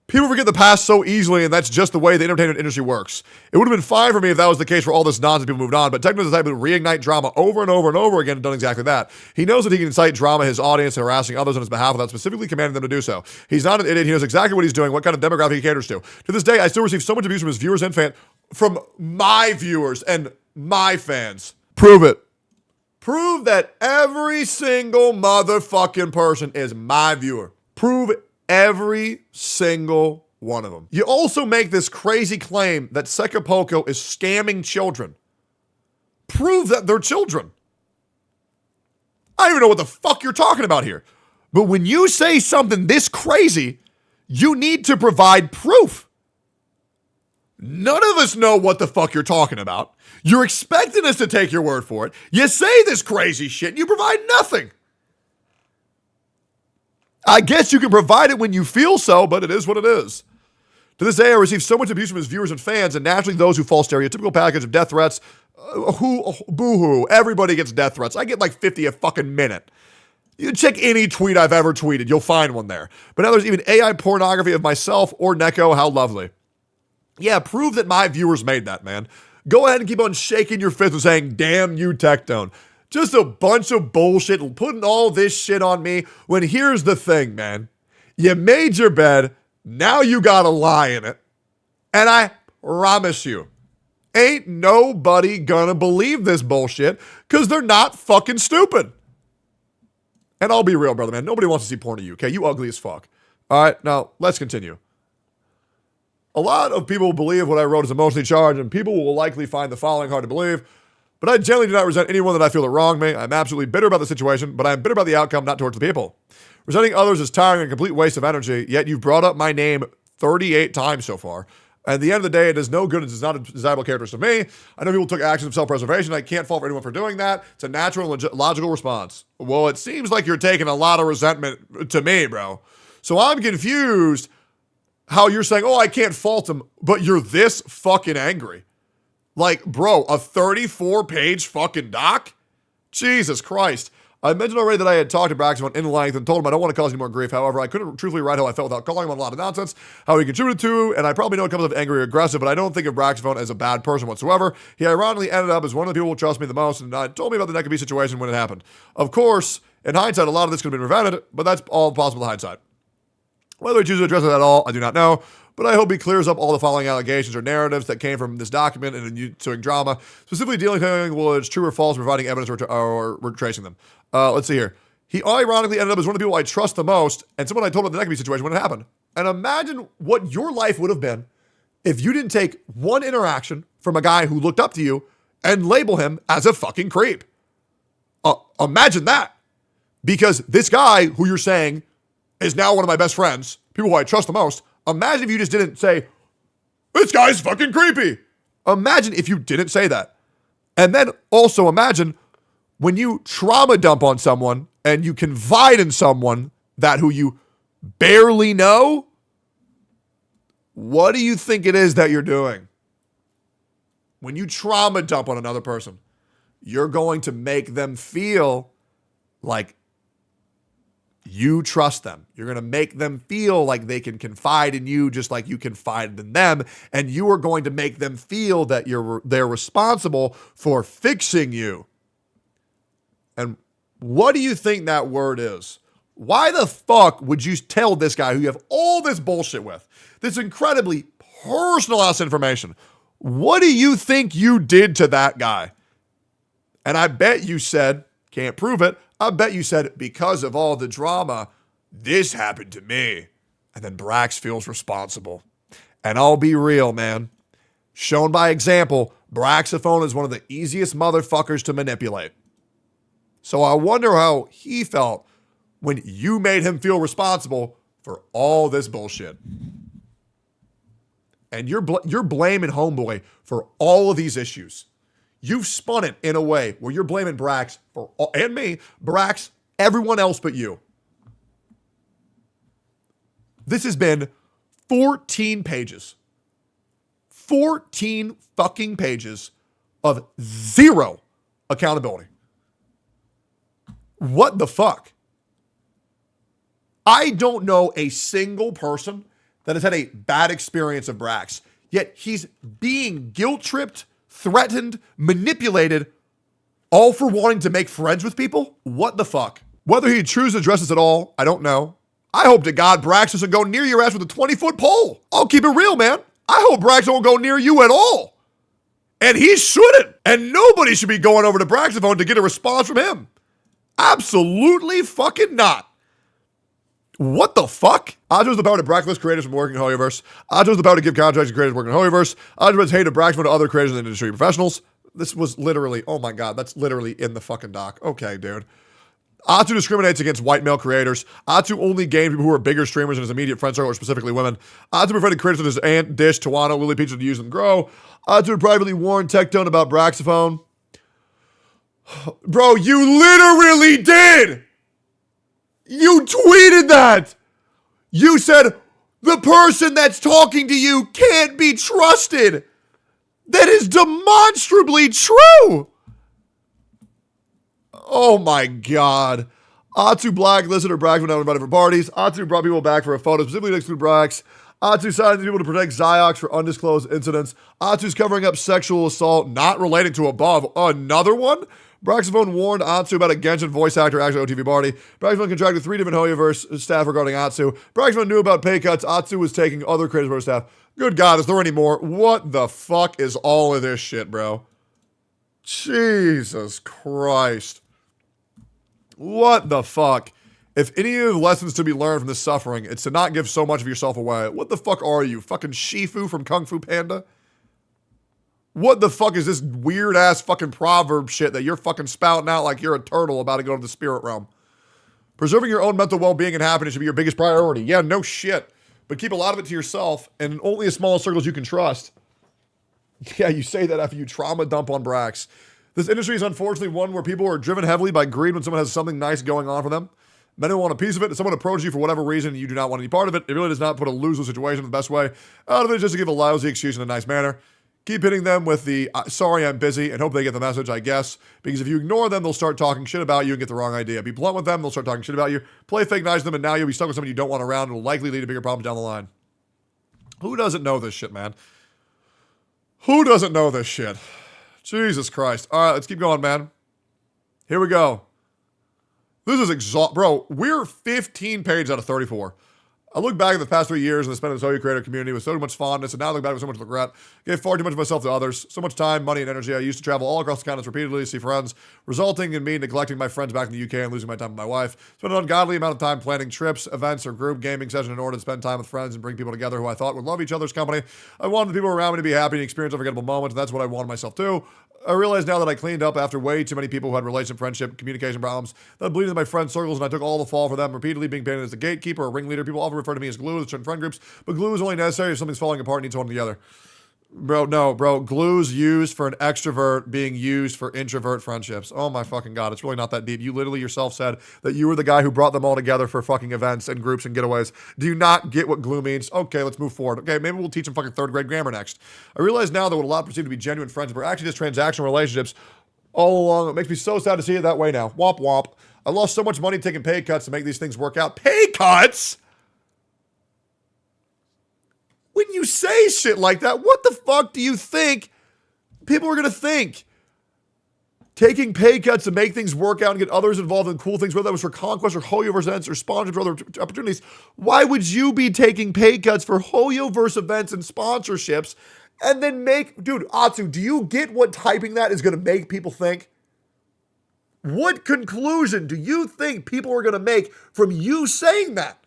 People forget the past so easily, and that's just the way the entertainment industry works. It would have been fine for me if that was the case for all this nonsense people moved on, but Tectone is the type of reignite drama over and over and over again and done exactly that. He knows that he can incite drama his audience and harassing others on his behalf without specifically commanding them to do so. He's not an idiot. He knows exactly what he's doing, what kind of demographic he caters to. To this day, I still receive so much abuse from his viewers and fans, from my viewers and my fans. Prove it. Prove that every single motherfucking person is my viewer. Prove it. Every single one of them. You also make this crazy claim that Sekapoko is scamming children. Prove that they're children. I don't even know what the fuck you're talking about here. But when you say something this crazy, you need to provide proof. None of us know what the fuck you're talking about. You're expecting us to take your word for it. You say this crazy shit and you provide nothing. I guess you can provide it when you feel so, but it is what it is. To this day, I receive so much abuse from his viewers and fans, and naturally those who fall stereotypical package of death threats. Boo-hoo, everybody gets death threats. I get like 50 a fucking minute. You check any tweet I've ever tweeted, you'll find one there. But now there's even AI pornography of myself or Neko, how lovely. Yeah, prove that my viewers made that, man. Go ahead and keep on shaking your fist and saying, damn you, Tectone. Just a bunch of bullshit and putting all this shit on me when here's the thing, man. You made your bed, now you gotta lie in it. And I promise you, ain't nobody gonna believe this bullshit because they're not fucking stupid. And I'll be real, brother, man. Nobody wants to see porn of you, okay? You ugly as fuck. All right, now let's continue. A lot of people believe what I wrote is emotionally charged, and people will likely find the following hard to believe. But I generally do not resent anyone that I feel that wronged me. I'm absolutely bitter about the situation, but I'm bitter about the outcome, not towards the people. Resenting others is tiring and a complete waste of energy, yet you've brought up my name 38 times so far. At the end of the day, it does no good and is not a desirable characteristic of me. I know people took actions of self-preservation. I can't fault anyone for doing that. It's a natural and logical response. Well, it seems like you're taking a lot of resentment to me, bro. So I'm confused how you're saying, oh, I can't fault him, but you're this fucking angry. Like, bro, a 34-page fucking doc? Jesus Christ. I mentioned already that I had talked to Braxton in length and told him I don't want to cause any more grief. However, I couldn't truthfully write how I felt without calling him on a lot of nonsense, how he contributed to, and I probably know it comes off angry or aggressive, but I don't think of Braxton as a bad person whatsoever. He ironically ended up as one of the people who trust me the most, and told me about the Neckabee situation when it happened. Of course, in hindsight, a lot of this could have been prevented, but that's all possible in hindsight. Whether he chooses to address it at all, I do not know, but I hope he clears up all the following allegations or narratives that came from this document and ensuing drama, specifically dealing with whether it's true or false, providing evidence or retracing them. Let's see here. He ironically ended up as one of the people I trust the most and someone I told about the Neckabee situation when it happened. And imagine what your life would have been if you didn't take one interaction from a guy who looked up to you and label him as a fucking creep. Imagine that. Because this guy who you're saying is now one of my best friends, people who I trust the most, imagine if you just didn't say, this guy's fucking creepy. Imagine if you didn't say that. And then also imagine when you trauma dump on someone and you confide in someone that who you barely know, what do you think it is that you're doing? When you trauma dump on another person, you're going to make them feel like you trust them. You're going to make them feel like they can confide in you just like you confided in them. And you are going to make them feel that they're responsible for fixing you. And what do you think that word is? Why the fuck would you tell this guy who you have all this bullshit with, this incredibly personal ass information? What do you think you did to that guy? And I bet you said, can't prove it, I bet you said, because of all the drama, this happened to me. And then Brax feels responsible. And I'll be real, man. Shown by example, Braxophone is one of the easiest motherfuckers to manipulate. So I wonder how he felt when you made him feel responsible for all this bullshit. And you're blaming Homeboy for all of these issues. You've spun it in a way where you're blaming Brax for and me, Brax, everyone else but you. This has been 14 pages. 14 fucking pages of zero accountability. What the fuck? I don't know a single person that has had a bad experience of Brax, yet he's being guilt-tripped, threatened, manipulated, all for wanting to make friends with people? What the fuck? Whether he chooses to address this at all, I don't know. I hope to God Brax doesn't go near your ass with a 20-foot pole. I'll keep it real, man. I hope Brax won't go near you at all. And he shouldn't. And nobody should be going over to Braxophone to get a response from him. Absolutely fucking not. What the fuck? Atsu is the power to blacklist creators from working in Hoyoverse. Atsu is the power to give contracts to creators working in Hoyoverse. Atsu is hate of Braxton to other creators in the industry professionals. This was literally, oh my God, that's literally in the fucking doc. Okay, dude. Atsu discriminates against white male creators. Atsu only gained people who are bigger streamers in his immediate friend circle, or specifically women. Atsu prevented creators such as Ant, Dish, Tawano, Lily Peach to use and grow. Atsu privately warned Tectone about Braxophone. Bro, you literally did! You tweeted that! You said, the person that's talking to you can't be trusted! That is demonstrably true! Oh my God. Atsu blacklisted or Brax went out invited for parties. Atsu brought people back for a photo, specifically to exclude Brax. Atsu silenced people to protect Ziox for undisclosed incidents. Atsu's covering up sexual assault not relating to above. Another one? Braxophone warned Atsu about a Genshin voice actor actually OTV party. Braxophone contracted 3 different Hoyoverse staff regarding Atsu. Braxophone knew about pay cuts. Atsu was taking other creators for staff. Good God, is there any more? What the fuck is all of this shit, bro? Jesus Christ. What the fuck? If any of the lessons to be learned from this suffering, it's to not give so much of yourself away. What the fuck are you? Fucking Shifu from Kung Fu Panda? What the fuck is this weird ass fucking proverb shit that you're fucking spouting out like you're a turtle about to go to the spirit realm? Preserving your own mental well-being and happiness should be your biggest priority. Yeah, no shit. But keep a lot of it to yourself and only a small circles you can trust. Yeah, you say that after you trauma dump on Brax. This industry is unfortunately one where people are driven heavily by greed when someone has something nice going on for them. Many want a piece of it. If someone approaches you for whatever reason and you do not want any part of it, it really does not put a lose-lose situation in the best way. Out of it is just to give a lousy excuse in a nice manner. Keep hitting them with the, sorry, I'm busy, and hope they get the message, I guess. Because if you ignore them, they'll start talking shit about you and get the wrong idea. Be blunt with them, they'll start talking shit about you. Play fake nice to them, and now you'll be stuck with someone you don't want around and will likely lead to bigger problems down the line. Who doesn't know this shit, man? Who doesn't know this shit? Jesus Christ. All right, let's keep going, man. Here we go. This is bro, we're 15 pages out of 34. I look back at the past 3 years and I spent in the Hoyo creator community with so much fondness, and now I look back with so much regret. Gave far too much of myself to others. So much time, money, and energy. I used to travel all across the continent repeatedly to see friends, resulting in me neglecting my friends back in the UK and losing my time with my wife. Spent an ungodly amount of time planning trips, events, or group gaming sessions in order to spend time with friends and bring people together who I thought would love each other's company. I wanted the people around me to be happy and experience unforgettable moments, and that's what I wanted myself to. I realize now that I cleaned up after way too many people who had relationship, friendship, communication problems, that I bleeding in my friend circles, and I took all the fall for them, repeatedly being painted as a gatekeeper or ringleader. People often refer to me as glue in certain friend groups, but glue is only necessary if something's falling apart and needs one or the other. Bro, no, bro. Glue's used for an extrovert being used for introvert friendships. Oh my fucking God. It's really not that deep. You literally yourself said that you were the guy who brought them all together for fucking events and groups and getaways. Do you not get what glue means? Okay, let's move forward. Okay, maybe we'll teach them fucking third grade grammar next. I realize now that what a lot perceive to be genuine friendships are actually just transactional relationships all along. It makes me so sad to see it that way now. Womp womp. I lost so much money taking pay cuts to make these things work out. Pay cuts? When you say shit like that, what the fuck do you think people are going to think? Taking pay cuts to make things work out and get others involved in cool things, whether that was for conquest or Hoyoverse events or sponsored for other opportunities. Why would you be taking pay cuts for Hoyoverse events and sponsorships and then dude, Atsu, do you get what typing that is going to make people think? What conclusion do you think people are going to make from you saying that?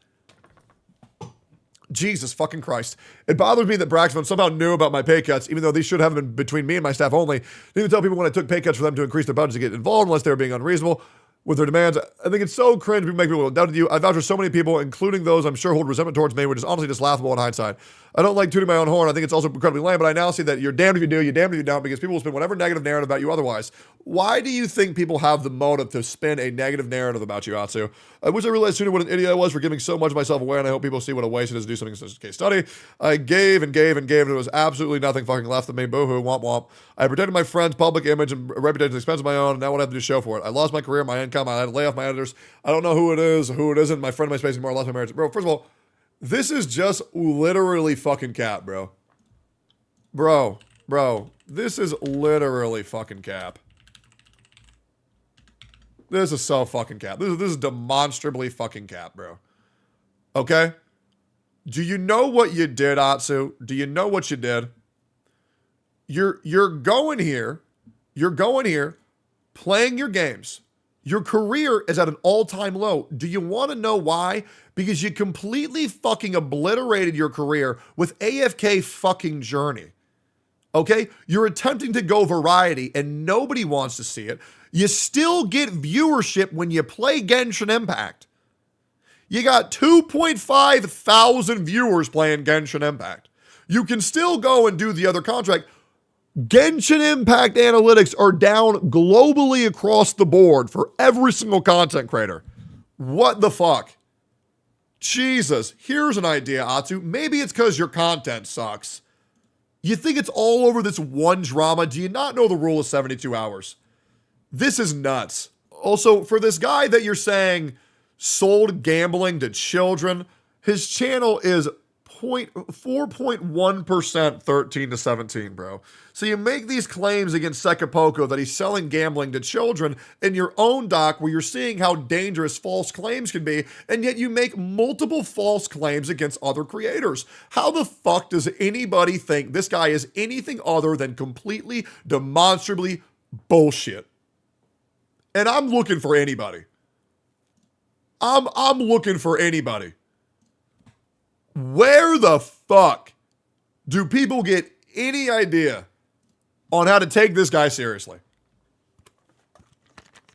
Jesus fucking Christ. It bothers me that Braxton somehow knew about my pay cuts, even though these should have been between me and my staff only. Didn't even tell people when I took pay cuts for them to increase their budgets to get involved unless they were being unreasonable with their demands. I think it's so cringe people make people doubt you. I vouch for so many people, including those I'm sure hold resentment towards me, which is honestly just laughable in hindsight. I don't like tooting my own horn. I think it's also incredibly lame, but I now see that you're damned if you do, you're damned if you don't, because people will spin whatever negative narrative about you otherwise. Why do you think people have the motive to spin a negative narrative about you, Atsu? I wish I realized sooner what an idiot I was for giving so much of myself away, and I hope people see what a waste it is to do something such as a case study. I gave and gave and gave, and there was absolutely nothing fucking left of me. Boo-hoo, womp womp. I protected my friend's public image and reputation at the expense of my own, and now what I have to do show for it. I lost my career, my income, I had to lay off my editors. I don't know who it is, who it isn't. My friend in my space anymore. I lost my marriage. Bro, first of all, this is just literally fucking cap, bro. Bro, this is literally fucking cap. This is so fucking cap. This is demonstrably fucking cap, bro. Okay? Do you know what you did, Atsu? Do you know what you did? You're going here. You're going here, playing your games. Your career is at an all-time low. Do you want to know why? Because you completely fucking obliterated your career with AFK fucking Journey. Okay? You're attempting to go variety and nobody wants to see it. You still get viewership when you play Genshin Impact. You got 2.5 thousand viewers playing Genshin Impact. You can still go and do the other contract. Genshin Impact analytics are down globally across the board for every single content creator. What the fuck? Jesus, here's an idea, Atsu. Maybe it's because your content sucks. You think it's all over this one drama? Do you not know the rule of 72 hours? This is nuts. Also, for this guy that you're saying sold gambling to children, his channel is 4.1% 13 to 17, bro. So you make these claims against Sekapoko that he's selling gambling to children in your own doc where you're seeing how dangerous false claims can be, and yet you make multiple false claims against other creators. How the fuck does anybody think this guy is anything other than completely demonstrably bullshit? And I'm looking for anybody. I'm looking for anybody. Where the fuck do people get any idea on how to take this guy seriously.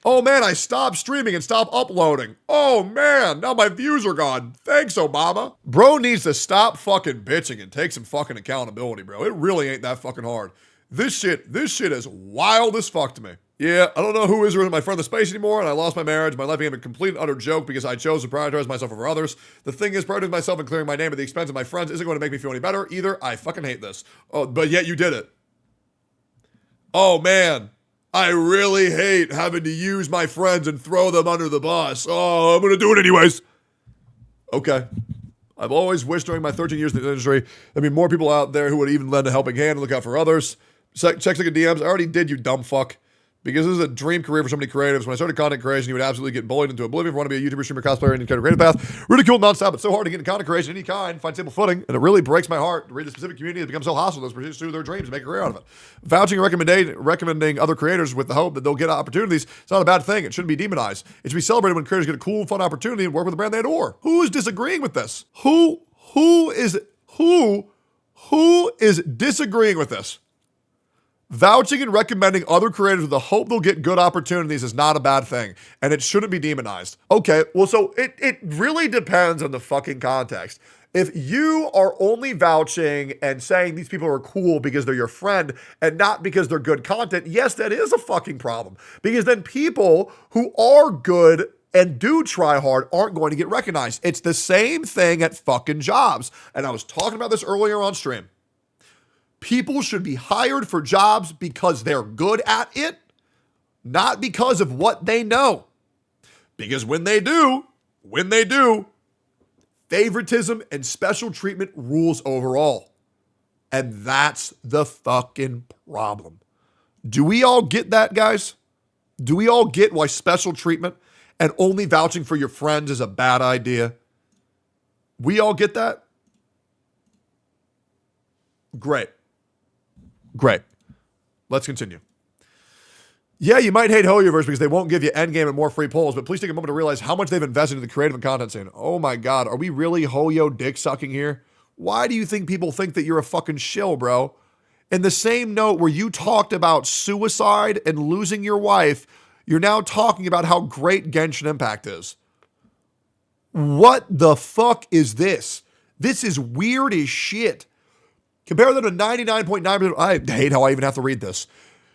Oh man, I stopped streaming and stopped uploading. Oh man, now my views are gone. Thanks, Obama. Bro needs to stop fucking bitching and take some fucking accountability, bro. It really ain't that fucking hard. This shit is wild as fuck to me. Yeah, I don't know who is or isn't my friend in the space anymore, and I lost my marriage. My life became a complete and utter joke because I chose to prioritize myself over others. The thing is, prioritizing myself and clearing my name at the expense of my friends isn't going to make me feel any better either. I fucking hate this. Oh, but yet you did it. Oh man, I really hate having to use my friends and throw them under the bus. Oh, I'm going to do it anyways. Okay. I've always wished during my 13 years in the industry there'd be more people out there who would even lend a helping hand and look out for others. Check like a DMs. I already did, you dumb fuck. Because this is a dream career for so many creatives. When I started content creation, you would absolutely get bullied into oblivion if you want to be a YouTuber, streamer, cosplayer, and any kind of creative path. Ridiculed nonstop. It's so hard to get into content creation of any kind, find stable footing, and it really breaks my heart to read a specific community that becomes so hostile to pursue their dreams and make a career out of it. Vouching and recommending other creators with the hope that they'll get opportunities, it's not a bad thing. It shouldn't be demonized. It should be celebrated when creators get a cool, fun opportunity and work with a brand they adore. Who is disagreeing with this? Who is disagreeing with this? Vouching and recommending other creators with the hope they'll get good opportunities is not a bad thing, and it shouldn't be demonized. Okay, well, so it really depends on the fucking context. If you are only vouching and saying these people are cool because they're your friend and not because they're good content, yes, that is a fucking problem. Because then people who are good and do try hard aren't going to get recognized. It's the same thing at fucking jobs. And I was talking about this earlier on stream. People should be hired for jobs because they're good at it, not because of what they know. Because when they do, favoritism and special treatment rules overall. And that's the fucking problem. Do we all get that, guys? Do we all get why special treatment and only vouching for your friends is a bad idea? We all get that? Great. Let's continue. Yeah, you might hate Hoyoverse because they won't give you endgame and more free polls, but please take a moment to realize how much they've invested in the creative and content scene. Oh my God, are we really Hoyo dick sucking here? Why do you think people think that you're a fucking shill, bro? In the same note where you talked about suicide and losing your wife, you're now talking about how great Genshin Impact is. What the fuck is this? This is weird as shit. Compare them to 99.9%. I hate how I even have to read this.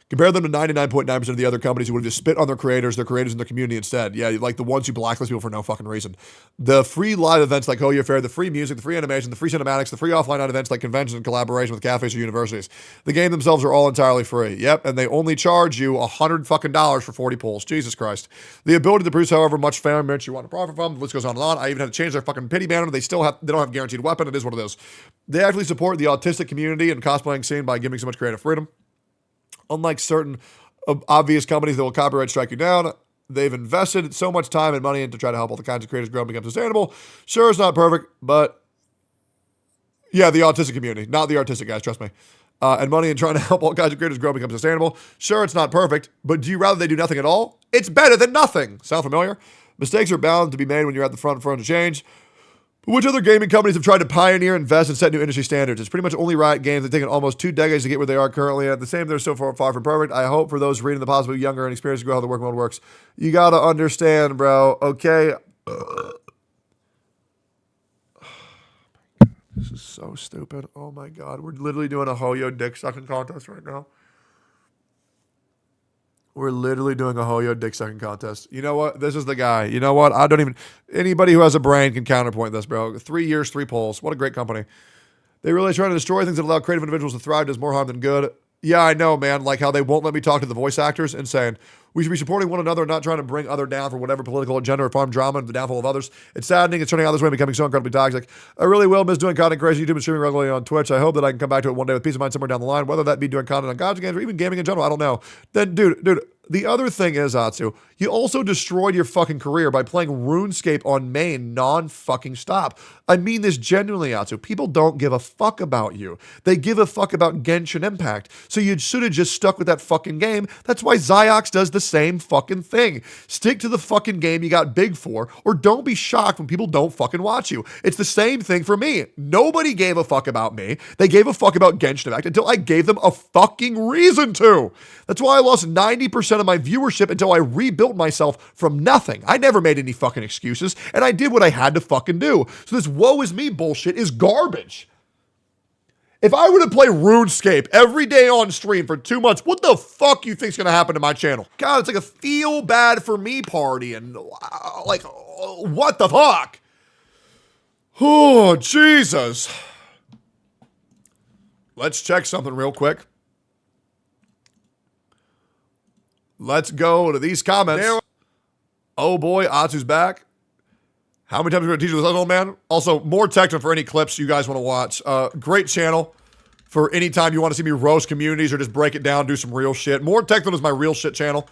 Compare them to 99.9% of the other companies who would have just spit on their creators and their community instead. Yeah, like the ones who blacklist people for no fucking reason. The free live events like Hoyo Fair, the free music, the free animation, the free cinematics, the free offline night events like conventions and collaboration with cafes or universities. The game themselves are all entirely free. Yep, and they only charge you $100 fucking for 40 pulls. Jesus Christ. The ability to produce however much fan merch you want to profit from. The list goes on and on. I even had to change their fucking pity banner. They don't have guaranteed weapon. It is what it is. They actually support the autistic community and cosplaying scene by giving so much creative freedom. Unlike certain obvious companies that will copyright strike you down, they've invested so much time and money into try to help all the kinds of creators grow and become sustainable. Sure, it's not perfect, but yeah, the autistic community, not the artistic guys, trust me. And money in trying to help all kinds of creators grow and become sustainable. Sure, it's not perfect, but do you rather they do nothing at all? It's better than nothing. Sound familiar? Mistakes are bound to be made when you're at the front of change. Which other gaming companies have tried to pioneer, invest, and set new industry standards? It's pretty much only Riot Games that have taken almost 2 decades to get where they are currently. At the same, they're so far from perfect. I hope for those reading the possibly younger and experienced to grow how the work mode works. You gotta understand, bro. Okay. This is so stupid. Oh my God. We're literally doing a Hoyo dick sucking contest right now. We're literally doing a Hoyo dick sucking contest. You know what? This is the guy. You know what? Anybody who has a brain can counterpoint this, bro. 3 years, 3 polls. What a great company. They really trying to destroy things that allow creative individuals to thrive does more harm than good. Yeah, I know, man. Like how they won't let me talk to the voice actors. Insane. We should be supporting one another and not trying to bring other down for whatever political agenda or farm drama and the downfall of others. It's saddening. It's turning out this way and becoming so incredibly toxic. I really will miss doing content creation, YouTube, and streaming regularly on Twitch. I hope that I can come back to it one day with peace of mind somewhere down the line, whether that be doing content on God's games or even gaming in general. I don't know. Then, dude, The other thing is, Atsu, you also destroyed your fucking career by playing RuneScape on main non-fucking stop. I mean this genuinely, Atsu. People don't give a fuck about you. They give a fuck about Genshin Impact. So you should have just stuck with that fucking game. That's why Ziox does the same fucking thing. Stick to the fucking game you got big for, or don't be shocked when people don't fucking watch you. It's the same thing for me. Nobody gave a fuck about me. They gave a fuck about Genshin Impact until I gave them a fucking reason to. That's why I lost 90% of my viewership until I rebuilt myself from nothing. I never made any fucking excuses, and I did what I had to fucking do. So this woe is me bullshit is garbage. If I were to play RuneScape every day on stream for 2 months, what the fuck you think's gonna happen to my channel? God, it's like a feel bad for me party, and like, what the fuck? Oh, Jesus. Let's check something real quick. Let's go to these comments. Oh boy, Atsu's back. How many times are we going to teach this old man? Also, more Tectone for any clips you guys want to watch. Great channel for any time you want to see me roast communities or just break it down, do some real shit. More Tectone is my real shit channel.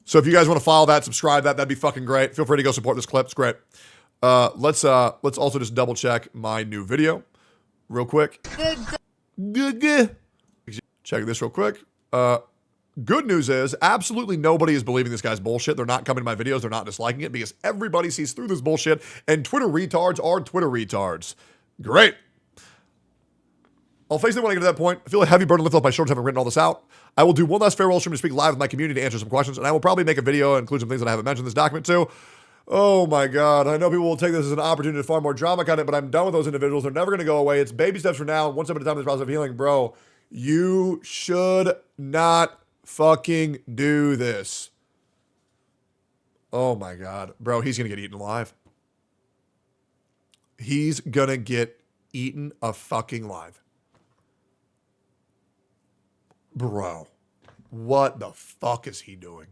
So if you guys want to follow that, subscribe that'd be fucking great. Feel free to go support this clip. It's great. Let's also just double check my new video real quick. Check this real quick. Good news is absolutely nobody is believing this guy's bullshit. They're not coming to my videos. They're not disliking it because everybody sees through this bullshit, and Twitter retards are Twitter retards. Great. I'll face it when I get to that point. I feel a heavy burden lift off my shoulders having written all this out. I will do one last farewell stream to speak live with my community to answer some questions, and I will probably make a video and include some things that I haven't mentioned in this document too. Oh my God. I know people will take this as an opportunity to find more drama content, but I'm done with those individuals. They're never going to go away. It's baby steps for now, one step at a time in this process of healing. Bro, you should not fucking do this. Oh my God. Bro, he's gonna get eaten alive. He's gonna get eaten a fucking alive. Bro, what the fuck is he doing?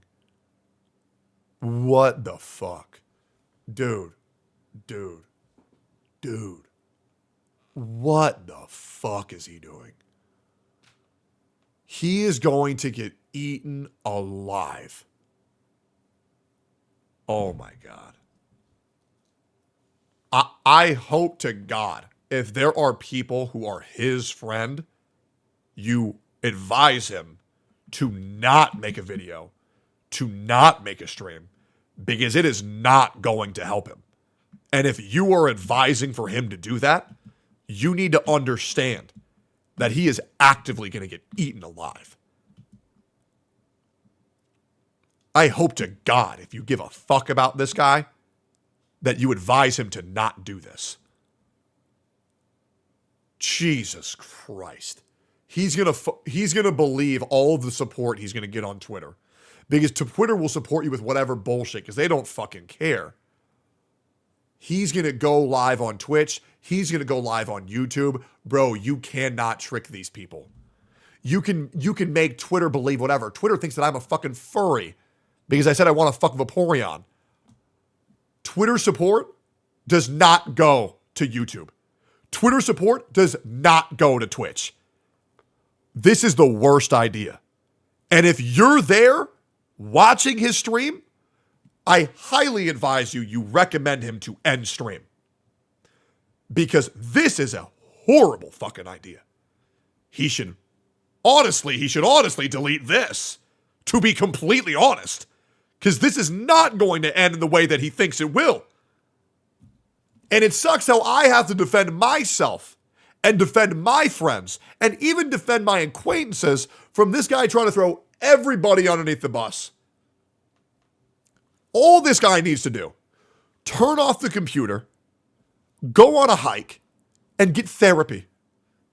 What the fuck? Dude. What the fuck is he doing? He is going to get eaten alive. Oh my God. I hope to God, if there are people who are his friend, you advise him to not make a video, to not make a stream, because it is not going to help him. And if you are advising for him to do that, you need to understand that he is actively going to get eaten alive. I hope to God, if you give a fuck about this guy, that you advise him to not do this. Jesus Christ. He's gonna believe all of the support he's gonna get on Twitter. Because Twitter will support you with whatever bullshit, because they don't fucking care. He's gonna go live on Twitch. He's gonna go live on YouTube. Bro, you cannot trick these people. You can make Twitter believe whatever. Twitter thinks that I'm a fucking furry because I said I want to fuck Vaporeon. Twitter support does not go to YouTube. Twitter support does not go to Twitch. This is the worst idea. And if you're there watching his stream, I highly advise you recommend him to end stream. Because this is a horrible fucking idea. He should honestly delete this, to be completely honest. Because this is not going to end in the way that he thinks it will. And it sucks how I have to defend myself and defend my friends and even defend my acquaintances from this guy trying to throw everybody underneath the bus. All this guy needs to do, turn off the computer, go on a hike, and get therapy.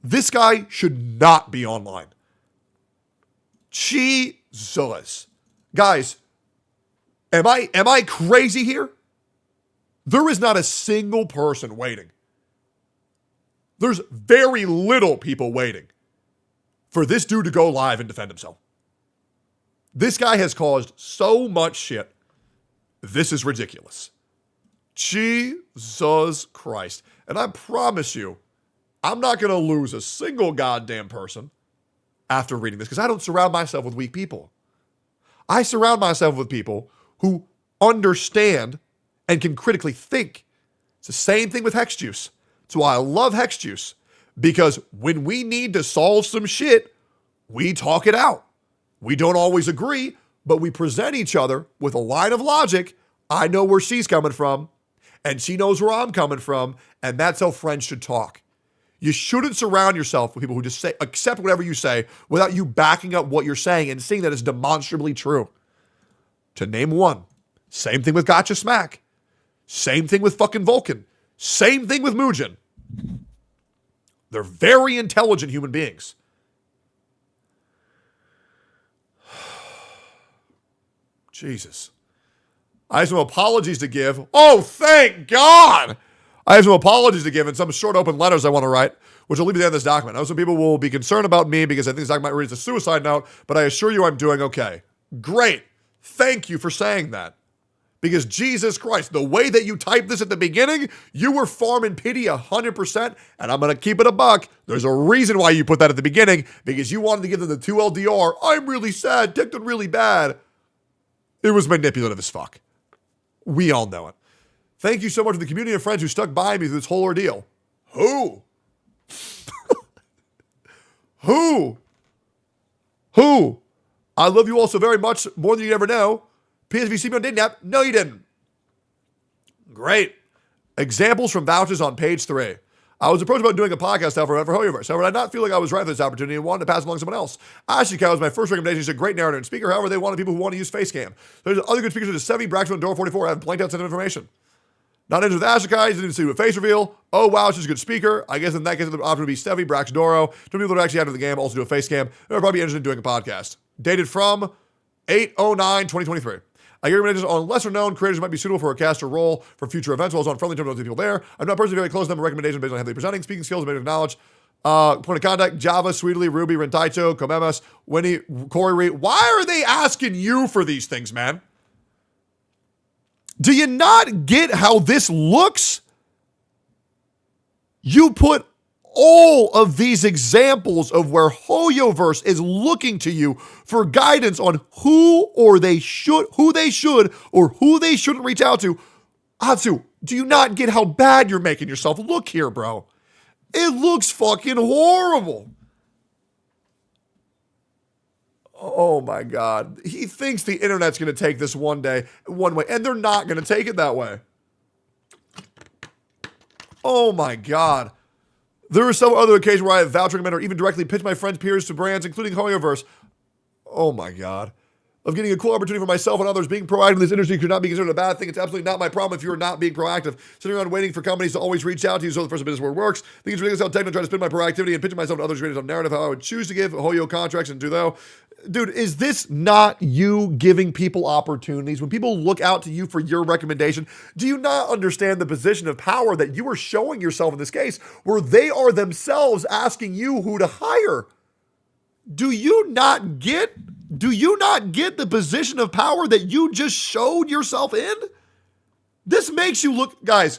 This guy should not be online. Jesus. Guys, am I crazy here? There is not a single person waiting. There's very little people waiting for this dude to go live and defend himself. This guy has caused so much shit. This is ridiculous. Jesus Christ. And I promise you, I'm not going to lose a single goddamn person after reading this because I don't surround myself with weak people. I surround myself with people who understand and can critically think. It's the same thing with Hex Juice. That's why I love Hex Juice. Because when we need to solve some shit, we talk it out. We don't always agree, but we present each other with a line of logic. I know where she's coming from, and she knows where I'm coming from, and that's how friends should talk. You shouldn't surround yourself with people who just accept whatever you say without you backing up what you're saying and seeing that it's demonstrably true. To name one. Same thing with Gotcha Smack. Same thing with fucking Vulcan. Same thing with Muujin. They're very intelligent human beings. Jesus. I have some apologies to give. Oh, thank God! I have some apologies to give and some short open letters I want to write, which will leave at the end of this document. I know some people will be concerned about me because I think this document reads a suicide note, but I assure you I'm doing okay. Great. Thank you for saying that. Because Jesus Christ, the way that you typed this at the beginning, you were farming pity 100%, and I'm going to keep it a buck. There's a reason why you put that at the beginning, because you wanted to give them the 2LDR. I'm really sad. Tectone really bad. It was manipulative as fuck. We all know it. Thank you so much to the community of friends who stuck by me through this whole ordeal. Who? Who? I love you all so very much, more than you ever know. P.S. If you see me on dating app, no you didn't. Great. Examples from vouchers on page 3. I was approached about doing a podcast for Hoyoverse. However, I did not feel like I was right for this opportunity and wanted to pass along to someone else. Ashley Cow was my first recommendation. She's a great narrator and speaker. However, they wanted people who want to use Facecam. There's other good speakers such as Sevi, Braxton, and Dora 44 have blanked out sensitive information. Not into with Ashikai, didn't see a face reveal. Oh wow, she's a good speaker. I guess in that case the option would be Sevi, Brax, Doro. Two people that are actually out of the game also do a face cam. They're probably interested in doing a podcast. Dated from 8/09/2023. I get recommendations on lesser known creators who might be suitable for a cast or role for future events, while I was on friendly terms with the people there. I'm not personally very close to them, but recommendations based on how they presenting, speaking skills, and knowledge. Point of contact, Java, Sweetly, Ruby, Rentaicho, Komemas, Winnie, Corey Reed. Why are they asking you for these things, man? Do you not get how this looks? You put all of these examples of where Hoyoverse is looking to you for guidance on who they should or who they shouldn't reach out to. Atsu, do you not get how bad you're making yourself look here, bro? It looks fucking horrible. Oh my God. He thinks the internet's going to take this one way, and they're not going to take it that way. Oh my God. There are several other occasions where I have voucher recommended or even directly pitched my friends' peers to brands, including Hoyoverse. Oh my God. Of getting a cool opportunity for myself and others. Being proactive in this industry could not be considered a bad thing. It's absolutely not my problem if you're not being proactive. Sitting around waiting for companies to always reach out to you so the first business word works. I think it's ridiculous how Tectone try to spin my proactivity and pitching myself to others based on narrative how I would choose to give Hoyo contracts and do though. Dude, is this not you giving people opportunities? When people look out to you for your recommendation, do you not understand the position of power that you are showing yourself in this case where they are themselves asking you who to hire? Do you not get the position of power that you just showed yourself in? This makes you look, guys.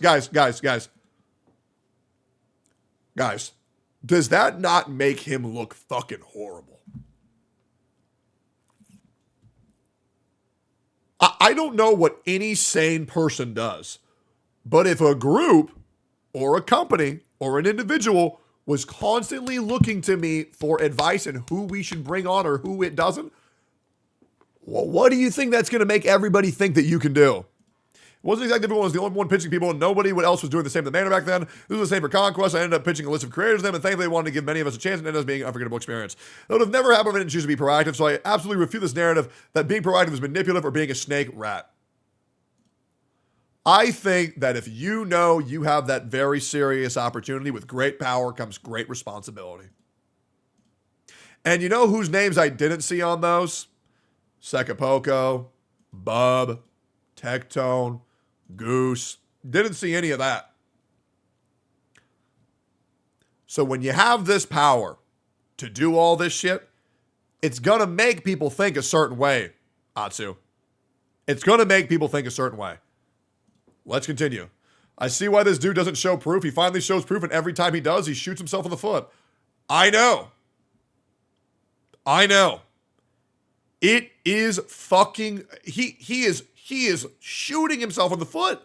Does that not make him look fucking horrible? I don't know what any sane person does, but if a group or a company or an individual was constantly looking to me for advice and who we should bring on or who it doesn't, well, what do you think that's going to make everybody think that you can do? It wasn't exactly everyone was the only one pitching people, and nobody else was doing the same to Manor back then. This was the same for Conquest. I ended up pitching a list of creators to them, and thankfully they wanted to give many of us a chance, and it ended up being an unforgettable experience. That would have never happened if I didn't choose to be proactive, so I absolutely refute this narrative that being proactive is manipulative or being a snake rat. I think that if you know you have that very serious opportunity, with great power comes great responsibility. And you know whose names I didn't see on those? Sekapoko, Bub, Tectone, Goose. Didn't see any of that. So when you have this power to do all this shit, it's going to make people think a certain way, Atsu. It's going to make people think a certain way. Let's continue. I see why this dude doesn't show proof. He finally shows proof, and every time he does, he shoots himself in the foot. I know. It is fucking, he is shooting himself in the foot.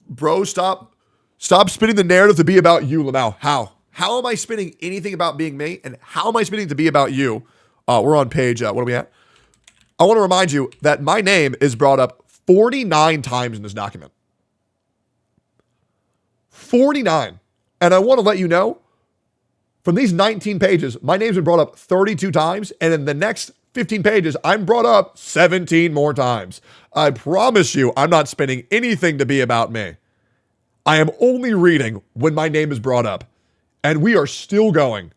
Bro, stop spinning the narrative to be about you, Lamau. How? How am I spinning anything about being me? And how am I spinning to be about you? We're on page, what are we at? I want to remind you that my name is brought up 49 times in this document. 49. And I want to let you know, from these 19 pages, my name's been brought up 32 times. And in the next 15 pages, I'm brought up 17 more times. I promise you, I'm not spinning anything to be about me. I am only reading when my name is brought up. And we are still going.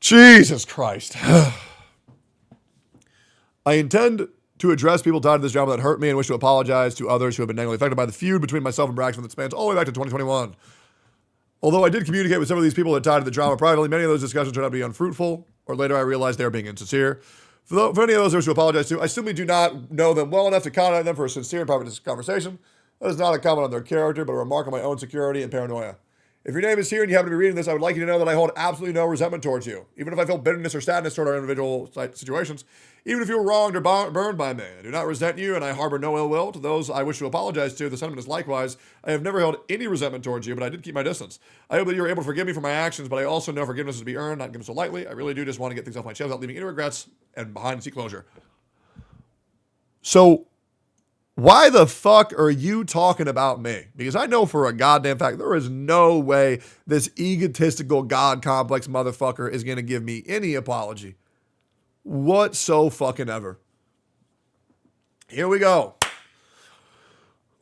Jesus Christ. I intend to address people tied to this drama that hurt me and wish to apologize to others who have been negatively affected by the feud between myself and Braxton that spans all the way back to 2021. Although I did communicate with some of these people that tied to the drama privately, many of those discussions turned out to be unfruitful, or later I realized they were being insincere. For any of those I wish to apologize to, I simply do not know them well enough to contact them for a sincere and private conversation. That is not a comment on their character, but a remark on my own security and paranoia. If your name is here and you happen to be reading this, I would like you to know that I hold absolutely no resentment towards you. Even if I feel bitterness or sadness toward our individual situations, even if you were wronged or burned by me, I do not resent you and I harbor no ill will to those I wish to apologize to. The sentiment is likewise. I have never held any resentment towards you, but I did keep my distance. I hope that you're able to forgive me for my actions, but I also know forgiveness is to be earned, not given so lightly. I really do just want to get things off my chest without leaving any regrets and behind-the-scenes closure. So, why the fuck are you talking about me? Because I know for a goddamn fact there is no way this egotistical God complex motherfucker is going to give me any apology. What so fucking ever. Here we go.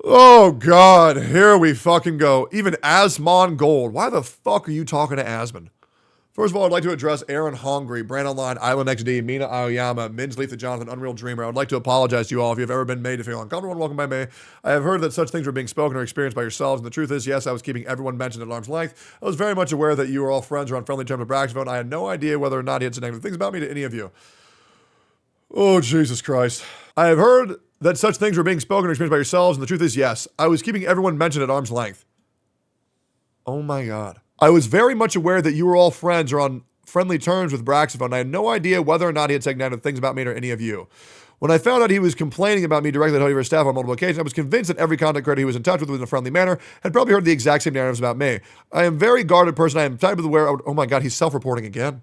Oh God, here we fucking go. Even Asmongold. Why the fuck are you talking to Asmon? First of all, I'd like to address Aaron Hongry, Brand Online, Island XD, Mina Aoyama, Minsleaf the Jonathan, Unreal Dreamer. I would like to apologize to you all if you've ever been made to feel uncomfortable and welcome by me. I have heard that such things were being spoken or experienced by yourselves, and the truth is, yes, I was keeping everyone mentioned at arm's length. I was very much aware that you were all friends or on friendly terms with Braxton, and I had no idea whether or not he had said negative things about me to any of you. Oh, Jesus Christ. I have heard that such things were being spoken or experienced by yourselves, and the truth is, yes, I was keeping everyone mentioned at arm's length. Oh my God. I was very much aware that you were all friends or on friendly terms with Braxton, and I had no idea whether or not he had said negative things about me or any of you. When I found out he was complaining about me directly to Hoyoverse staff on multiple occasions, I was convinced that every content creator he was in touch with in a friendly manner had probably heard the exact same narratives about me. I am a very guarded person. I am type of aware. Oh my God, he's self-reporting again.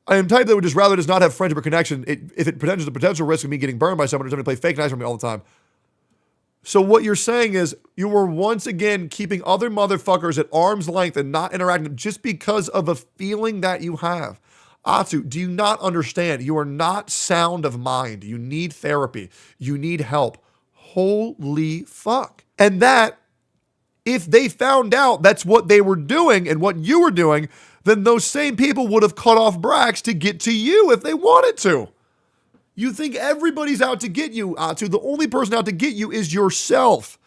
I am type that would just rather just not have friendship or connection if it presents the potential risk of me getting burned by someone who's going to play fake nice for me all the time. So what you're saying is you were once again keeping other motherfuckers at arm's length and not interacting just because of a feeling that you have. Atsu, do you not understand? You are not sound of mind. You need therapy. You need help. Holy fuck. And that, if they found out that's what they were doing and what you were doing, then those same people would have cut off Brax to get to you if they wanted to. You think everybody's out to get you, Atsu. The only person out to get you is yourself.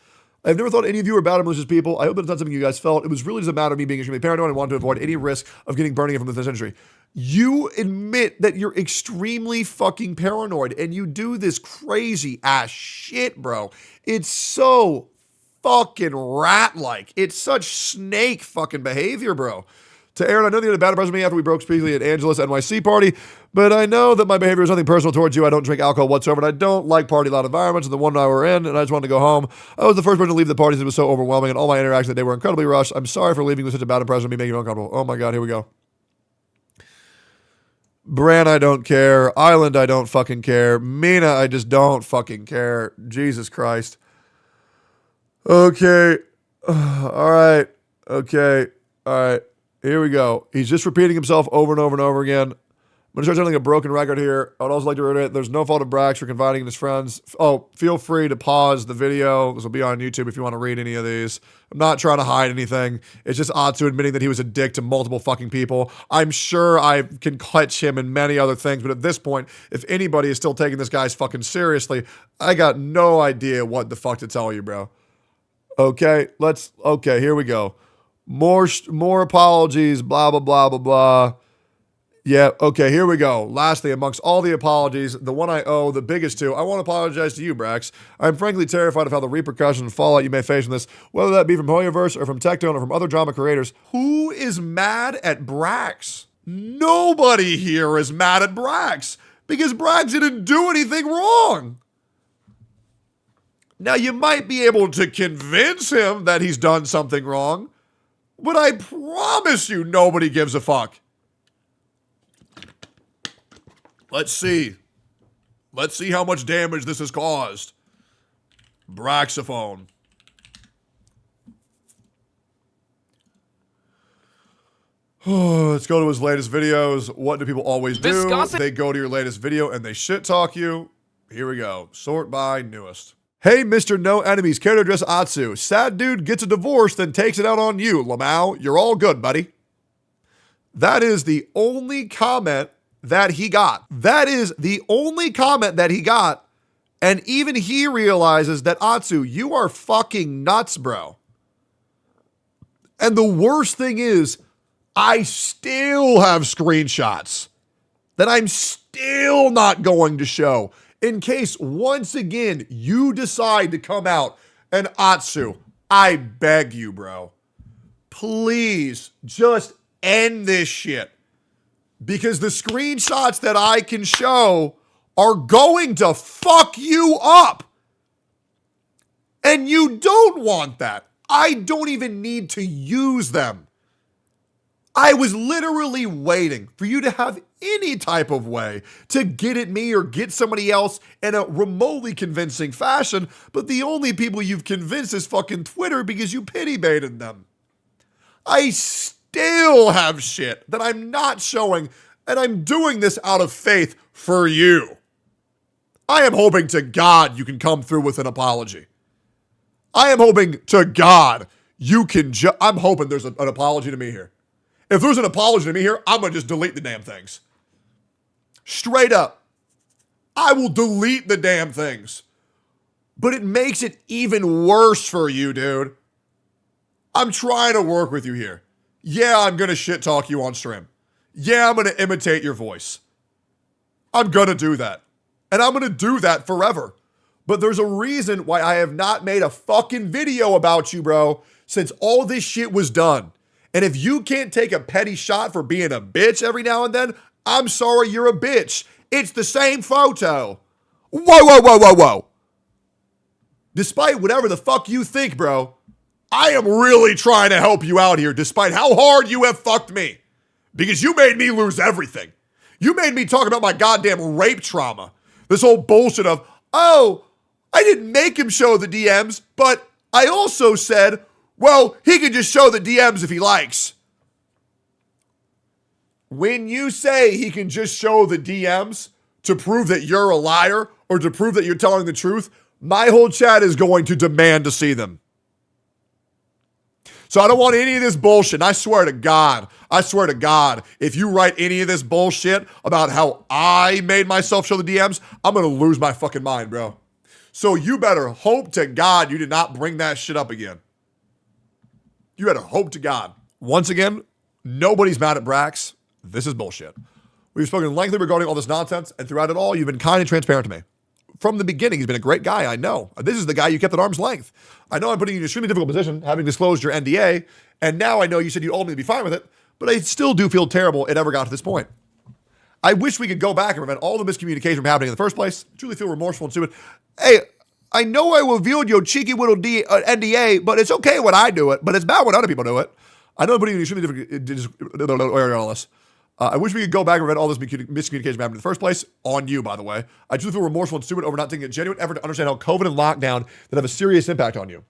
I've never thought any of you were bad or malicious people. I hope it's not something you guys felt. It was really just a matter of me being extremely paranoid and wanted to avoid any risk of getting burning from this industry. You admit that you're extremely fucking paranoid and you do this crazy ass shit, bro. It's so fucking rat-like. It's such snake fucking behavior, bro. To Aaron, I know that you had a bad impression of me after we broke speedily at Angela's NYC party, but I know that my behavior is nothing personal towards you. I don't drink alcohol whatsoever, and I don't like party loud environments, and the one I were in, and I just wanted to go home. I was the first person to leave the party. It was so overwhelming, and all my interactions that day were incredibly rushed. I'm sorry for leaving with such a bad impression of me making you uncomfortable. Oh my God, here we go. Bran, I don't care. Island, I don't fucking care. Mina, I just don't fucking care. Jesus Christ. Okay. All right. Okay. All right. Here we go. He's just repeating himself over and over and over again. I'm going to start sounding like a broken record here. I would also like to reiterate there's no fault of Brax for confiding in his friends. Oh, feel free to pause the video. This will be on YouTube if you want to read any of these. I'm not trying to hide anything. It's just Atsu admitting that he was a dick to multiple fucking people. I'm sure I can catch him in many other things, but at this point, if anybody is still taking this guy's fucking seriously, I got no idea what the fuck to tell you, bro. Okay, here we go. More apologies, blah, blah, blah, blah, blah. Yeah, okay, here we go. Lastly, amongst all the apologies, the one I owe the biggest to, I want to apologize to you, Brax. I'm frankly terrified of how the repercussions and fallout you may face from this, whether that be from Hoyoverse or from Tectone or from other drama creators. Who is mad at Brax? Nobody here is mad at Brax, because Brax didn't do anything wrong. Now, you might be able to convince him that he's done something wrong, but I promise you nobody gives a fuck. Let's see. Let's see how much damage this has caused. Braxophone. Let's go to his latest videos. What do people always do? Disgusting. They go to your latest video and they shit talk you. Here we go. Sort by newest. Hey, Mr. No Enemies, care to address Atsu. Sad dude gets a divorce, then takes it out on you. Lamau, you're all good, buddy. That is the only comment that he got. That is the only comment that he got. And even he realizes that, Atsu, you are fucking nuts, bro. And the worst thing is, I still have screenshots that I'm still not going to show in case once again you decide to come out and Atsu, I beg you, bro, please just end this shit. Because the screenshots that I can show are going to fuck you up. And you don't want that. I don't even need to use them. I was literally waiting for you to have any type of way to get at me or get somebody else in a remotely convincing fashion, but the only people you've convinced is fucking Twitter because you pity baited them. I still have shit that I'm not showing, and I'm doing this out of faith for you. I am hoping to God you can come through with an apology. I am hoping to God you can I'm hoping there's an apology to me here. If there's an apology to me here, I'm going to just delete the damn things. Straight up. I will delete the damn things. But it makes it even worse for you, dude. I'm trying to work with you here. Yeah, I'm going to shit talk you on stream. Yeah, I'm going to imitate your voice. I'm going to do that. And I'm going to do that forever. But there's a reason why I have not made a fucking video about you, bro, since all this shit was done. And if you can't take a petty shot for being a bitch every now and then, I'm sorry you're a bitch. It's the same photo. Whoa. Despite whatever the fuck you think, bro, I am really trying to help you out here despite how hard you have fucked me. Because you made me lose everything. You made me talk about my goddamn rape trauma. This whole bullshit of, oh, I didn't make him show the DMs, but I also said, well, he can just show the DMs if he likes. When you say he can just show the DMs to prove that you're a liar or to prove that you're telling the truth, my whole chat is going to demand to see them. So I don't want any of this bullshit. And I swear to God, if you write any of this bullshit about how I made myself show the DMs, I'm going to lose my fucking mind, bro. So you better hope to God you did not bring that shit up again. You better hope to God. Once again, nobody's mad at Brax. This is bullshit. We've spoken lengthily regarding all this nonsense, and throughout it all, you've been kind and transparent to me. From the beginning, he's been a great guy, I know. This is the guy you kept at arm's length. I know I'm putting you in an extremely difficult position, having disclosed your NDA, and now I know you said you'd ultimately be fine with it, but I still do feel terrible it ever got to this point. I wish we could go back and prevent all the miscommunication from happening in the first place. I truly feel remorseful and stupid. Hey, I know I revealed your cheeky little NDA, but it's okay when I do it, but it's bad when other people do it. I know I'm putting you in extremely difficult. I wish we could go back and prevent all this miscommunication from happening in the first place. On you, by the way. I truly feel remorseful and stupid over not taking a genuine effort to understand how COVID and lockdown that have a serious impact on you.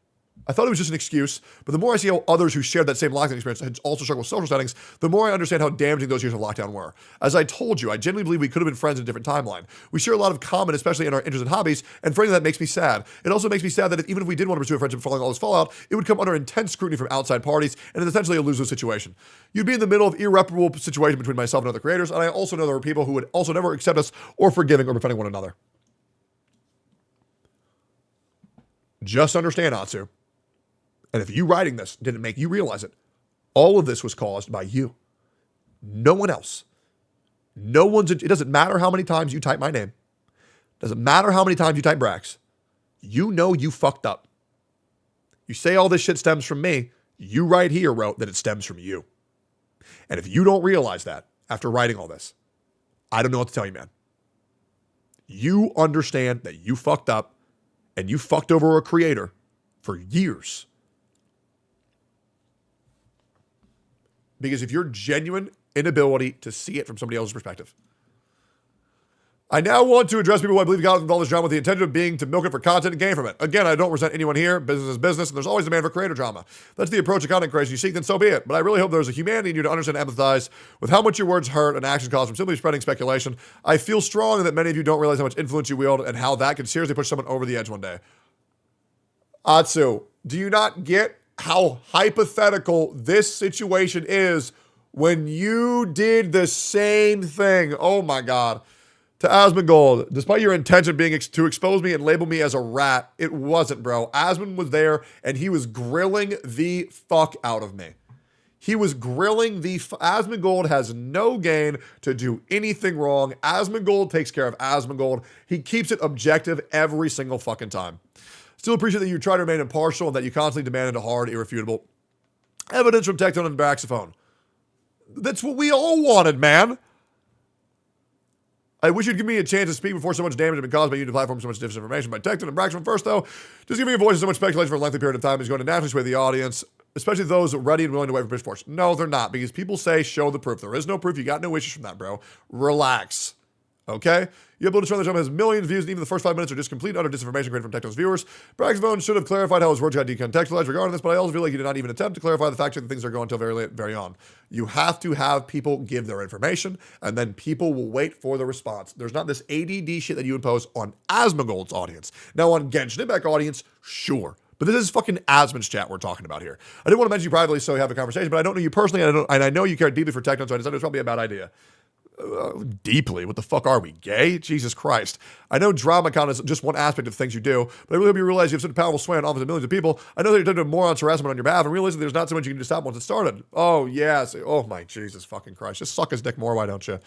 I thought it was just an excuse, but the more I see how others who shared that same lockdown experience had also struggled with social settings, the more I understand how damaging those years of lockdown were. As I told you, I genuinely believe we could have been friends in a different timeline. We share a lot of common, especially in our interests and hobbies, and frankly, that makes me sad. It also makes me sad that even if we did want to pursue a friendship following all this fallout, it would come under intense scrutiny from outside parties, and it's essentially a lose-lose situation. You'd be in the middle of irreparable situation between myself and other creators, and I also know there are people who would also never accept us or forgiving or befriending one another. Just understand, Atsu. And if you writing this didn't make you realize it, all of this was caused by you. No one else. It doesn't matter how many times you type my name. Doesn't matter how many times you type Brax. You know you fucked up. You say all this shit stems from me. You right here wrote that it stems from you. And if you don't realize that after writing all this, I don't know what to tell you, man. You understand that you fucked up and you fucked over a creator for years. Because of your genuine inability to see it from somebody else's perspective. I now want to address people who I believe got involved in this drama with the intention of being to milk it for content and gain from it. Again, I don't resent anyone here. Business is business, and there's always demand for creator drama. That's the approach of content creation you seek, then so be it. But I really hope there's a humanity in you to understand and empathize with how much your words hurt and actions cause from simply spreading speculation. I feel strongly that many of you don't realize how much influence you wield and how that can seriously push someone over the edge one day. Atsu, do you not get how hypothetical this situation is when you did the same thing? Oh my God. To Asmongold, despite your intention being to expose me and label me as a rat, it wasn't, bro. Asmon was there and he was grilling the fuck out of me. He was grilling Asmongold has no gain to do anything wrong. Asmongold takes care of Asmongold. He keeps it objective every single fucking time. Still appreciate that you try to remain impartial and that you constantly demanded a hard, irrefutable evidence from Tectone and Braxophone. That's what we all wanted, man. I wish you'd give me a chance to speak before so much damage had been caused by you to platform so much disinformation. By Tectone and Braxton first, though, just giving a voice to so much speculation for a lengthy period of time is going to naturally sway the audience, especially those ready and willing to wait for pitchforks. No, they're not, because people say, show the proof. There is no proof. You got no issues from that, bro. Relax. Okay? You uploaded a show that has millions of views, and even the first 5 minutes are just complete utter disinformation created from Tectone's viewers. Braxton should have clarified how his words got decontextualized regarding this, but I also feel like he did not even attempt to clarify the fact that things are going until very late, very on. You have to have people give their information, and then people will wait for the response. There's not this ADD shit that you impose on Asmongold's audience. Now, on Genshin Impact audience, sure. But this is fucking Asmon's chat we're talking about here. I didn't want to mention you privately so we have a conversation, but I don't know you personally, and I know you care deeply for Tectone, so I decided it was probably a bad idea. Deeply. What the fuck are we, gay? Jesus Christ. I know drama count is just one aspect of things you do, but I really hope you realize you have such a powerful sway on office of millions of people. I know that you're doing morons harassment on your behalf and realizing there's not so much you can do to stop once it started. Oh, yes. Oh, my Jesus fucking Christ. Just suck his dick more, why don't you?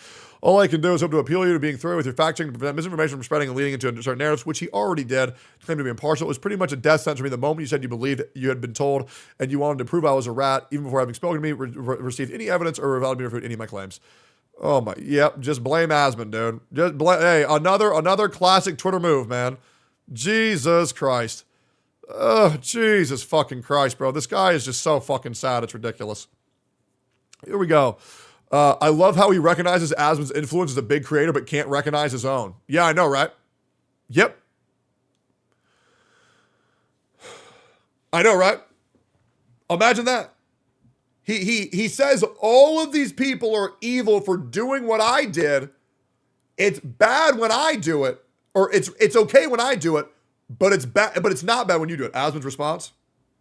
All I can do is hope to appeal you to being thorough with your fact-checking to prevent misinformation from spreading and leading into certain narratives, which he already did. Claimed to be impartial. It was pretty much a death sentence for me the moment you said you believed you had been told and you wanted to prove I was a rat, even before having spoken to me, received any evidence, or validated me to refute any of my claims. Oh my, yep, just blame Asmon, dude. Just blame, hey, another classic Twitter move, man. Jesus Christ. Jesus fucking Christ, bro. This guy is just so fucking sad, it's ridiculous. Here we go. I love how he recognizes Asmon's influence as a big creator, but can't recognize his own. Yeah, I know, right? Yep. I know, right? Imagine that. He says all of these people are evil for doing what I did. It's bad when I do it, or it's okay when I do it, but it's bad, but it's not bad when you do it. Asmon's response?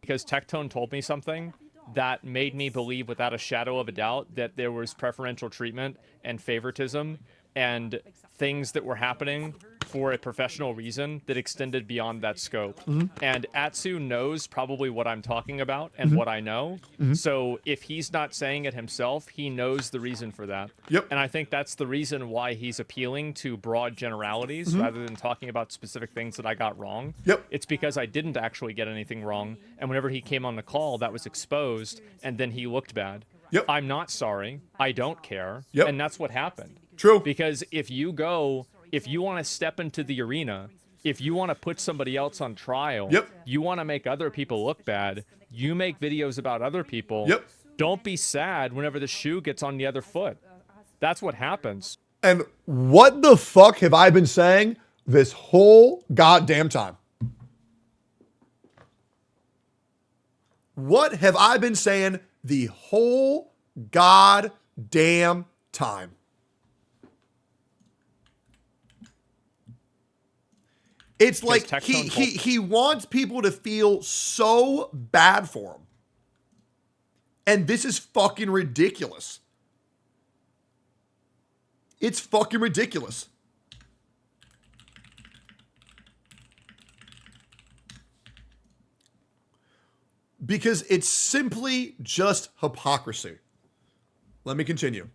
Because Tectone told me something that made me believe without a shadow of a doubt that there was preferential treatment and favoritism and things that were happening for a professional reason that extended beyond that scope. Mm-hmm. And Atsu knows probably what I'm talking about and what I know. Mm-hmm. So if he's not saying it himself, he knows the reason for that. Yep. And I think that's the reason why he's appealing to broad generalities rather than talking about specific things that I got wrong. Yep. It's because I didn't actually get anything wrong. And whenever he came on the call, that was exposed, and then he looked bad. Yep. I'm not sorry. I don't care. Yep. And that's what happened. True. Because if you want to step into the arena, if you want to put somebody else on trial, you want to make other people look bad, you make videos about other people, don't be sad whenever the shoe gets on the other foot. That's what happens. And what the fuck have I been saying this whole goddamn time? What have I been saying the whole goddamn time? It's like he wants people to feel so bad for him. And this is fucking ridiculous. It's fucking ridiculous. Because it's simply just hypocrisy. Let me continue.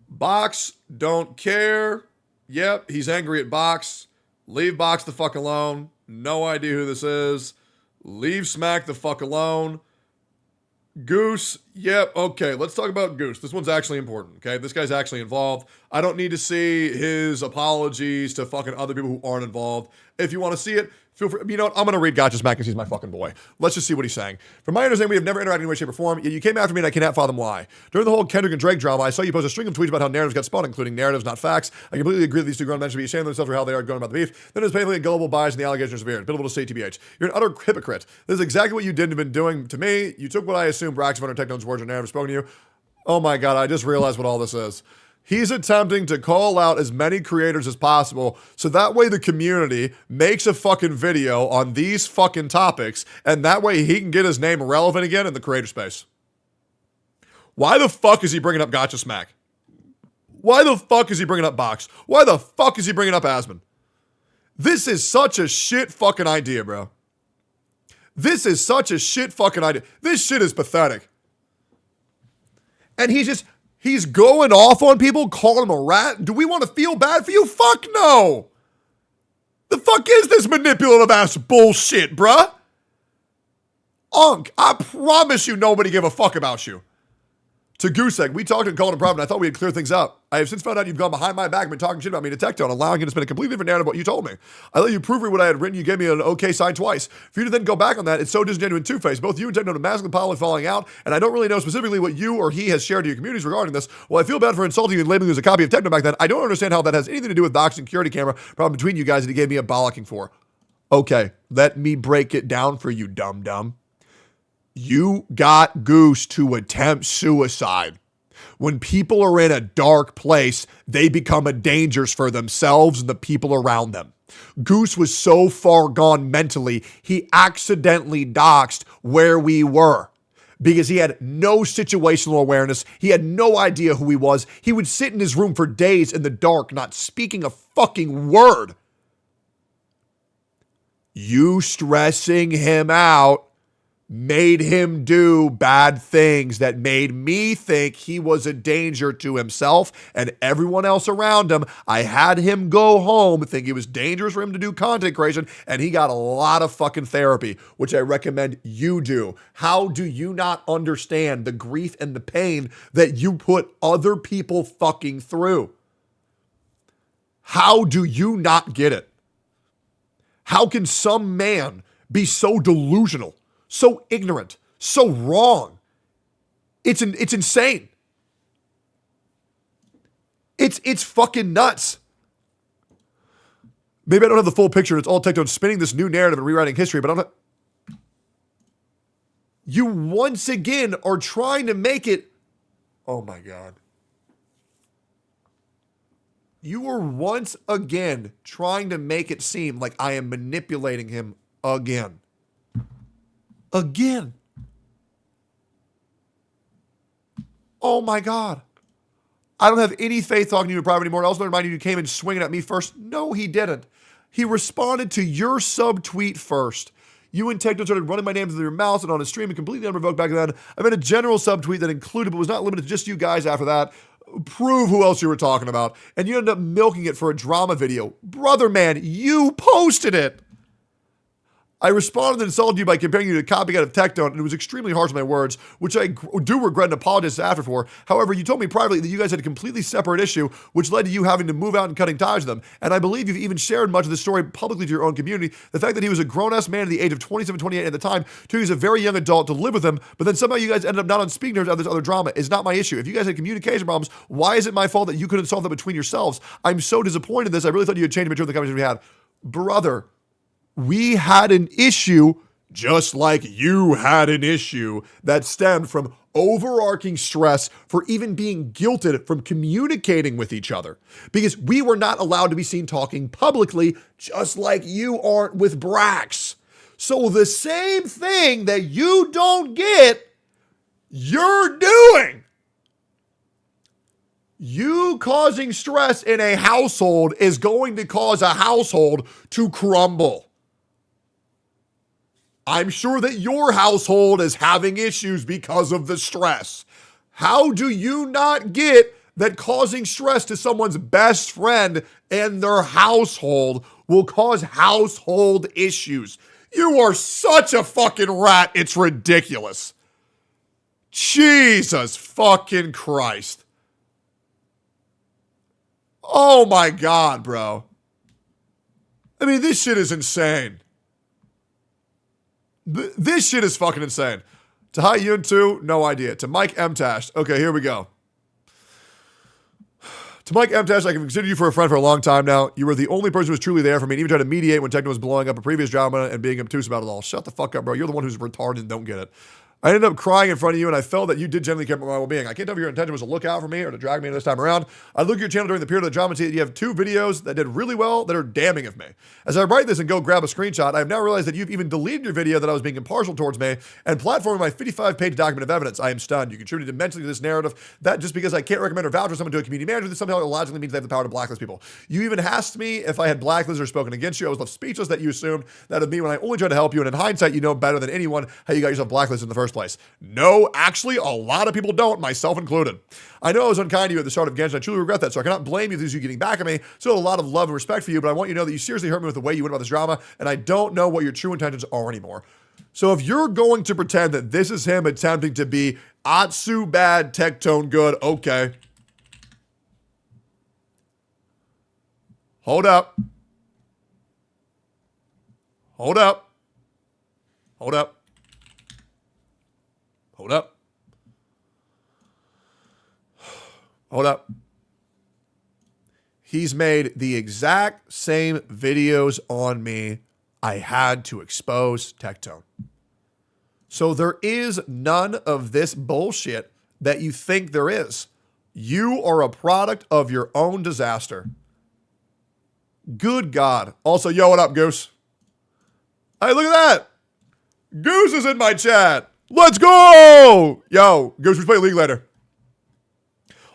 Box, don't care. Yep, he's angry at Box. Leave Box the fuck alone. No idea who this is. Leave Smack the fuck alone. Goose, yep, okay, let's talk about Goose. This one's actually important, okay? This guy's actually involved. I don't need to see his apologies to fucking other people who aren't involved. If you want to see it, feel free. You know what? I'm going to read Gotcha Smack because he's my fucking boy. Let's just see what he's saying. From my understanding, we have never interacted in any way, shape, or form, yet you came after me and I cannot fathom why. During the whole Kendrick and Drake drama, I saw you post a string of tweets about how narratives got spun, including narratives, not facts. I completely agree that these two grown men should be ashamed of themselves for how they are going about the beef. Then there's painfully a gullible bias and the allegations are severe. Pitiful to say, TBH. You're an utter hypocrite. This is exactly what you did and been doing to me. You took what I assumed Brax under Tectone's words or narrative spoken to you. Oh my God, I just realized what all this is. He's attempting to call out as many creators as possible so that way the community makes a fucking video on these fucking topics and that way he can get his name relevant again in the creator space. Why the fuck is he bringing up Gotcha Smack? Why the fuck is he bringing up Box? Why the fuck is he bringing up Asmon? This is such a shit fucking idea, bro. This is such a shit fucking idea. This shit is pathetic. And he's going off on people, calling him a rat. Do we want to feel bad for you? Fuck no. The fuck is this manipulative ass bullshit, bruh? Unk, I promise you nobody give a fuck about you. To Goosegg, we talked and called him problem. I thought we had cleared things up. I have since found out you've gone behind my back and been talking shit about me to Tectone, allowing you to spin a completely different narrative of what you told me. I let you proofread what I had written. You gave me an okay sign twice. For you to then go back on that, it's so disingenuous and two-faced. Both you and Tectone have massively probably falling out, and I don't really know specifically what you or he has shared to your communities regarding this. While I feel bad for insulting you and labeling you as a copy of Tectone back then, I don't understand how that has anything to do with Box security camera problem between you guys that he gave me a bollocking for. Okay, let me break it down for you, dum-dum. You got Goose to attempt suicide. When people are in a dark place, they become a danger for themselves and the people around them. Goose was so far gone mentally, he accidentally doxed where we were because he had no situational awareness. He had no idea who he was. He would sit in his room for days in the dark, not speaking a fucking word. You stressing him out made him do bad things that made me think he was a danger to himself and everyone else around him. I had him go home, think it was dangerous for him to do content creation, and he got a lot of fucking therapy, which I recommend you do. How do you not understand the grief and the pain that you put other people fucking through? How do you not get it? How can some man be so delusional, so ignorant, so wrong? It's insane. It's fucking nuts. Maybe I don't have the full picture. It's all Tectone spinning this new narrative and rewriting history, but I'm not. You once again are trying to make it. Oh my God. You are once again trying to make it seem like I am manipulating him again. Again. Oh my God. I don't have any faith talking to you in private anymore. I also remind you came in swinging at me first. No, he didn't. He responded to your subtweet first. You and Tectone started running my name through your mouth and on a stream and completely unprovoked back then. I made a general subtweet that included, but was not limited to just you guys after that. Prove who else you were talking about. And you ended up milking it for a drama video. Brother man, you posted it. I responded and insulted you by comparing you to a copycat of Tectone, and it was extremely harsh with my words, which I do regret and apologize after for. However, you told me privately that you guys had a completely separate issue, which led to you having to move out and cutting ties with them. And I believe you've even shared much of the story publicly to your own community. The fact that he was a grown-ass man at the age of 27, 28 at the time, till he was a very young adult to live with him, but then somehow you guys ended up not on speaking terms of this other drama is not my issue. If you guys had communication problems, why is it my fault that you couldn't solve that between yourselves? I'm so disappointed in this. I really thought you had changed the majority of the conversation we had. Brother, we had an issue just like you had an issue that stemmed from overarching stress for even being guilted from communicating with each other because we were not allowed to be seen talking publicly, just like you aren't with Brax. So the same thing that you don't get, you're doing. You causing stress in a household is going to cause a household to crumble. I'm sure that your household is having issues because of the stress. How do you not get that causing stress to someone's best friend and their household will cause household issues. You are such a fucking rat. It's ridiculous. Jesus fucking Christ. Oh my God, bro. I mean, this shit is insane. This shit is fucking insane. To Hi Yun 2, no idea. To Mike M. Tash. Okay, here we go. To Mike M. Tash, I can consider you for a friend for a long time now. You were the only person who was truly there for me and even tried to mediate when Tectone was blowing up a previous drama and being obtuse about it all. Shut the fuck up, bro. You're the one who's retarded and don't get it. I ended up crying in front of you, and I felt that you did genuinely care about my well-being. I can't tell if your intention was to look out for me or to drag me into this time around. I look at your channel during the period of the drama and see that you have 2 videos that did really well that are damning of me. As I write this and go grab a screenshot, I have now realized that you've even deleted your video that I was being impartial towards me and platforming my 55-page document of evidence. I am stunned. You contributed immensely to this narrative that just because I can't recommend or vouch for someone to a community manager, this somehow logically means they have the power to blacklist people. You even asked me if I had blacklisted or spoken against you. I was left speechless that you assumed that of me when I only tried to help you, and in hindsight, you know better than anyone how you got yourself blacklisted in the first place. No, actually, a lot of people don't, myself included. I know I was unkind to you at the start of Genshin. I truly regret that, so I cannot blame you for you getting back at me. Still a lot of love and respect for you, but I want you to know that you seriously hurt me with the way you went about this drama, and I don't know what your true intentions are anymore. So if you're going to pretend that this is him attempting to be Atsu bad, Tectone good, okay. Hold up. Hold up. Hold up. Hold up. Hold up. He's made the exact same videos on me. I had to expose Tectone. So there is none of this bullshit that you think there is. You are a product of your own disaster. Good God. Also, yo, what up, Goose? Hey, look at that. Goose is in my chat. Let's go! Yo, Goose, we play League later.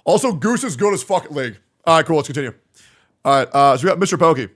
Also, Goose is good as fuck at League. All right, cool. Let's continue. All right, so we got Mr. Pokey.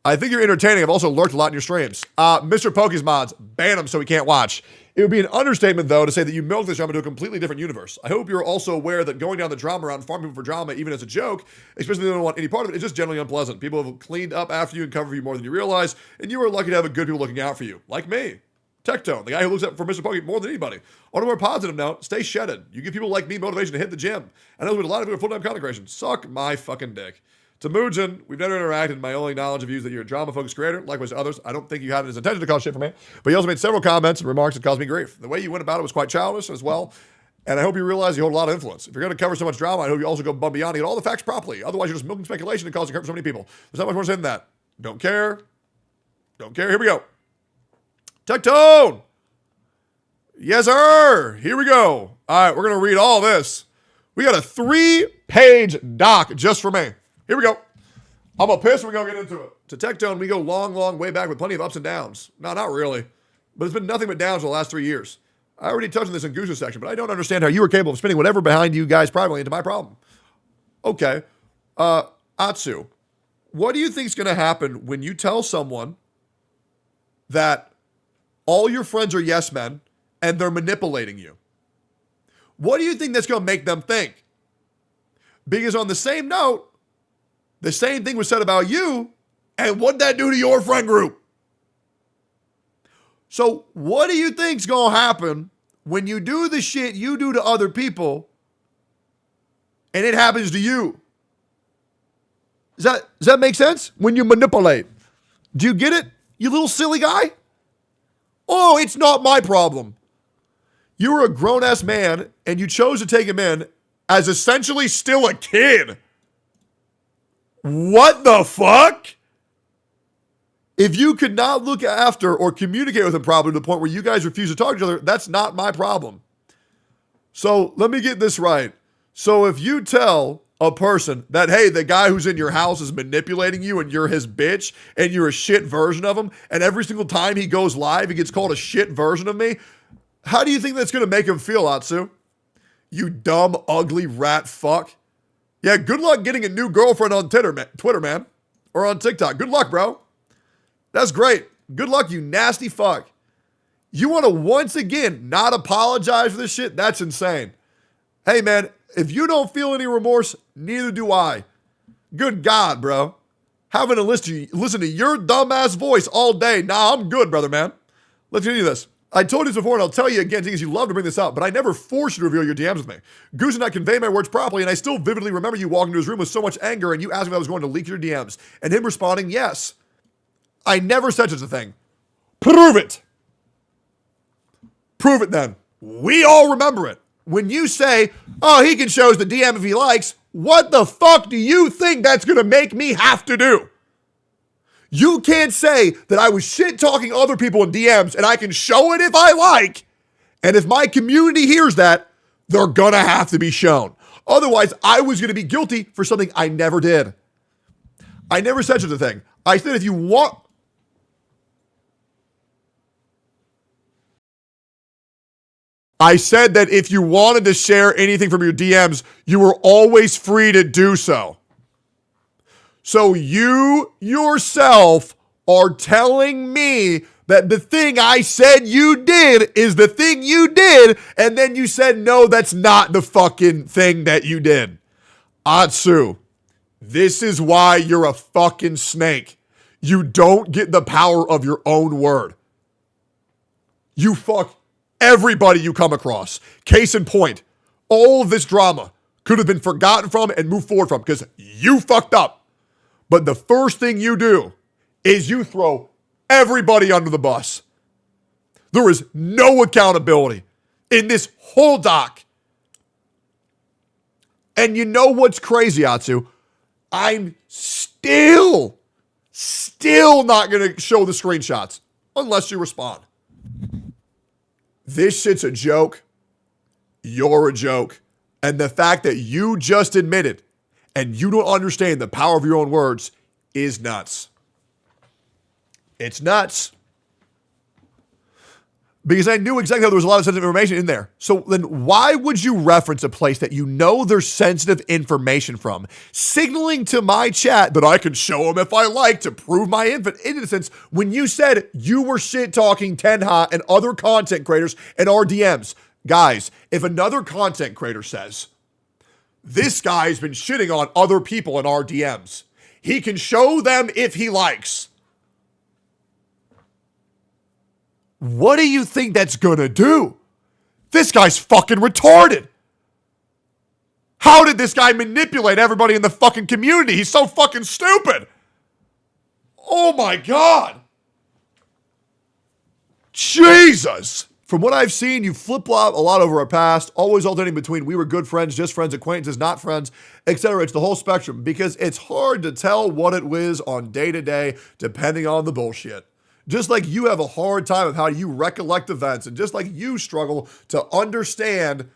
I think you're entertaining. I've also lurked a lot in your streams. Mr. Pokey's mods, ban him so he can't watch. It would be an understatement, though, to say that you milked this drama to a completely different universe. I hope you're also aware that going down the drama route and farming people for drama, even as a joke, especially if they don't want any part of it, is just generally unpleasant. People have cleaned up after you and covered you more than you realize, and you are lucky to have a good people looking out for you, like me. Tectone, the guy who looks up for Mr. Pokey more than anybody. On a more positive note, stay shedded. You give people like me motivation to hit the gym. I know there's a lot of people are full-time content creation. Suck my fucking dick. To Moojin, we've never interacted. My only knowledge of you is that you're a drama-focused creator. Likewise to others, I don't think you had it as intention to cause shit for me. But you also made several comments and remarks that caused me grief. The way you went about it was quite childish as well. And I hope you realize you hold a lot of influence. If you're going to cover so much drama, I hope you also go above beyond and get all the facts properly. Otherwise, you're just milking speculation and causing hurt for so many people. There's not much more to say than that. Don't care. Don't care. Here we go. Tectone! Yes, sir. Here we go. All right, we're going to read all this. We got a 3-page doc just for me. Here we go. I'm going to piss and we're going to get into it. To Tectone, we go long, long way back with plenty of ups and downs. No, not really. But it's been nothing but downs for the last 3 years. I already touched on this in Goose's section, but I don't understand how you were capable of spinning whatever behind you guys privately into my problem. Okay. Atsu, what do you think is going to happen when you tell someone that all your friends are yes men and they're manipulating you? What do you think that's going to make them think? Because on the same note, the same thing was said about you, and what'd that do to your friend group? So what do you think's going to happen when you do the shit you do to other people and it happens to you? Does that make sense? When you manipulate. Do you get it, you little silly guy? Oh, it's not my problem. You were a grown-ass man, and you chose to take him in as essentially still a kid. What the fuck? If you could not look after or communicate with him properly to the point where you guys refuse to talk to each other, that's not my problem. So let me get this right. So if you tell a person that, hey, the guy who's in your house is manipulating you and you're his bitch and you're a shit version of him, and every single time he goes live, he gets called a shit version of me, how do you think that's going to make him feel, Atsu? You dumb, ugly rat fuck. Yeah, good luck getting a new girlfriend on Twitter, man. Or on TikTok. Good luck, bro. That's great. Good luck, you nasty fuck. You want to once again not apologize for this shit? That's insane. Hey, man, if you don't feel any remorse, neither do I. Good God, bro. Having to listen to your dumbass voice all day. Nah, I'm good, brother, man. Let's continue this. I told you this before, and I'll tell you again, because you love to bring this up, but I never forced you to reveal your DMs with me. Goose did not convey my words properly, and I still vividly remember you walking into his room with so much anger, and you asking if I was going to leak your DMs, and him responding, yes. I never said such a thing. Prove it. Prove it then. We all remember it. When you say, oh, he can show us the DM if he likes, what the fuck do you think that's going to make me have to do? You can't say that I was shit-talking other people in DMs and I can show it if I like. And if my community hears that, they're going to have to be shown. Otherwise, I was going to be guilty for something I never did. I never said such a thing. I said if you want... I said that if you wanted to share anything from your DMs, you were always free to do so. So you yourself are telling me that the thing I said you did is the thing you did, and then you said, no, that's not the fucking thing that you did. Atsu, this is why you're a fucking snake. You don't get the power of your own word. You fuck everybody you come across. Case in point, all of this drama could have been forgotten from and moved forward from because you fucked up. But the first thing you do is you throw everybody under the bus. There is no accountability in this whole doc. And you know what's crazy, Atsu? I'm still not going to show the screenshots unless you respond. This shit's a joke. You're a joke. And the fact that you just admitted and you don't understand the power of your own words is nuts. It's nuts. Because I knew exactly how there was a lot of sensitive information in there. So then why would you reference a place that you know there's sensitive information from, signaling to my chat that I can show them if I like to prove my innocence when you said you were shit-talking Tenha and other content creators and our DMs? Guys, if another content creator says, this guy's been shitting on other people in our DMs, he can show them if he likes. What do you think that's gonna do? This guy's fucking retarded. How did this guy manipulate everybody in the fucking community? He's so fucking stupid. Oh my God. Jesus. From what I've seen, you flip-flop a lot over our past, always alternating between we were good friends, just friends, acquaintances, not friends, etc. It's the whole spectrum because it's hard to tell what it was on day-to-day depending on the bullshit. Just like you have a hard time of how you recollect events, and just like you struggle to understand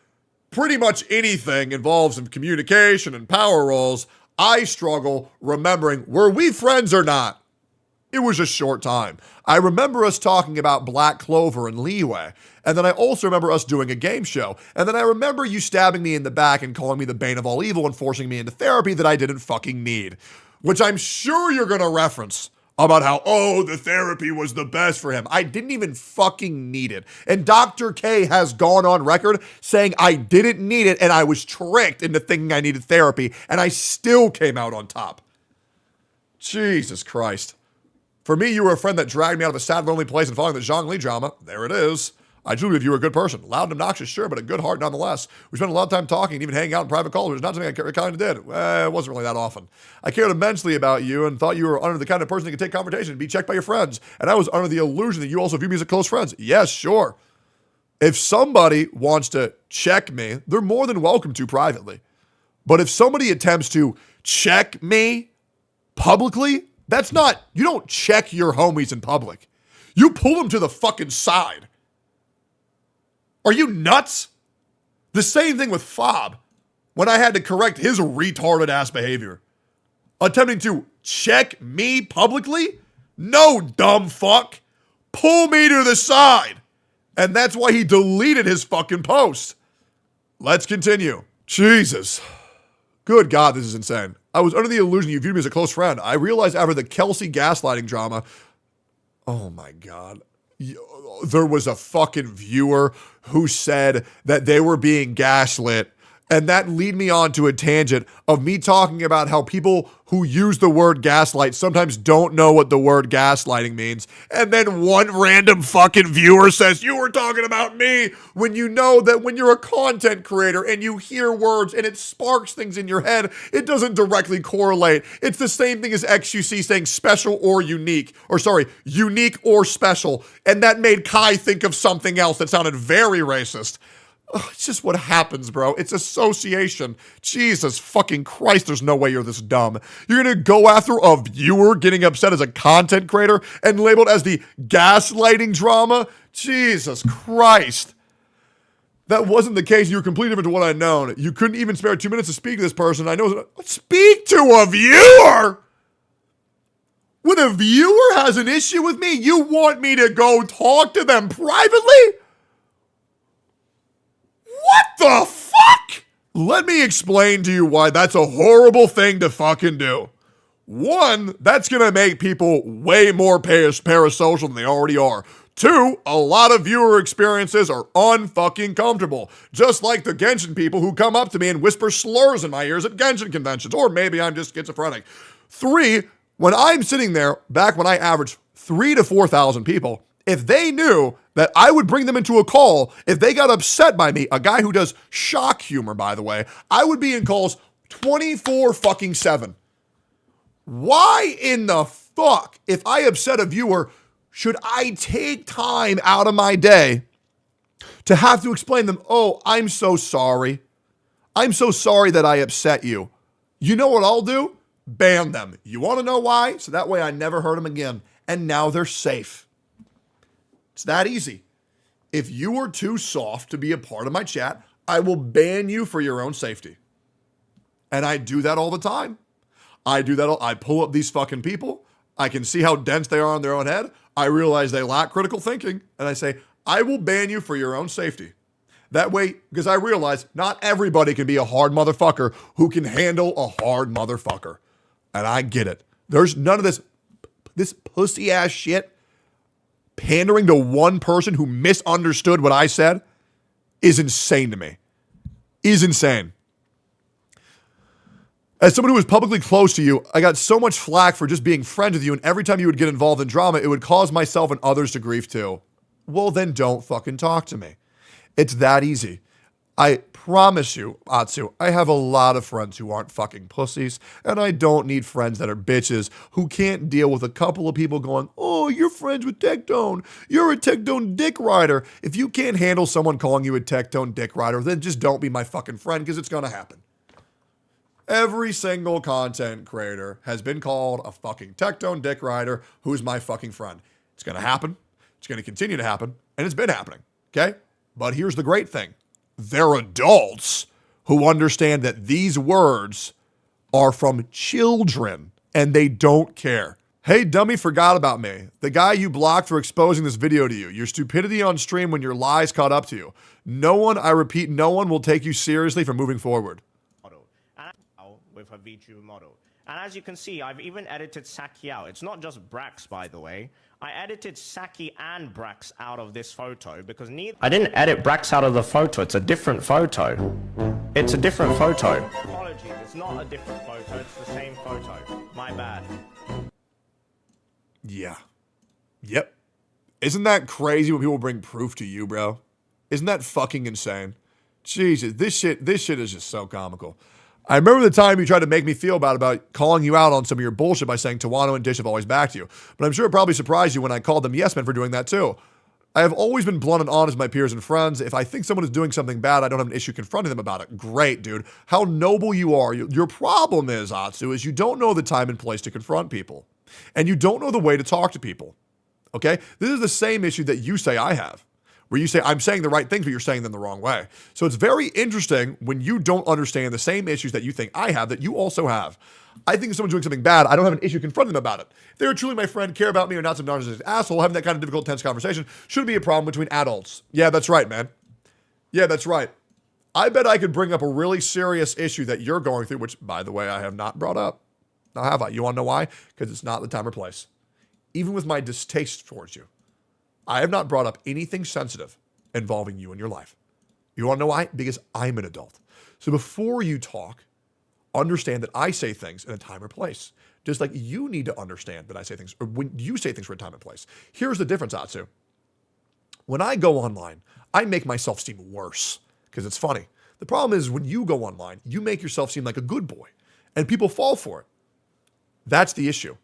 pretty much anything involved in communication and power roles, I struggle remembering, were we friends or not? It was a short time. I remember us talking about Black Clover and Leeway, and then I also remember us doing a game show, and then I remember you stabbing me in the back and calling me the bane of all evil and forcing me into therapy that I didn't fucking need, which I'm sure you're gonna reference about how, oh, the therapy was the best for him. I didn't even fucking need it. And Dr. K has gone on record saying I didn't need it and I was tricked into thinking I needed therapy, and I still came out on top. Jesus Christ. For me, you were a friend that dragged me out of a sad, lonely place and following the Zhongli drama. There it is. I truly believe you were a good person. Loud and obnoxious, sure, but a good heart nonetheless. We spent a lot of time talking and even hanging out in private calls, which is not something I kind of did. It wasn't really that often. I cared immensely about you and thought you were under the kind of person that could take confrontation and be checked by your friends. And I was under the illusion that you also view me as a close friend. Yes, sure. If somebody wants to check me, they're more than welcome to privately. But if somebody attempts to check me publicly, that's not, you don't check your homies in public. You pull them to the fucking side. Are you nuts? The same thing with Fob when I had to correct his retarded ass behavior. Attempting to check me publicly? No, dumb fuck. Pull me to the side. And that's why he deleted his fucking post. Let's continue. Jesus. Good God, this is insane. I was under the illusion you viewed me as a close friend. I realized after the Kelsey gaslighting drama, oh my God, there was a fucking viewer who said that they were being gaslit And that lead me on to a tangent of me talking about how people who use the word gaslight sometimes don't know what the word gaslighting means. And then one random fucking viewer says, you were talking about me, when you know that when you're a content creator and you hear words and it sparks things in your head, it doesn't directly correlate. It's the same thing as XUC saying special or unique, or sorry, unique or special. And that made Kai think of something else that sounded very racist. Oh, it's just what happens, bro. It's association. Jesus fucking Christ, there's no way you're this dumb. You're gonna go after a viewer getting upset as a content creator and labeled as the gaslighting drama? Jesus Christ. That wasn't the case. You were completely different to what I'd known. You couldn't even spare 2 minutes to speak to this person. I know. Speak to a viewer? When a viewer has an issue with me, you want me to go talk to them privately? What the fuck? Let me explain to you why that's a horrible thing to fucking do. One, that's gonna make people way more parasocial than they already are. Two, a lot of viewer experiences are unfucking comfortable. Just like the Genshin people who come up to me and whisper slurs in my ears at Genshin conventions. Or maybe I'm just schizophrenic. Three, when I'm sitting there, back when I averaged 3,000 to 4,000 people, if they knew that I would bring them into a call, if they got upset by me, a guy who does shock humor, by the way, I would be in calls 24/7. Why in the fuck, if I upset a viewer, should I take time out of my day to have to explain to them, oh, I'm so sorry. I'm so sorry that I upset you. You know what I'll do? Ban them. You want to know why? So that way I never heard them again. And now they're safe. It's that easy. If you are too soft to be a part of my chat, I will ban you for your own safety. And I do that all the time. I pull up these fucking people. I can see how dense they are in their own head. I realize they lack critical thinking. And I say, I will ban you for your own safety. That way, because I realize not everybody can be a hard motherfucker who can handle a hard motherfucker. And I get it. There's none of this pussy ass shit. Pandering to one person who misunderstood what I said is insane to me. Is insane. As someone who was publicly close to you, I got so much flack for just being friends with you, and every time you would get involved in drama, it would cause myself and others to grief too. Well, then don't fucking talk to me. It's that easy. I promise you, Atsu, I have a lot of friends who aren't fucking pussies, and I don't need friends that are bitches who can't deal with a couple of people going, oh, you're friends with Tectone. You're a Tectone dick rider. If you can't handle someone calling you a Tectone dick rider, then just don't be my fucking friend, because it's going to happen. Every single content creator has been called a fucking Tectone dick rider who's my fucking friend. It's going to happen. It's going to continue to happen, and it's been happening, okay? But here's the great thing. They're adults who understand that these words are from children and they don't care. Hey, dummy forgot about me. The guy you blocked for exposing this video to you. Your stupidity on stream when your lies caught up to you. No one, I repeat, no one will take you seriously for moving forward. With her VTuber model. And as you can see, I've even edited Saki out. It's not just Brax, by the way. I edited Saki and Brax out of this photo because neither... I didn't edit Brax out of the photo. It's a different photo. It's a different photo. Apologies. It's not a different photo. It's the same photo. My bad. Yeah. Yep. Isn't that crazy when people bring proof to you, bro? Isn't that fucking insane? Jesus, this shit is just so comical. I remember the time you tried to make me feel bad about calling you out on some of your bullshit by saying Tawano and Dish have always backed you. But I'm sure it probably surprised you when I called them yes men for doing that too. I have always been blunt and honest with my peers and friends. If I think someone is doing something bad, I don't have an issue confronting them about it. Great, dude. How noble you are. Your problem is, Atsu, is you don't know the time and place to confront people. And you don't know the way to talk to people. Okay? This is the same issue that you say I have. Where you say, I'm saying the right things, but you're saying them the wrong way. So it's very interesting when you don't understand the same issues that you think I have, that you also have. I think if someone's doing something bad, I don't have an issue confronting them about it. If they're truly my friend, care about me, or not some narcissistic asshole, having that kind of difficult, tense conversation shouldn't be a problem between adults. Yeah, that's right, man. Yeah, that's right. I bet I could bring up a really serious issue that you're going through, which, by the way, I have not brought up. Now, have I? You want to know why? Because it's not the time or place. Even with my distaste towards you, I have not brought up anything sensitive involving you in your life. You want to know why? Because I'm an adult. So before you talk, understand that I say things in a time or place. Just like you need to understand that I say things, or when you say things for a time and place. Here's the difference, Atsu. When I go online, I make myself seem worse because it's funny. The problem is when you go online, you make yourself seem like a good boy and people fall for it. That's the issue.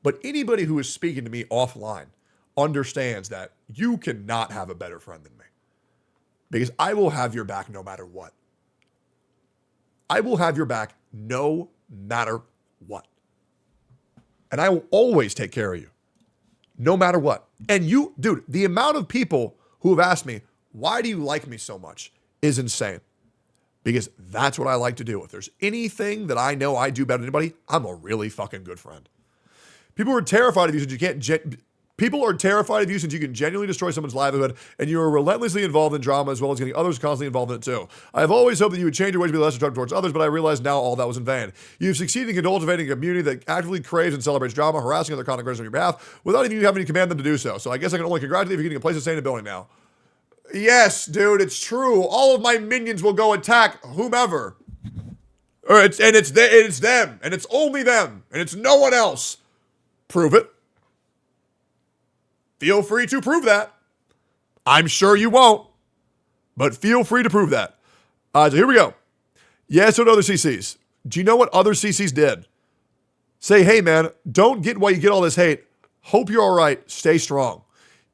But anybody who is speaking to me offline understands that you cannot have a better friend than me because I will have your back no matter what. I will have your back no matter what. And I will always take care of you, no matter what. And you, dude, the amount of people who have asked me, why do you like me so much, is insane. Because that's what I like to do. If there's anything that I know I do better than anybody, I'm a really fucking good friend. People are terrified of you since you can't. People are terrified of you since you can genuinely destroy someone's livelihood, and you are relentlessly involved in drama as well as getting others constantly involved in it too. I have always hoped that you would change your ways to be less destructive towards others, but I realize now all that was in vain. You've succeeded in cultivating a community that actively craves and celebrates drama, harassing other content creators on your behalf, without even you having to command them to do so. So I guess I can only congratulate you for getting a place of sustainability now. Yes, dude, it's true. All of my minions will go attack whomever. It's them, and it's only them, and it's no one else. Prove it. Feel free to prove that. I'm sure you won't, but feel free to prove that. So here we go. Yes or no other CCs. Do you know what other CCs did? Say, hey man, don't get why you get all this hate. Hope you're all right. Stay strong.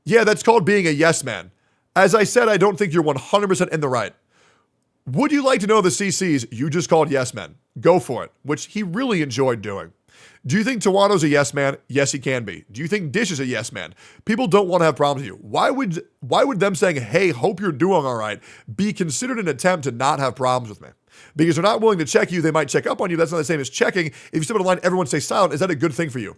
Yeah, that's called being a yes man. As I said, I don't think you're 100% in the right. Would you like to know the CCs you just called yes men? Go for it, which he really enjoyed doing. Do you think Tawano's a yes man? Yes, he can be. Do you think Dish is a yes man? People don't want to have problems with you. Why would them saying, hey, hope you're doing all right, be considered an attempt to not have problems with me? Because they're not willing to check you, they might check up on you. That's not the same as checking. If you step on the line, everyone stays silent. Is that a good thing for you?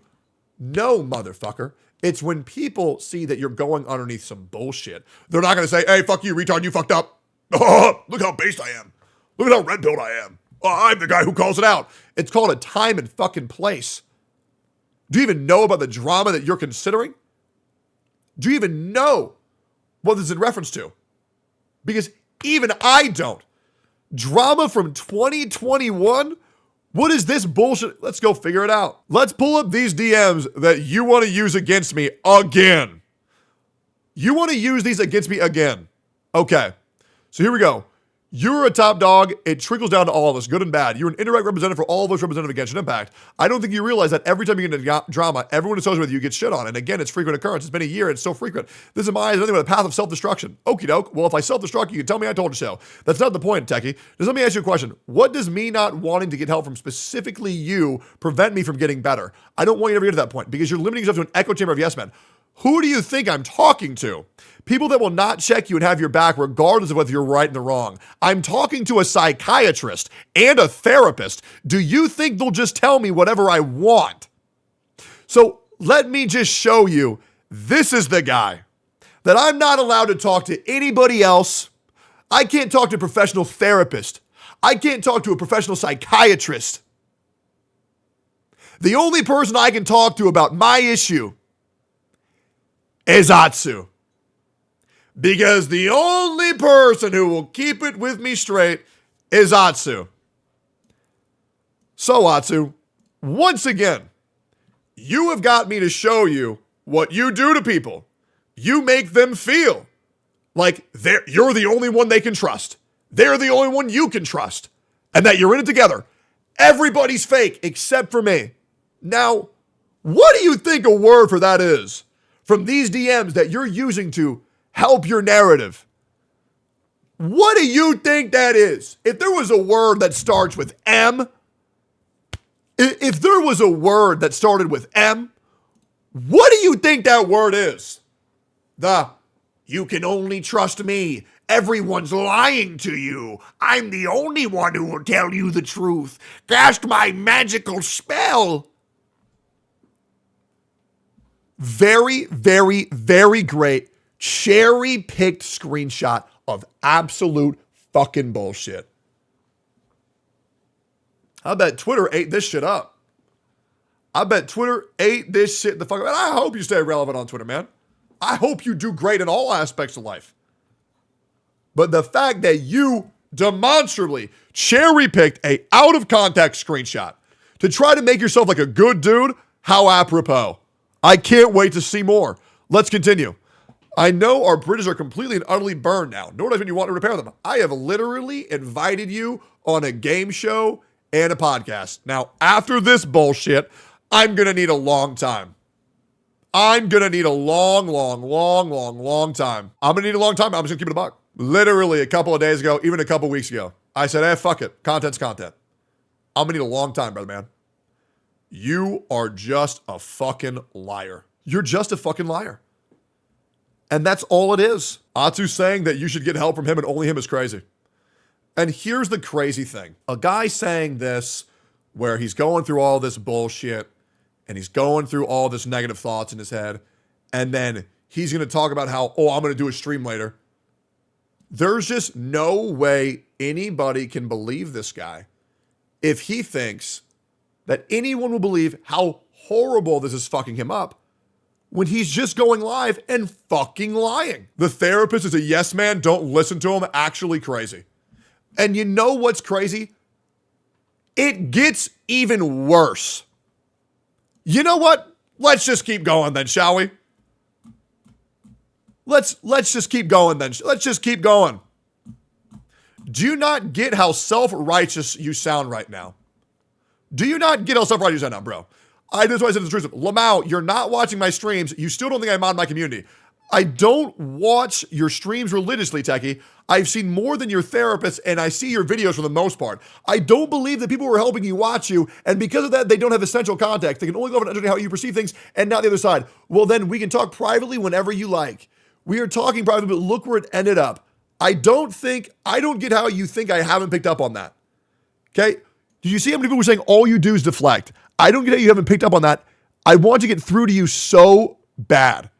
No, motherfucker. It's when people see that you're going underneath some bullshit. They're not going to say, hey, fuck you, retard, you fucked up. Oh, look how based I am. Look at how red-pilled I am. Oh, I'm the guy who calls it out. It's called a time and fucking place. Do you even know about the drama that you're considering? Do you even know what this is in reference to? Because even I don't. Drama from 2021? What is this bullshit? Let's go figure it out. Let's pull up these DMs that you want to use against me again. You want to use these against me again. Okay. So here we go. You're a top dog. It trickles down to all of us, good and bad. You're an indirect representative for all of us representative against an impact. I don't think you realize that every time you get into drama, everyone associated with you gets shit on. And again, it's frequent occurrence. It's been a year. It's so frequent. This is my eyes nothing but a path of self-destruction. Okie doke. Well, if I self-destruct, you can tell me I told you so. That's not the point, Techie. Just let me ask you a question. What does me not wanting to get help from specifically you prevent me from getting better? I don't want you to ever get to that point because you're limiting yourself to an echo chamber of yes men. Who do you think I'm talking to? People that will not check you and have your back regardless of whether you're right and the wrong. I'm talking to a psychiatrist and a therapist. Do you think they'll just tell me whatever I want? So let me just show you, this is the guy that I'm not allowed to talk to anybody else. I can't talk to a professional therapist. I can't talk to a professional psychiatrist. The only person I can talk to about my issue is Atsu. Because the only person who will keep it with me straight is Atsu. So Atsu, once again, you have got me to show you what you do to people. You make them feel like you're the only one they can trust. They're the only one you can trust. And that you're in it together. Everybody's fake except for me. Now, what do you think a word for that is? From these DMs that you're using to help your narrative. What do you think that is? If there was a word that starts with M, if there was a word that started with M, what do you think that word is? You can only trust me. Everyone's lying to you. I'm the only one who will tell you the truth. Cast my magical spell. Very, very, very great cherry-picked screenshot of absolute fucking bullshit. I bet Twitter ate this shit up. I bet Twitter ate this shit the fuck up. And I hope you stay relevant on Twitter, man. I hope you do great in all aspects of life. But the fact that you demonstrably cherry-picked a out-of-context screenshot to try to make yourself like a good dude. How apropos. I can't wait to see more. Let's continue. I know our bridges are completely and utterly burned now, nor does mean you want to repair them. I have literally invited you on a game show and a podcast. Now, after this bullshit, I'm going to need a long time. I'm going to need a long time. I'm going to need a long time. I'm just going to keep it a buck. Literally a couple of days ago, even a couple of weeks ago, I said, hey, fuck it. Content's content. I'm going to need a long time, brother man. You are just a fucking liar. You're just a fucking liar. And that's all it is. Atsu saying that you should get help from him and only him is crazy. And here's the crazy thing. A guy saying this where he's going through all this bullshit and he's going through all this negative thoughts in his head, and then he's going to talk about how, oh, I'm going to do a stream later. There's just no way anybody can believe this guy if he thinks that anyone will believe how horrible this is fucking him up when he's just going live and fucking lying. The therapist is a yes man, don't listen to him, actually crazy. And you know what's crazy? It gets even worse. You know what? Let's just keep going then, shall we? Let's just keep going then. Let's just keep going. Do you not get how self-righteous you sound right now? Do you not get how self-righteous you sound now, bro? That's why I said the truth. Lamau, you're not watching my streams. You still don't think I mod my community. I don't watch your streams religiously, Techie. I've seen more than your therapist, and I see your videos for the most part. I don't believe that people who are helping you watch you, and because of that, they don't have essential context. They can only go over and understand how you perceive things and not the other side. Well, then we can talk privately whenever you like. We are talking privately, but look where it ended up. I don't get how you think I haven't picked up on that. Okay? Do you see how many people were saying all you do is deflect? I don't get how you haven't picked up on that. I want to get through to you so bad.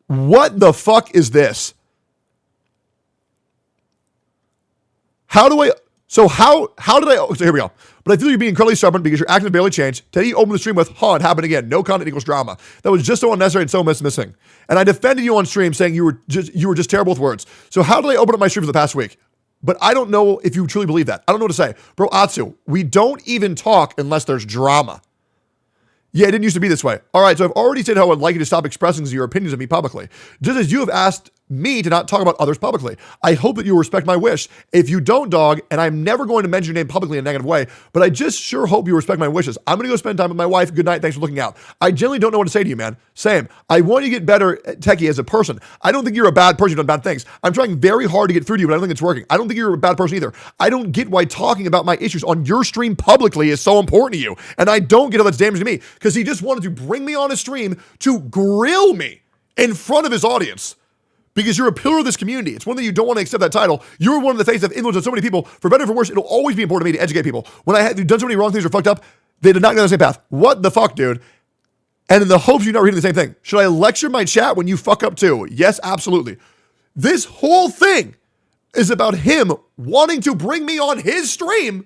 What the fuck is this? How did I, so here we go. But I feel you're being incredibly stubborn because your actions barely changed. Today you opened the stream with, it happened again. No content equals drama. That was just so unnecessary and so missing. And I defended you on stream saying you were just terrible with words. So how did I open up my stream for the past week? But I don't know if you truly believe that. I don't know what to say. Bro, Atsu, we don't even talk unless there's drama. Yeah, it didn't used to be this way. All right, so I've already said how I'd like you to stop expressing your opinions of me publicly. Just as you have asked me to not talk about others publicly. I hope that you respect my wish. If you don't, dog, and I'm never going to mention your name publicly in a negative way, but I just sure hope you respect my wishes. I'm going to go spend time with my wife. Good night. Thanks for looking out. I generally don't know what to say to you, man. Same. I want you to get better, Techie, as a person. I don't think you're a bad person. You've done bad things. I'm trying very hard to get through to you, but I don't think it's working. I don't think you're a bad person either. I don't get why talking about my issues on your stream publicly is so important to you. And I don't get how that's damaging to me because he just wanted to bring me on his stream to grill me in front of his audience. Because you're a pillar of this community. It's one that you don't want to accept that title. You're one of the faces that influenced on so many people. For better or for worse, it'll always be important to me to educate people. When you've done so many wrong things or fucked up, they did not go down the same path. What the fuck, dude? And in the hopes you're not reading the same thing. Should I lecture my chat when you fuck up too? Yes, absolutely. This whole thing is about him wanting to bring me on his stream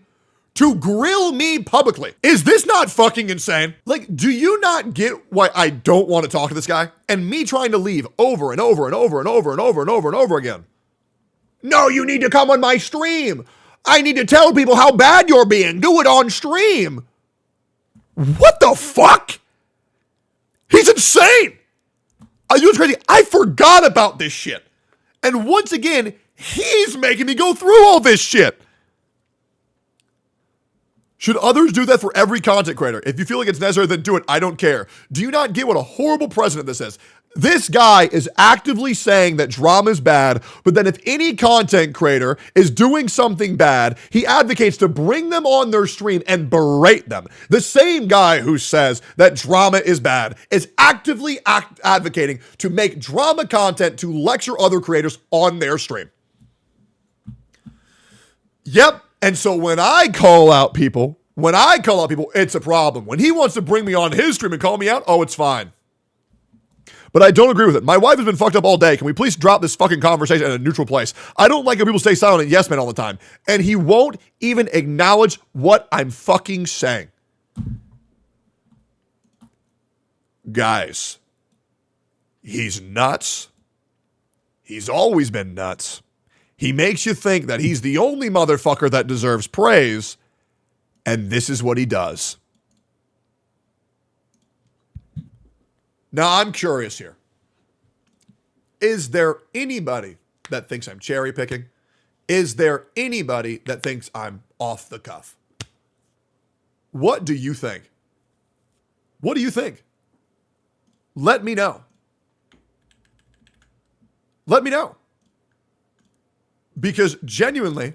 to grill me publicly. Is this not fucking insane? Like, do you not get why I don't want to talk to this guy? And me trying to leave over and over and over and over and over and over and over again. No, you need to come on my stream. I need to tell people how bad you're being. Do it on stream. What the fuck? He's insane. Are you crazy? I forgot about this shit. And once again, he's making me go through all this shit. Should others do that for every content creator? If you feel like it's necessary, then do it. I don't care. Do you not get what a horrible president this is? This guy is actively saying that drama is bad, but then if any content creator is doing something bad, he advocates to bring them on their stream and berate them. The same guy who says that drama is bad is actively advocating to make drama content to lecture other creators on their stream. Yep. And so when I call out people, it's a problem. When he wants to bring me on his stream and call me out, it's fine. But I don't agree with it. My wife has been fucked up all day. Can we please drop this fucking conversation in a neutral place? I don't like when people stay silent and yes men all the time. And he won't even acknowledge what I'm fucking saying. Guys, he's nuts. He's always been nuts. He makes you think that he's the only motherfucker that deserves praise, and this is what he does. Now, I'm curious here. Is there anybody that thinks I'm cherry picking? Is there anybody that thinks I'm off the cuff? What do you think? What do you think? Let me know. Let me know. Because genuinely,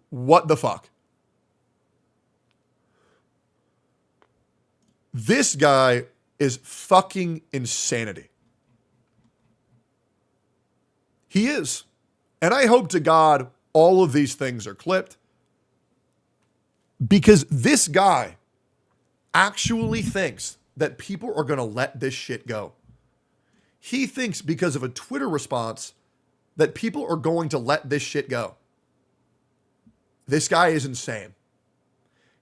what the fuck? This guy is fucking insanity. He is. And I hope to God all of these things are clipped. Because this guy actually thinks that people are going to let this shit go. He thinks because of a Twitter response that people are going to let this shit go. This guy is insane.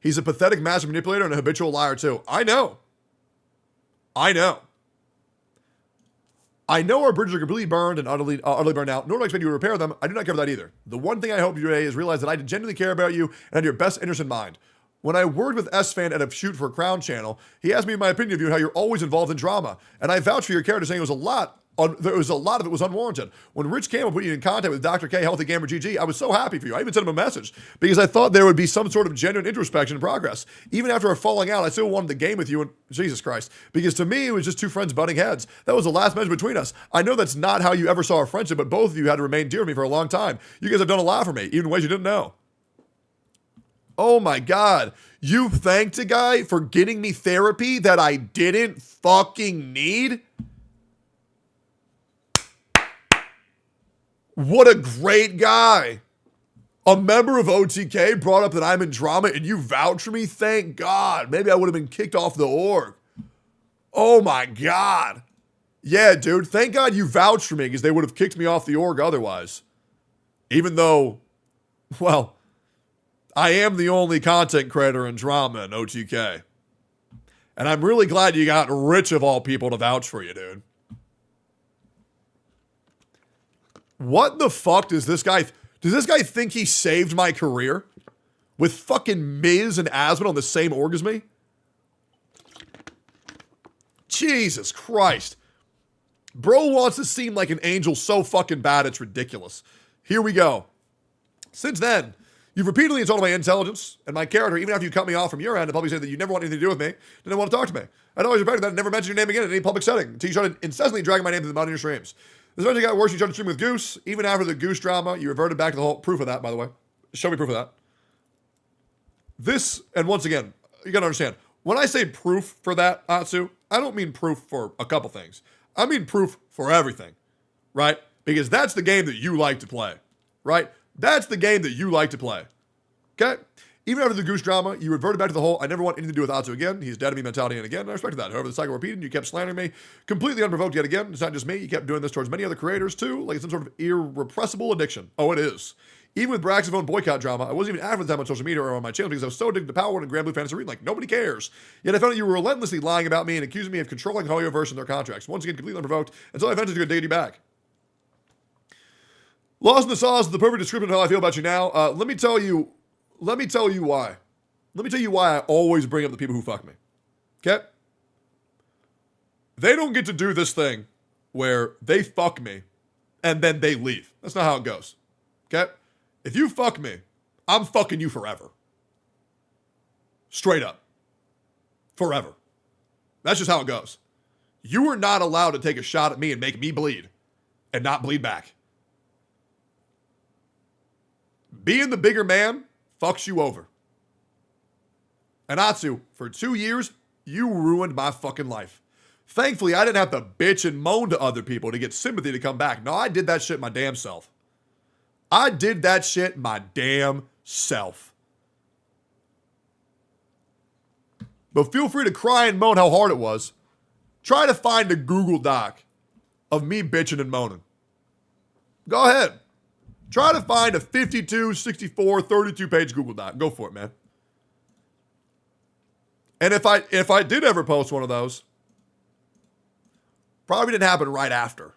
He's a pathetic master manipulator and a habitual liar too. I know. I know our bridges are completely burned and utterly burned out, nor do I expect you to repair them. I do not care for that either. The one thing I hope you today is realize that I genuinely care about you and have your best interest in mind. When I worked with S-Fan at a shoot for a Crown channel, he asked me my opinion of you and how you're always involved in drama. And I vouched for your character, saying there was a lot of it was unwarranted. When Rich Campbell put you in contact with Dr. K, Healthy Gamer GG, I was so happy for you. I even sent him a message because I thought there would be some sort of genuine introspection and progress. Even after our falling out, I still wanted to game with you, and Jesus Christ. Because to me, it was just two friends butting heads. That was the last message between us. I know that's not how you ever saw our friendship, but both of you had to remain dear to me for a long time. You guys have done a lot for me, even in ways you didn't know. Oh my God. You thanked a guy for getting me therapy that I didn't fucking need? What a great guy. A member of OTK brought up that I'm in drama and you vouch for me? Thank God. Maybe I would have been kicked off the org. Oh my God. Yeah, dude. Thank God you vouched for me because they would have kicked me off the org otherwise. Even though, well, I am the only content creator in drama in OTK. And I'm really glad you got Rich of all people to vouch for you, dude. What the fuck does this guy think he saved my career? With fucking Miz and Asmon on the same org as me? Jesus Christ. Bro wants to seem like an angel so fucking bad it's ridiculous. Here we go. Since then, you've repeatedly insulted my intelligence and my character, even after you cut me off from your end and publicly said that you never want anything to do with me, didn't want to talk to me. I'd always respected that and never mentioned your name again in any public setting until you started incessantly dragging my name to the mud in your streams. This eventually got worse. You started streaming with Goose. Even after the Goose drama, you reverted back to the whole proof of that, by the way. Show me proof of that. This, and once again, you gotta understand, when I say proof for that, Atsu, I don't mean proof for a couple things. I mean proof for everything, right? Because that's the game that you like to play, right? That's the game that you like to play, okay? Even after the Goose drama, you reverted back to the whole, I never want anything to do with Atsu again. He's dead to me mentality, and again, I respected that. However, the cycle repeated, you kept slandering me completely unprovoked yet again. It's not just me. You kept doing this towards many other creators, too, like it's some sort of irrepressible addiction. Oh, it is. Even with Brax's own boycott drama, I wasn't even advertising on social media or on my channel because I was so addicted to Power and Grand Blue Fantasy Arena, like nobody cares. Yet I found that you were relentlessly lying about me and accusing me of controlling Hoyoverse and their contracts. Once again, completely unprovoked, until I eventually took a diggity back. Lost in the sauce is the perfect description of how I feel about you now. Let me tell you why. Let me tell you why I always bring up the people who fuck me. Okay? They don't get to do this thing where they fuck me and then they leave. That's not how it goes. Okay? If you fuck me, I'm fucking you forever. Straight up. Forever. That's just how it goes. You are not allowed to take a shot at me and make me bleed and not bleed back. Being the bigger man fucks you over. And Atsu, for 2 years, you ruined my fucking life. Thankfully, I didn't have to bitch and moan to other people to get sympathy to come back. No, I did that shit my damn self. I did that shit my damn self. But feel free to cry and moan how hard it was. Try to find a Google Doc of me bitching and moaning. Go ahead. Try to find a 52, 64, 32-page Google Doc. Go for it, man. And if I did ever post one of those, probably didn't happen right after.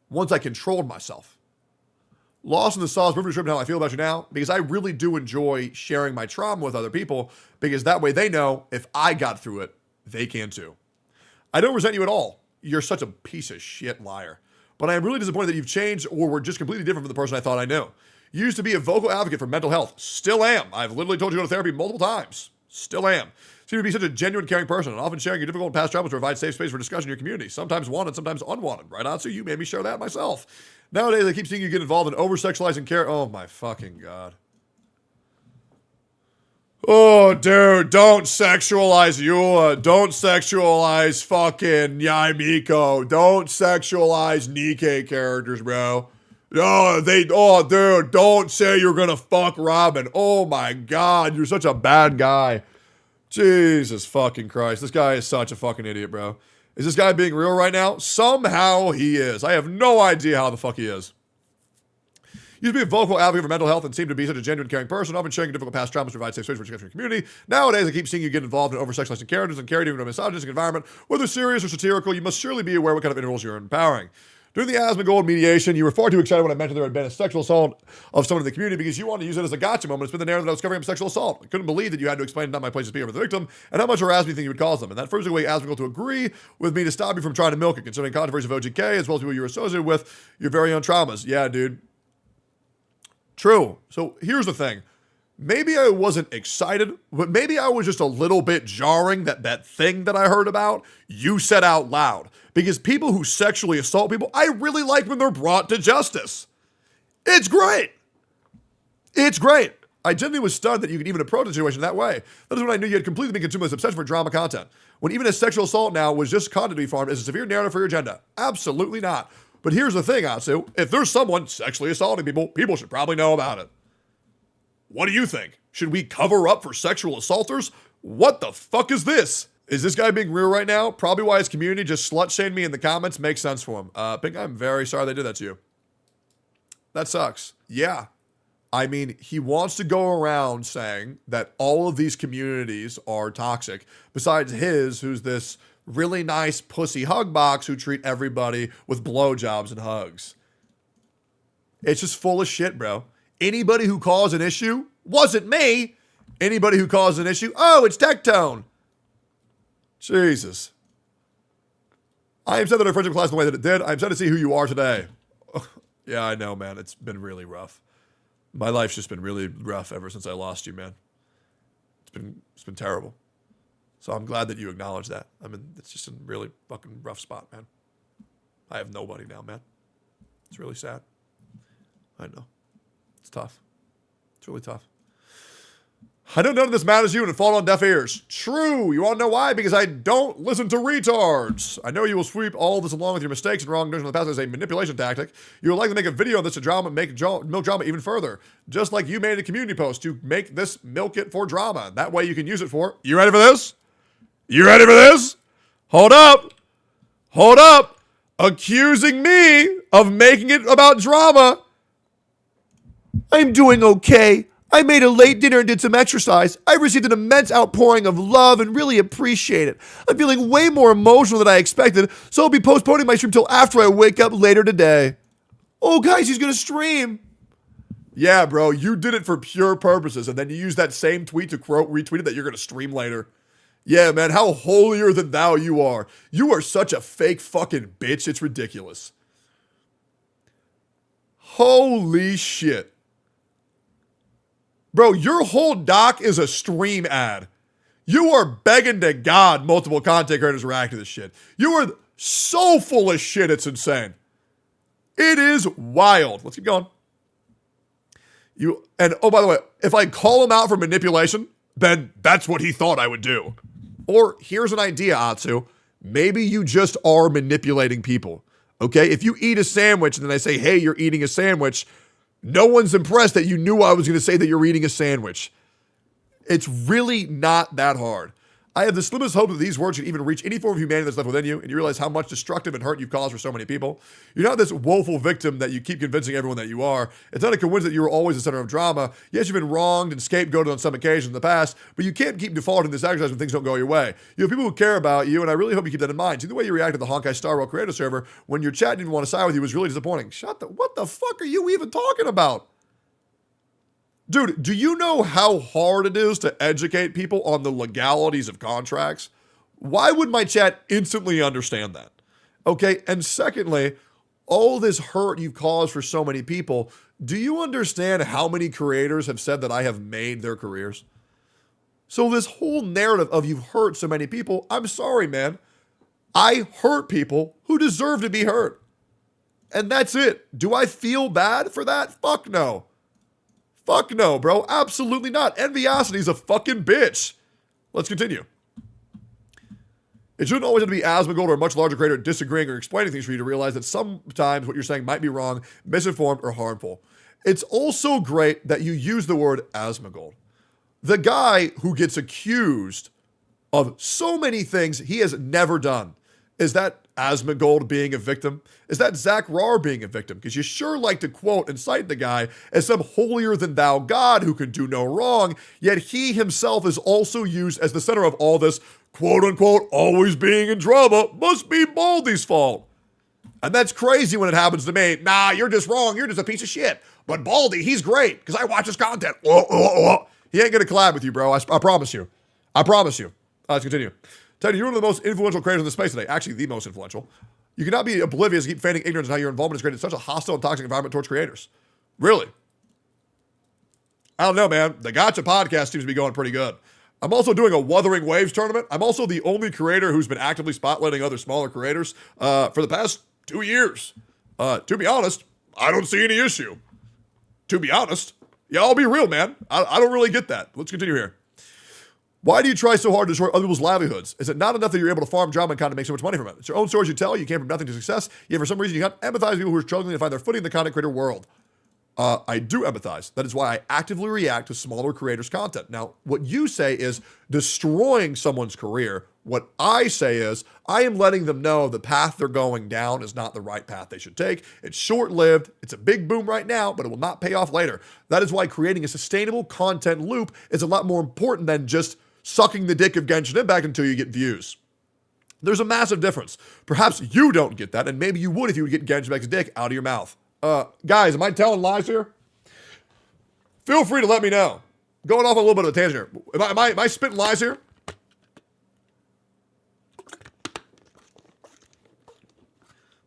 Once I controlled myself. Lost in the sauce, perfect description of how I feel about you now, because I really do enjoy sharing my trauma with other people, because that way they know if I got through it, they can too. I don't resent you at all. You're such a piece of shit liar. But I am really disappointed that you've changed or were just completely different from the person I thought I knew. You used to be a vocal advocate for mental health. Still am. I've literally told you to go to therapy multiple times. Still am. Seem to be such a genuine, caring person, and often sharing your difficult and past traumas to provide safe space for discussion in your community. Sometimes wanted, sometimes unwanted. Right, Atsu? You made me share that myself. Nowadays, I keep seeing you get involved in over-sexualizing care. Oh, my fucking God. Oh, dude, don't sexualize Eula. Don't sexualize fucking Yaimiko. Don't sexualize Nikkei characters, bro. Dude, don't say you're gonna fuck Robin. Oh, my God, you're such a bad guy. Jesus fucking Christ. This guy is such a fucking idiot, bro. Is this guy being real right now? Somehow he is. I have no idea how the fuck he is. Used to be a vocal advocate for mental health and seemed to be such a genuine, caring person, often sharing difficult past traumas to provide safe space for discussion in your community. Nowadays, I keep seeing you get involved in over-sexualizing characters and carried into a misogynistic environment. Whether serious or satirical, you must surely be aware what kind of intervals you're empowering. During the Asmongold mediation, you were far too excited when I mentioned there had been a sexual assault of someone in the community because you wanted to use it as a gotcha moment. It's been the narrative that I was covering up sexual assault. I couldn't believe that you had to explain not my place to speak over the victim and how much harassment you think you would cause them. And that first way Asmongold to agree with me to stop you from trying to milk it, considering controversy of OGK as well as people you're associated with, your very own traumas. Yeah, dude. True. So here's the thing. Maybe I wasn't excited, but maybe I was just a little bit jarring that that thing that I heard about, you said out loud. Because people who sexually assault people, I really like when they're brought to justice. It's great. It's great. I genuinely was stunned that you could even approach the situation that way. That is when I knew you had completely been consumed with this obsession for drama content. When even a sexual assault now was just content to be farmed as a severe narrative for your agenda. Absolutely not. But here's the thing, Atsu. If there's someone sexually assaulting people, people should probably know about it. What do you think? Should we cover up for sexual assaulters? What the fuck is this? Is this guy being real right now? Probably why his community just slut-shamed me in the comments. Makes sense for him. Pink, I'm very sorry they did that to you. That sucks. Yeah. I mean, he wants to go around saying that all of these communities are toxic, besides his, who's this really nice pussy hug box who treat everybody with blowjobs and hugs. It's just full of shit, bro. Anybody who caused an issue wasn't me. Anybody who caused an issue, oh, it's Tectone. Jesus. I am sad that our friendship class the way that it did. I'm sad to see who you are today. Yeah, I know, man. It's been really rough. My life's just been really rough ever since I lost you, man. It's been terrible. So I'm glad that you acknowledge that. I mean, it's just a really fucking rough spot, man. I have nobody now, man. It's really sad. I know. It's tough. It's really tough. I know none of this matters to you and it falls on deaf ears. True. You want to know why? Because I don't listen to retards. I know you will sweep all this along with your mistakes and wrongdoings in the past as a manipulation tactic. You would like to make a video on this to make milk drama even further. Just like you made a community post to make this milk it for drama. That way you can use it for... You ready for this? You ready for this? Hold up. Hold up. Accusing me of making it about drama. I'm doing okay. I made a late dinner and did some exercise. I received an immense outpouring of love and really appreciate it. I'm feeling way more emotional than I expected, so I'll be postponing my stream till after I wake up later today. Oh, guys, he's going to stream. Yeah, bro, you did it for pure purposes, and then you used that same tweet to retweet it that you're going to stream later. Yeah, man, how holier than thou you are. You are such a fake fucking bitch. It's ridiculous. Holy shit. Bro, your whole doc is a stream ad. You are begging to God multiple content creators react to this shit. You are so full of shit, it's insane. It is wild. Let's keep going. And oh, by the way, if I call him out for manipulation, then that's what he thought I would do. Or here's an idea, Atsu. Maybe you just are manipulating people. Okay? If you eat a sandwich and then I say, hey, you're eating a sandwich, no one's impressed that you knew I was going to say that you're eating a sandwich. It's really not that hard. I have the slimmest hope that these words can even reach any form of humanity that's left within you, and you realize how much destructive and hurt you've caused for so many people. You're not this woeful victim that you keep convincing everyone that you are. It's not a coincidence that you were always the center of drama. Yes, you've been wronged and scapegoated on some occasions in the past, but you can't keep defaulting this exercise when things don't go your way. You have people who care about you, and I really hope you keep that in mind. See, the way you reacted to the Honkai Star Rail creator server when your chat didn't want to side with you was really disappointing. What the fuck are you even talking about? Dude, do you know how hard it is to educate people on the legalities of contracts? Why would my chat instantly understand that? Okay, and secondly, all this hurt you've caused for so many people, do you understand how many creators have said that I have made their careers? So this whole narrative of you've hurt so many people, I'm sorry, man. I hurt people who deserve to be hurt. And that's it. Do I feel bad for that? Fuck no. Fuck no, bro. Absolutely not. Enviosity is a fucking bitch. Let's continue. It shouldn't always have to be Asmongold or a much larger creator disagreeing or explaining things for you to realize that sometimes what you're saying might be wrong, misinformed, or harmful. It's also great that you use the word Asmongold. The guy who gets accused of so many things he has never done. Is that Asmongold being a victim? Is that Zach Rar being a victim? Because you sure like to quote and cite the guy as some holier-than-thou God who can do no wrong, yet he himself is also used as the center of all this quote-unquote always being in drama must be Baldy's fault. And that's crazy when it happens to me. Nah, you're just wrong. You're just a piece of shit. But Baldy, he's great because I watch his content. He ain't going to collab with you, bro. I promise you. I promise you. Let's continue. Teddy, you're one of the most influential creators in the space today. Actually, the most influential. You cannot be oblivious and keep feigning ignorance on how your involvement has created such a hostile and toxic environment towards creators. Really? I don't know, man. The Gotcha podcast seems to be going pretty good. I'm also doing a Wuthering Waves tournament. I'm also the only creator who's been actively spotlighting other smaller creators for the past 2 years. To be honest, I don't see any issue. To be honest. Yeah, I'll be real, man. I don't really get that. Let's continue here. Why do you try so hard to destroy other people's livelihoods? Is it not enough that you're able to farm drama and content and make so much money from it? It's your own stories you tell. You came from nothing to success. Yet for some reason, you can't empathize with people who are struggling to find their footing in the content creator world. I do empathize. That is why I actively react to smaller creators' content. Now, what you say is destroying someone's career. What I say is I am letting them know the path they're going down is not the right path they should take. It's short-lived. It's a big boom right now, but it will not pay off later. That is why creating a sustainable content loop is a lot more important than just sucking the dick of Genshin Impact until you get views. There's a massive difference. Perhaps you don't get that, and maybe you would if you would get Genshin Impact's dick out of your mouth. Guys, am I telling lies here? Feel free to let me know. Going off a little bit of a tangent here. Am I spitting lies here?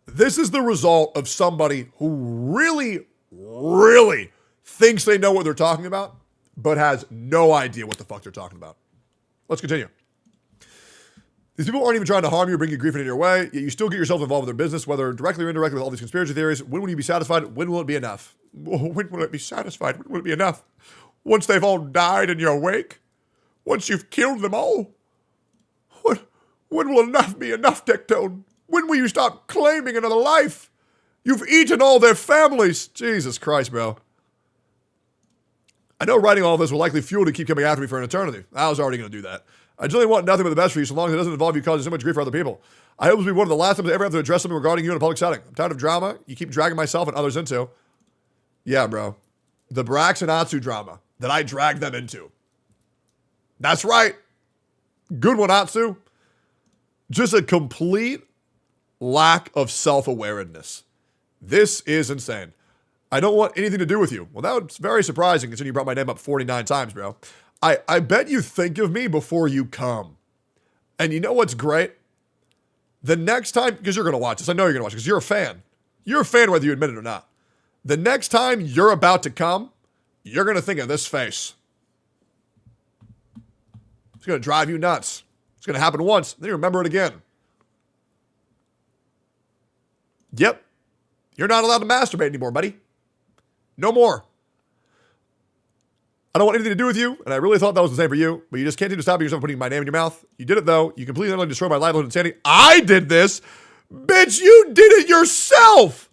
This is the result of somebody who really, really thinks they know what they're talking about, but has no idea what the fuck they're talking about. Let's continue. These people aren't even trying to harm you or bring you grief in your way, yet you still get yourself involved with their business, whether directly or indirectly with all these conspiracy theories. When will you be satisfied? When will it be enough? When will it be satisfied? When will it be enough? Once they've all died in your wake? Once you've killed them all? When will enough be enough, Tectone? When will you stop claiming another life? You've eaten all their families. Jesus Christ, bro. I know writing all this will likely fuel to keep coming after me for an eternity. I was already going to do that. I generally want nothing but the best for you so long as it doesn't involve you causing so much grief for other people. I hope this will be one of the last times I ever have to address something regarding you in a public setting. I'm tired of drama you keep dragging myself and others into. Yeah, bro. The Brax and Atsu drama that I dragged them into. That's right. Good one, Atsu. Just a complete lack of self-awareness. This is insane. I don't want anything to do with you. Well, that's very surprising considering you brought my name up 49 times, bro. I bet you think of me before you come. And you know what's great? The next time, because you're going to watch this. I know you're going to watch it because you're a fan. You're a fan whether you admit it or not. The next time you're about to come, you're going to think of this face. It's going to drive you nuts. It's going to happen once, then you remember it again. Yep. You're not allowed to masturbate anymore, buddy. No more. I don't want anything to do with you, and I really thought that was the same for you, but you just can't seem to stop yourself from putting my name in your mouth. You did it, though. You completely and utterly destroyed my livelihood and sanity. I did this? Bitch, you did it yourself!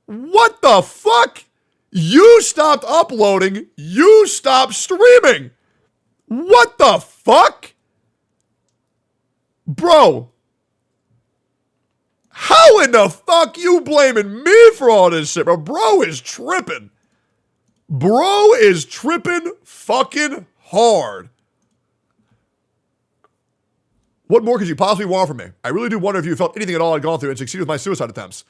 What the fuck? You stopped uploading. You stopped streaming. What the fuck? Bro, how in the fuck you blaming me for all this shit, bro? Bro is tripping. Bro is tripping fucking hard. What more could you possibly want from me? I really do wonder if you felt anything at all I'd gone through and succeeded with my suicide attempts.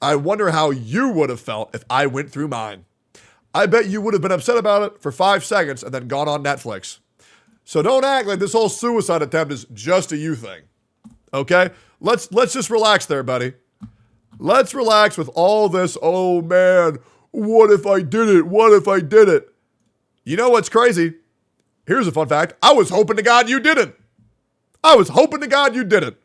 I wonder how you would have felt if I went through mine. I bet you would have been upset about it for 5 seconds and then gone on Netflix. So don't act like this whole suicide attempt is just a you thing. Okay? Let's just relax there, buddy. Let's relax with all this, oh man, what if I did it? What if I did it? You know what's crazy? Here's a fun fact. I was hoping to God you didn't. I was hoping to God you didn't.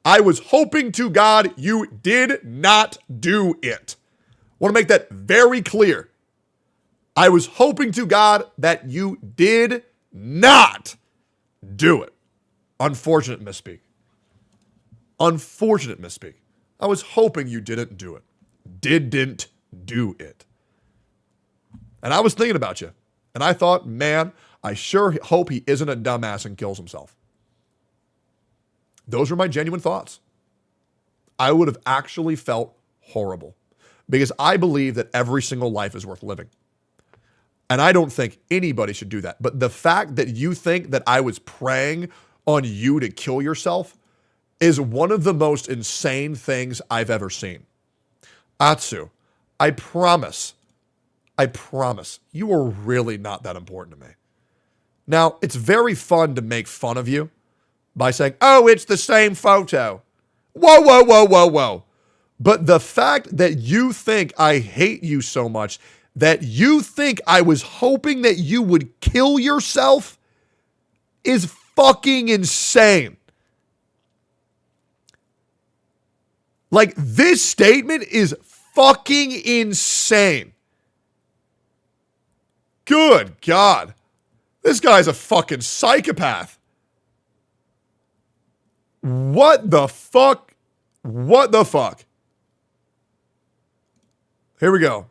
I was hoping to God you did not do it. Want to make that very clear. I was hoping to God that you did not do it. Unfortunate misspeak. Unfortunate misspeak. I was hoping you didn't do it. Didn't do it. And I was thinking about you. And I thought, man, I sure hope he isn't a dumbass and kills himself. Those were my genuine thoughts. I would have actually felt horrible because I believe that every single life is worth living. And I don't think anybody should do that. But the fact that you think that I was preying on you to kill yourself is one of the most insane things I've ever seen. Atsu, I promise, you are really not that important to me. Now, it's very fun to make fun of you by saying, oh, it's the same photo. Whoa, whoa, whoa, whoa, whoa. But the fact that you think I hate you so much, that you think I was hoping that you would kill yourself is fucking insane. Like, this statement is fucking insane. Good God. This guy's a fucking psychopath. What the fuck? What the fuck? Here we go.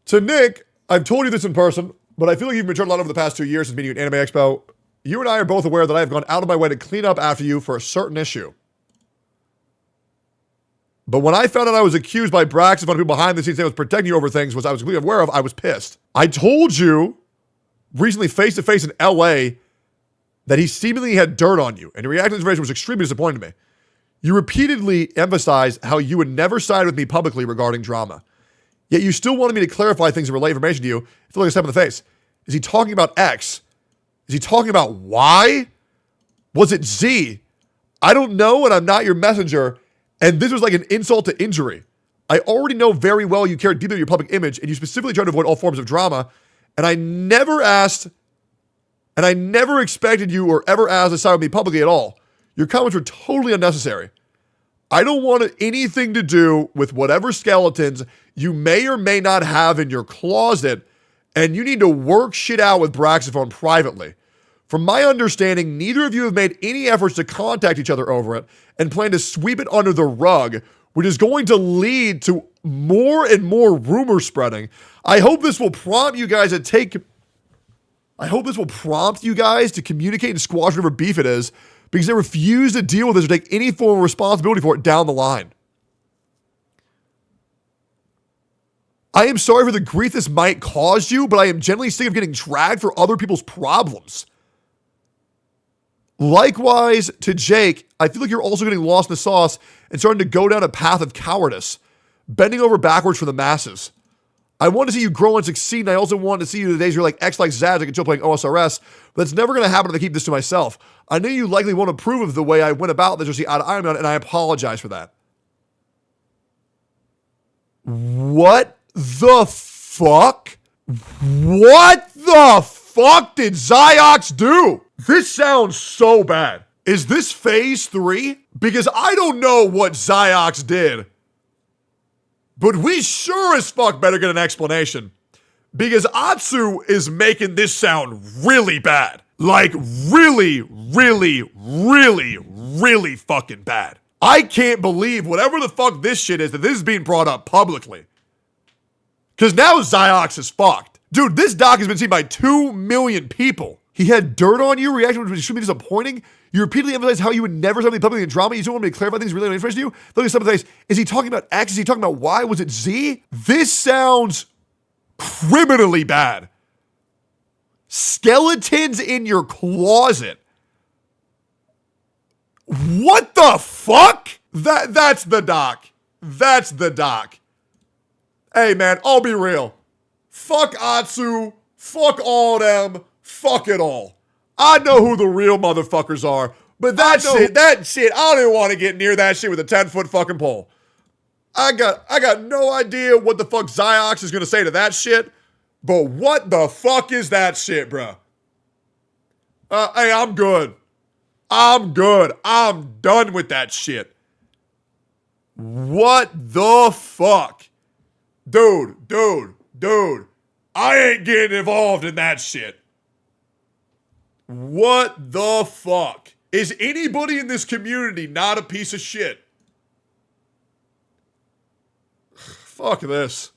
To Nick, I've told you this in person, but I feel like you've matured a lot over the past 2 years since meeting you at Anime Expo. You and I are both aware that I have gone out of my way to clean up after you for a certain issue. But when I found out I was accused by Brax and other people behind the scenes saying I was protecting you over things I was completely aware of, I was pissed. I told you recently face-to-face in LA that he seemingly had dirt on you, and your reaction to this information was extremely disappointing to me. You repeatedly emphasized how you would never side with me publicly regarding drama. Yet you still wanted me to clarify things and relay information to you. I feel like a step in the face. Is he talking about X? Is he talking about Y? Was it Z? I don't know, and I'm not your messenger, and this was like an insult to injury. I already know very well you care deeply about your public image, and you specifically try to avoid all forms of drama, and I never asked, and I never expected you or ever asked to side with me publicly at all. Your comments were totally unnecessary. I don't want anything to do with whatever skeletons you may or may not have in your closet, and you need to work shit out with Braxophone privately. From my understanding, neither of you have made any efforts to contact each other over it and plan to sweep it under the rug, which is going to lead to more and more rumor spreading. I hope this will prompt you guys to communicate and squash whatever beef it is, because they refuse to deal with this or take any form of responsibility for it down the line. I am sorry for the grief this might cause you, but I am genuinely sick of getting dragged for other people's problems. Likewise to Jake, I feel like you're also getting lost in the sauce and starting to go down a path of cowardice, bending over backwards for the masses. I want to see you grow and succeed, and I also want to see you in the days where you're like X like Zaz, I can chill playing OSRS, but that's never going to happen if I keep this to myself. I know you likely won't approve of the way I went about this or see eye to eye on it, and I apologize for that. What the fuck? What the fuck did Zyox do? This sounds so bad. Is this phase 3? Because I don't know what Zyox did. But we sure as fuck better get an explanation. Because Atsu is making this sound really bad. Like really, really, really, really fucking bad. I can't believe whatever the fuck this shit is that this is being brought up publicly. Because now Zyox is fucked. Dude, this doc has been seen by 2 million people. He had dirt on you, reaction which should be disappointing. You repeatedly emphasize how you would never say something publicly in drama. You don't want me to clarify things really uninteresting to you. Look at some of the things. Is he talking about X? Is he talking about Y? Was it Z? This sounds criminally bad. Skeletons in your closet. What the fuck? That's the doc. That's the doc. Hey man, I'll be real. Fuck Atsu. Fuck all them. Fuck it all. I know who the real motherfuckers are, but that shit, I don't even want to get near that shit with a 10-foot fucking pole. I got no idea what the fuck Ziox is gonna say to that shit, but what the fuck is that shit, bruh? Hey, I'm good. I'm done with that shit. What the fuck? Dude. I ain't getting involved in that shit. What the fuck? Is anybody in this community not a piece of shit? Fuck this.